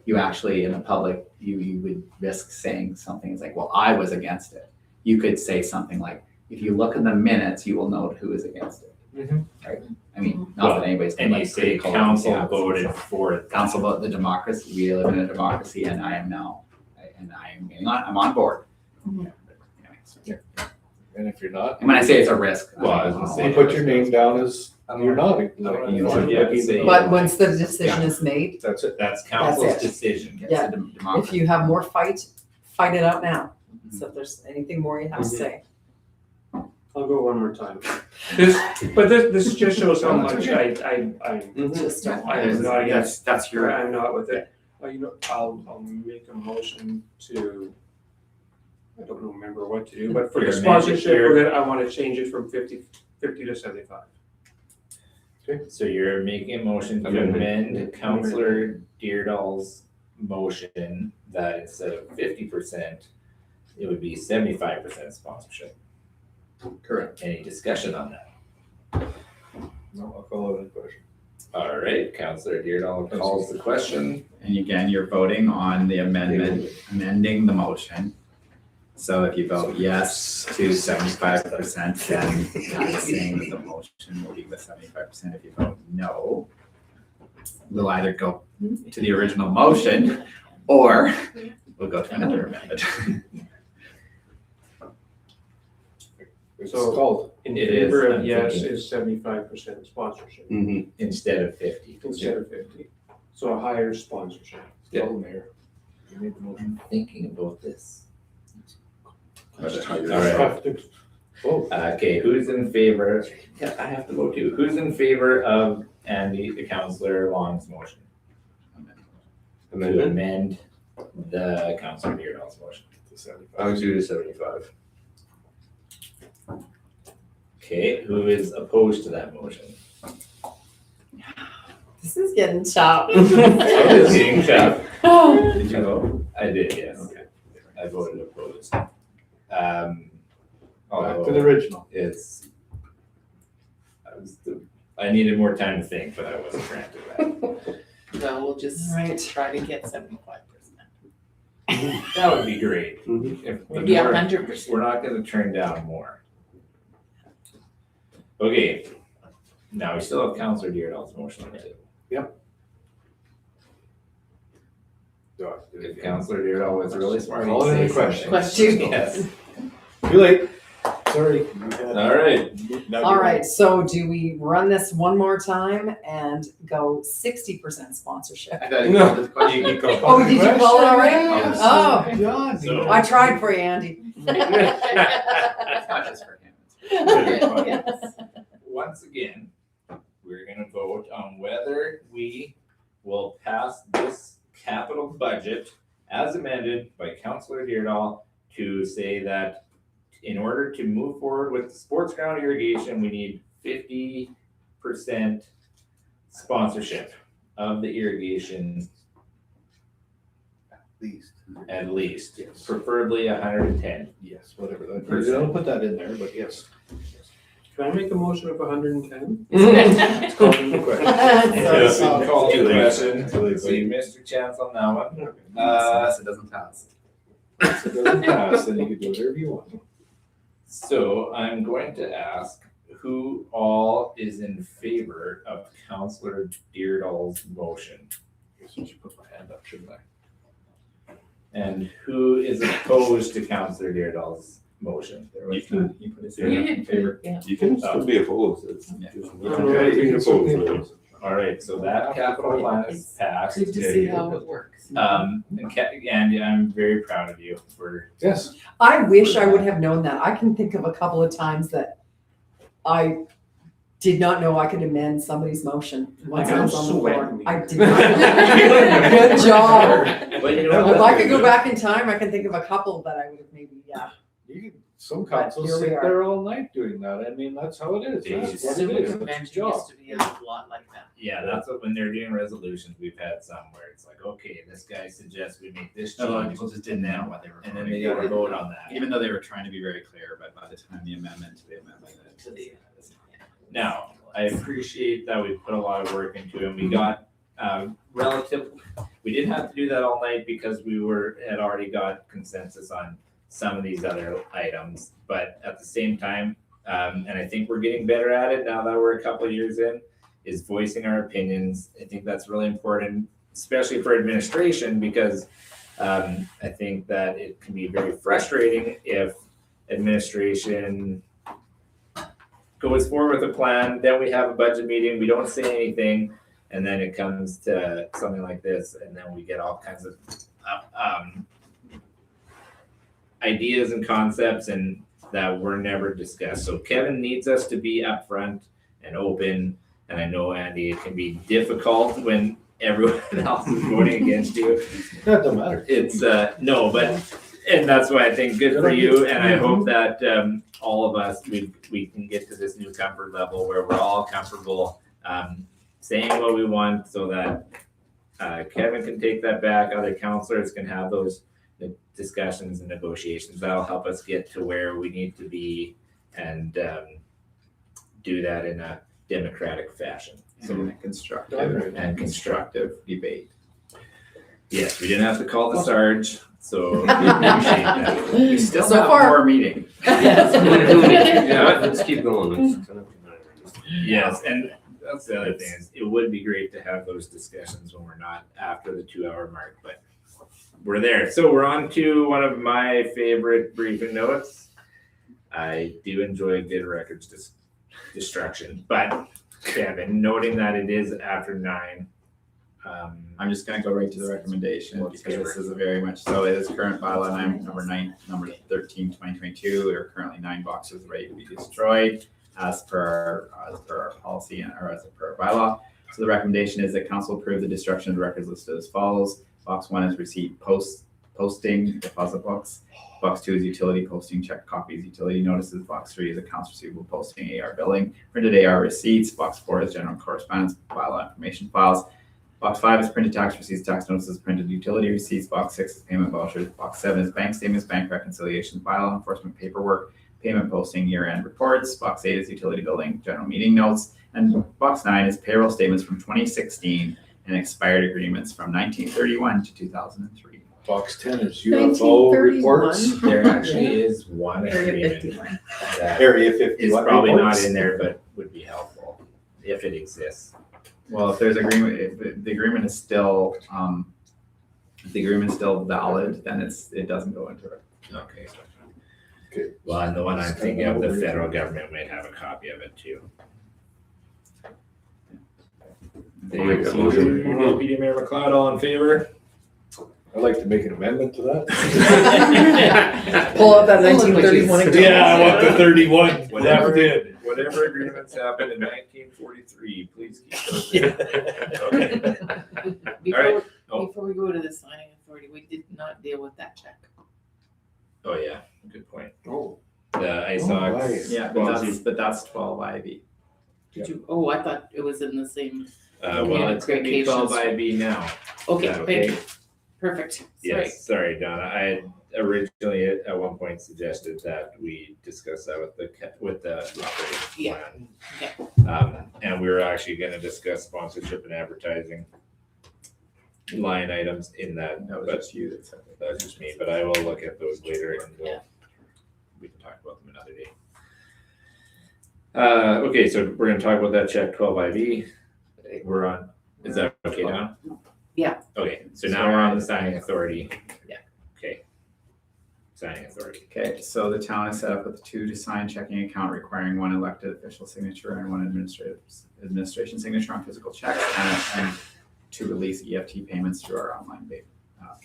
You actually, in the public, you would risk saying something like, well, I was against it. You could say something like, if you look in the minutes, you will note who is against it. Mhm. Right? I mean, not that anybody's been And you like say critical of council the voted for it. council vote the democracy. We live in a democracy, and I am now, and I'm on board. Mhm. But anyways. And if you're not, And when I say it's a risk, Well, I was gonna say- you put your name down as you're not. I don't know. Like, Yeah, say- But once the decision is made, That's it. That's council's That's it. decision. it's Yeah. a democracy. if you have more fight it out now. So if there's anything more you have to Mhm. say. I'll go one more time. This just shows how much I'm Just don't. I'm not against, That's your. I'm not with it. I'll make a motion to, I don't remember what to do, but for the Your sponsorship, amendment, I wanna change it from 50 to 75. So you're making a motion to Amendment. amend Counselor Deerdal's motion that instead of 50%, it would be 75% sponsorship. Correct. Any discussion on that? No, I'll call it a question. All right, Counselor Deerdal calls the question. And again, you're voting on the amendment, amending the motion. So if you vote yes to 75%, then that's saying that the motion will be with 75%. If you vote no, we'll either go to the original motion or we'll go to another amendment. It's So- called. In It favor is, of I'm yes thinking. is 75% sponsorship Mm-hmm. Instead of 50. instead of 50. So a higher sponsorship. Yeah. Call the mayor. You made the motion. I'm thinking about this. That's how you're. All right. Have to- Oh, Okay, who's in favor? Yeah, I have to vote too. Who's in favor of Andy, the Counselor Long's motion? To Amendment? amend the Counselor Deerdal's motion. I would do to 75. Okay, who is opposed to that motion? This is getting chopped. Getting chopped. Did you vote? I did, yes. Okay. I voted opposed. back to the Although original. it's, I needed more time to think, but I wasn't granted that. So we'll just Right. try to get 75%. That would be great. Mhm. If the Maybe more- 100%. We're not gonna turn down more. Okay, now we still have Counselor Deerdal's motion on the table. If Counselor Deerdal was really smart, Call it he'd in say a question. something. Question. Yes, Too late. Sorry. all right. All right, so do we run this one more time and go 60% sponsorship? I thought you called it the question. Oh, did you call it already? Yes. Oh, John. So- I tried for you, Andy. It's not just for him. Yes. Once again, we're gonna vote on whether we will pass this capital budget as amended by Counselor Deerdal to say that in order to move forward with the sports ground irrigation, we need 50% sponsorship of the irrigation Least. at least, Yes. preferably 110. Yes, whatever. that- Percent. Don't put that in there, but yes. Can I make a motion of 110? It's called in the question. Yes, we can call Too the late. question. Too late. So you missed your chance on that one. Unless it doesn't pass. If it doesn't pass, then you can do whatever you want. So I'm going to ask who all is in favor of Counselor Deerdal's motion? Guess I should put my hand up, shouldn't I? And who is opposed to Counselor Deerdal's motion? You can, you put it Yeah. in favor. You can still be opposed. It's Yeah. just. Yeah, you can still be opposed. All right, so that capital plan is passed. Good to see how it works. And Andy, I'm very proud of you for, Yes. I wish I would have known that. I can think of a couple of times that I did not know I could amend somebody's motion once I was on the board. sweating. I did not. Good job. well, you know If what? I could go back in time, I can think of a couple that I would have maybe, yeah. You can, some But councils here we sit are. there all night doing that. I mean, that's how it is. They That's used what Super it is. It's convention your job. used to be a lot like that. Yeah, that's what, when they're doing resolutions, we've had some where it's like, okay, this guy suggests we make this A lot of change. people just didn't know what they were And then voting they gotta for. vote on that. Even though they were trying to be very clear, but by the time the amendment to the amendment. To the- Now, I appreciate that we put a lot of work into it, and we got, we didn't have to do that all night because we had already got consensus on some of these other items, but at the same time, and I think we're getting better at it now that we're a couple of years in, is voicing our opinions. I think that's really important, especially for administration, because I think that it can be very frustrating if administration goes forward with a plan, then we have a budget meeting, we don't say anything, and then it comes to something like this, and then we get all kinds of ideas and concepts and that were never discussed. So Kevin needs us to be upfront and open, and I know, Andy, it can be difficult when everyone else is voting against you. That don't matter. It's no, but and that's why I think good for you, and I hope that all of us we can get to this new comfort level where we're all comfortable saying what we want, so that Kevin can take that back, other counselors can have those discussions and negotiations. That'll help us get to where we need to be and do that in a democratic fashion. So in a constructive debate. Yes, we didn't have to call the Sarge, so we appreciate that. We still So have far- more meeting. Yeah, let's keep going. Yes, and that's the other thing is it would be great to have those discussions when we're not after the 2-hour mark, but we're there. So we're on to one of my favorite briefing notes. I do enjoy a good records destruction, but Kevin, noting that it is after 9. I'm just gonna go right to the recommendation because this is a very much so. It is current bylaw number 13, 2022. There are currently 9 boxes ready to be destroyed as per our policy or as per our bylaw. So the recommendation is that council approve the destruction of the records listed as follows. Box 1 is receipt posting deposit books. Box 2 is utility posting check copies, utility notices. Box 3 is accounts receivable posting, AR billing, printed AR receipts. Box 4 is general correspondence, bylaw information files. Box 5 is printed tax receipts, tax notices, printed utility receipts. Box 6 is payment vouchers. Box 7 is bank statements, bank reconciliations, bylaw enforcement paperwork, payment posting, year-end reports. Box 8 is utility billing, general meeting notes. And Box 9 is payroll statements from 2016 and expired agreements from 1931 to 2003. Box 10 is UFO 1931. reports. There actually is one Area agreement 51. that Area 51 is probably reports. not in there, but would be helpful if it exists. Well, if there's agreement, if the agreement is still, if the agreement's still valid, then it doesn't go into it. Okay. Okay. Well, and the one I'm thinking of, the federal government might have a copy of it too. I'll make that motion. Deputy Mayor McLeod, all in favor? I'd like to make an amendment to that. Pull up that 1931 agreement. Yeah, I want the 31. Whatever That did. Whatever agreements happened in 1943, please keep those. Alright. Oh. Before we go to the signing authority, we did not deal with that check. Oh, yeah, good point. Oh. The ISOX. right. Yeah, policy. but that's 12 IB. Did you, oh, I thought it was in the same, Well, it's gonna be 12 IB now. okay, Yeah, thank okay. you. Perfect, sorry. Yes, sorry, Donna. I had originally at one point suggested that we discuss that with the operating Yeah, plan. And we were actually gonna discuss sponsorship and advertising line items in that, That was but just you that said it. that's just me, but I will look at those later and we can talk about them another day. Okay, so we're gonna talk about that check 12 IB. We're on, is that okay, Don? Yeah. Okay, so now we're on the signing authority. Yeah. Okay. Signing authority. Okay, so the town is set up with 2 to sign checking account requiring 1 elected official signature and 1 administration signature on physical checks and to release EFT payments through our online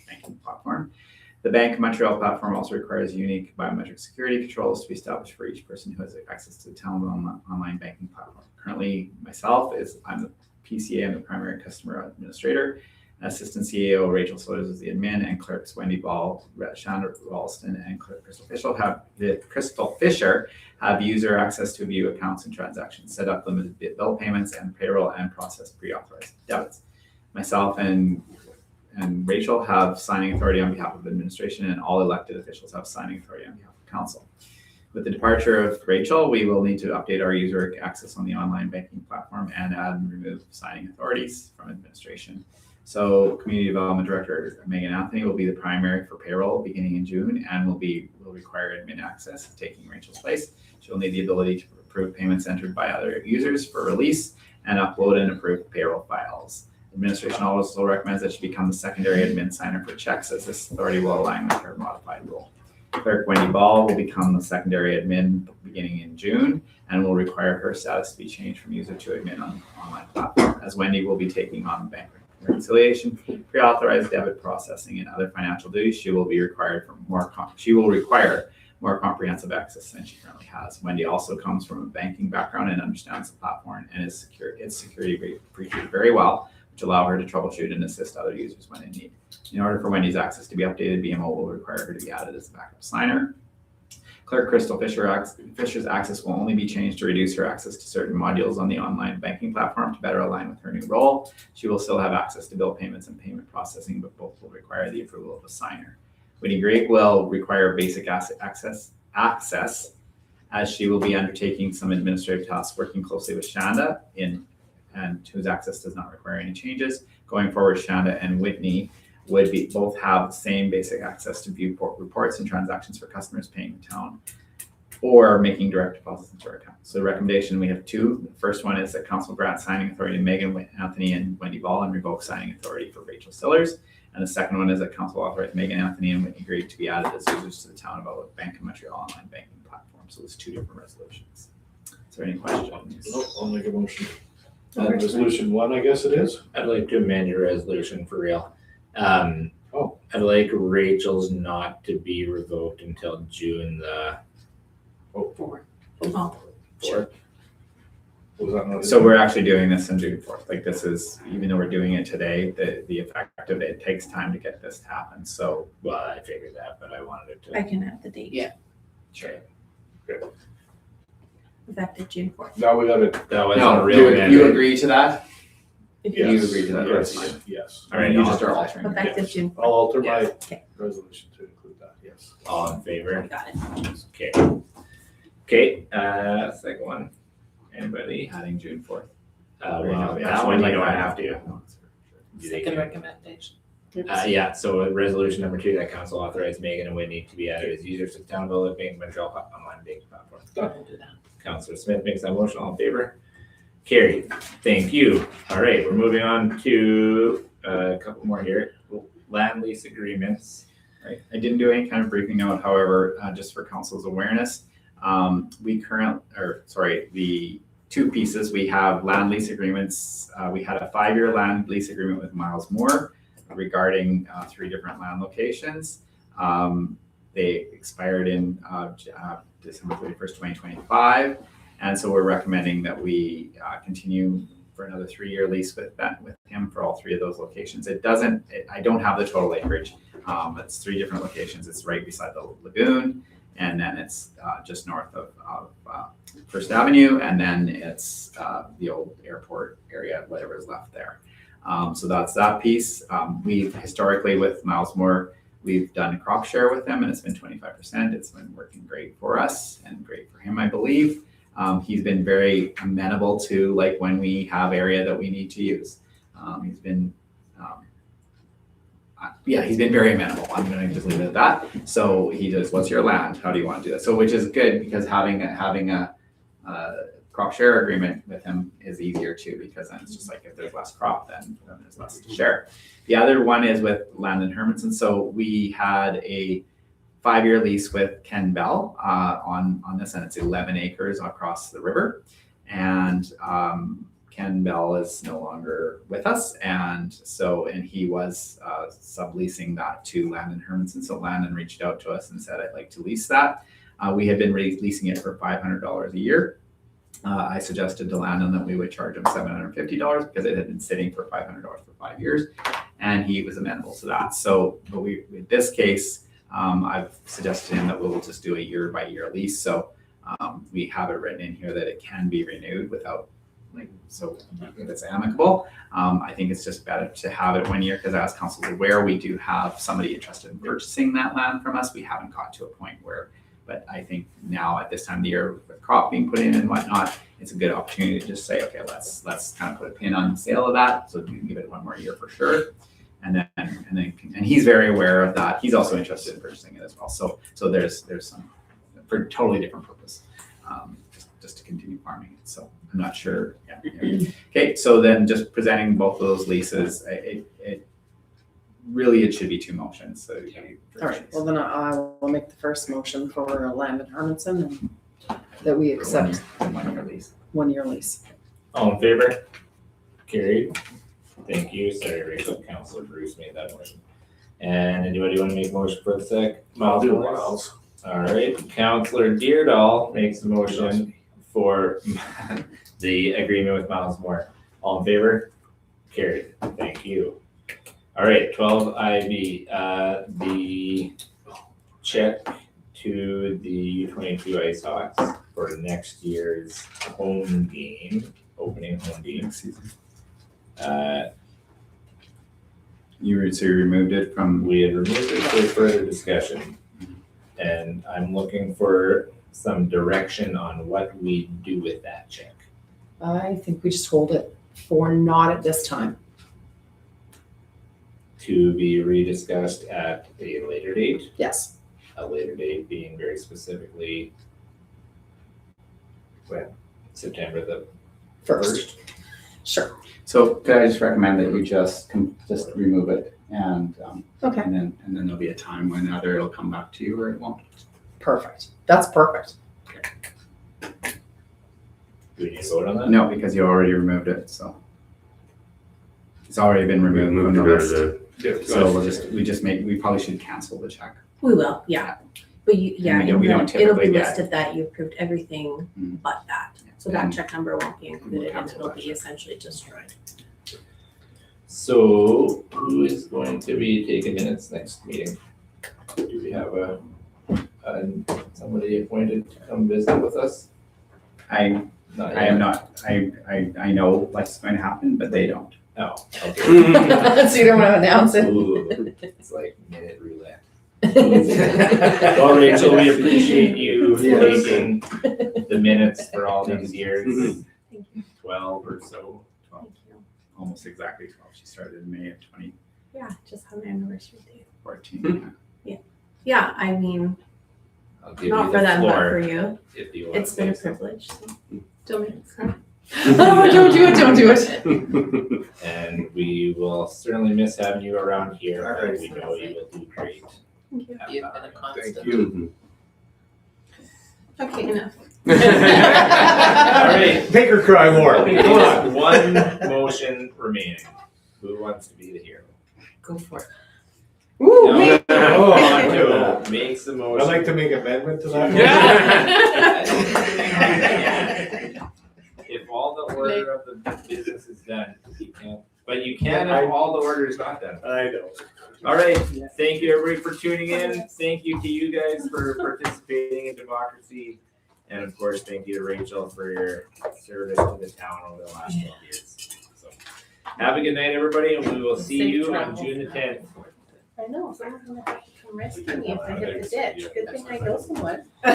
banking platform. The Bank of Montreal platform also requires unique biometric security controls to be established for each person who has access to the town online banking platform. Currently, I'm the PCA, I'm the primary customer administrator. Assistant CEO Rachel Sotos is the admin, and clerks Wendy Ball, Chandra Ralston, and clerk Crystal Fisher have user access to view accounts and transactions, set up limited bill payments and payroll, and process pre-authorized debits. Myself and Rachel have signing authority on behalf of administration, and all elected officials have signing authority on behalf of council. With the departure of Rachel, we will need to update our user access on the online banking platform and add and remove signing authorities from administration. So Community Development Director Megan Anthony will be the primary for payroll beginning in June and will require admin access, taking Rachel's place. She'll need the ability to approve payments entered by other users for release and upload and approve payroll files. Administration also recommends that she become the secondary admin signer for checks, as this authority will align with her modified role. Clerk Wendy Ball will become the secondary admin beginning in June and will require her status to be changed from user to admin on the online platform, as Wendy will be taking on bank reconciliation, pre-authorized debit processing, and other financial duties. She will require more comprehensive access than she currently has. Wendy also comes from a banking background and understands the platform and its security features very well, which allow her to troubleshoot and assist other users when in need. In order for Wendy's access to be updated, BMO will require her to be added as a backup signer. Clerk Crystal Fisher's access will only be changed to reduce her access to certain modules on the online banking platform to better align with her new role. She will still have access to bill payments and payment processing, but both will require the approval of a signer. Whitney Greig will require basic access as she will be undertaking some administrative tasks working closely with Shanda and whose access does not require any changes. Going forward, Shanda and Whitney would both have the same basic access to view reports and transactions for customers paying the town or making direct deposits into our account. So the recommendation, we have two. The first one is that council grant signing authority to Megan Anthony and Wendy Ball and revoke signing authority for Rachel Sillers. And the second one is that council authorize Megan Anthony and Whitney Greig to be added as users to the Town of Outlook Bank of Montreal online banking platform. So there's two different resolutions. Is there any questions? Nope, I'll make a motion. Resolution 1, I guess it is. I'd like to amend your resolution for real. Oh. I'd like Rachel's not to be revoked until June the 4th. fourth. Was that not? So we're actually doing this on June 4th. Like this is, even though we're doing it today, the effect of it takes time to get this to happen. So, Well, I figured that, but I wanted it I to. can add the date. Yeah. sure. Effective June 4th. Now we gotta. That was No, a real you amendment. agree to that? If You you- agree to that, that's Yes, fine. yes. All right, You I'll- just are altering. it. Effective June I'll alter my Okay. resolution to include that, yes. All in favor? Got it. Okay. Okay, second one. Anybody? Adding June 4th. Well, that one you don't have to. Second recommendation. Yeah, so resolution number 2, that council authorized Megan and Whitney to be added as users to the Town of Outlook Bank of Montreal online banking platform. We'll do that. Councilor Smith makes that motion, all in favor? Carried, thank you. All right, we're moving on to a couple more here. Land lease agreements. Right. I didn't do any kind of briefing note, however, just for council's awareness, the two pieces, we have land lease agreements. We had a 5-year land lease agreement with Miles Moore regarding 3 different land locations. They expired in December 31st, 2025. And so we're recommending that we continue for another 3-year lease with him for all 3 of those locations. I don't have the total acreage. It's 3 different locations. It's right beside the lagoon, and then it's just north of First Avenue, and then it's the old airport area, whatever is left there. So that's that piece. We've historically with Miles Moore, we've done a crop share with them, and it's been 25%. It's been working great for us and great for him, I believe. He's been very amenable to like when we have area that we need to use. He's been very amenable. I'm going to just leave it at that. So he does, what's your land? How do you want to do that? So which is good because having a crop share agreement with him is easier too, because then it's just like if there's less crop, then there's less to share. The other one is with Landon Hermanson. So we had a 5-year lease with Ken Bell on this, and it's 11 acres across the river. And Ken Bell is no longer with us, and he was subleasing that to Landon Hermanson. So Landon reached out to us and said, "I'd like to lease that." We had been leasing it for $500 a year. I suggested to Landon that we would charge him $750 because it had been sitting for $500 for 5 years, and he was amenable to that. So, but in this case, I've suggested to him that we'll just do a year-by-year lease. So we have it written in here that it can be renewed without, so if it's amicable. I think it's just better to have it 1 year because as council's aware, we do have somebody interested in purchasing that land from us. We haven't got to a point where But I think now at this time of the year, with crop being put in and whatnot, it's a good opportunity to just say, okay, let's kind of put a pin on the sale of that, so we can give it one more year for sure. And he's very aware of that. He's also interested in purchasing it as well. So there's some for totally different purpose, just to continue farming it. So I'm not sure. Yeah. Okay, so then just presenting both of those leases, it should be two motions. So All right, well then I will make the first motion for Land and Hermanson and that we accept 1 year lease. 1 year lease. All in favor? Carried. Thank you. Sorry, Rachel. Councilor Bruce made that motion. And anybody want to make a motion for the sec? I'll do Miles? Miles. All right. Councilor Deardahl makes the motion for the agreement with Miles Moore. All in favor? Carried. Thank you. All right, 12 IB, the check to the U22 Ice Hawks for next year's home game, opening home game season. You removed it from. We had removed it for further discussion. And I'm looking for some direction on what we do with that check. I think we just hold it for not at this time. To be rediscussed at a later date, Yes. a later date being very specifically when? September the First. Sure. So could I just recommend that you just remove it and Okay. and then there'll be a time when either it'll come back to you or it won't. Perfect. That's perfect. Do we need to vote on that? No, because you already removed it, so it's already been removed from the list. So we probably should cancel the check. We will, yeah. But you, yeah, we don't it'll be typically get- listed that you approved everything Mhm. but that. So Then that check number won't be included and cancel it'll that be check. essentially destroyed. So who is going to be taking minutes next meeting? Do we have somebody appointed to come visit with us? I Not am yet. not. I know what's going to happen, but they don't. Oh, okay. So you don't want to announce it? Ooh, it's like minute roulette. Well, Rachel, we appreciate you Yes. taking the minutes for all these years, Mhm. Thank you. 12 or so. Thank you. Almost exactly 12. She started in May of Yeah, just have an anniversary date. 2014. Yeah, I mean, I'll give not you for the them, but for floor you. if you want. It's been a to say privilege, so don't make it cry. Oh, don't do it, don't do it. And we will certainly miss having you around here, All but right. we know you will do great. Thank you. at You've that. been a Thank constant. you. Okay, enough. All right. Make her cry more. Come on. One motion remaining. Who wants to be the hero? Go for it. Ooh, No, me. oh, Anto makes the I'd motion. like to make amendment to that. If all the order of the business is done, you can't, but you can if all the order is not done. I know. All right, thank you everybody for tuning in. Thank you to you guys for participating in democracy. And of course, thank you to Rachel for your service to the town over the last 12 years. So, have a good night, everybody, and we will see Safe you on travel. June the 10th. I know, someone's gonna have to come rescue me if I hit the ditch. Good thing I know someone.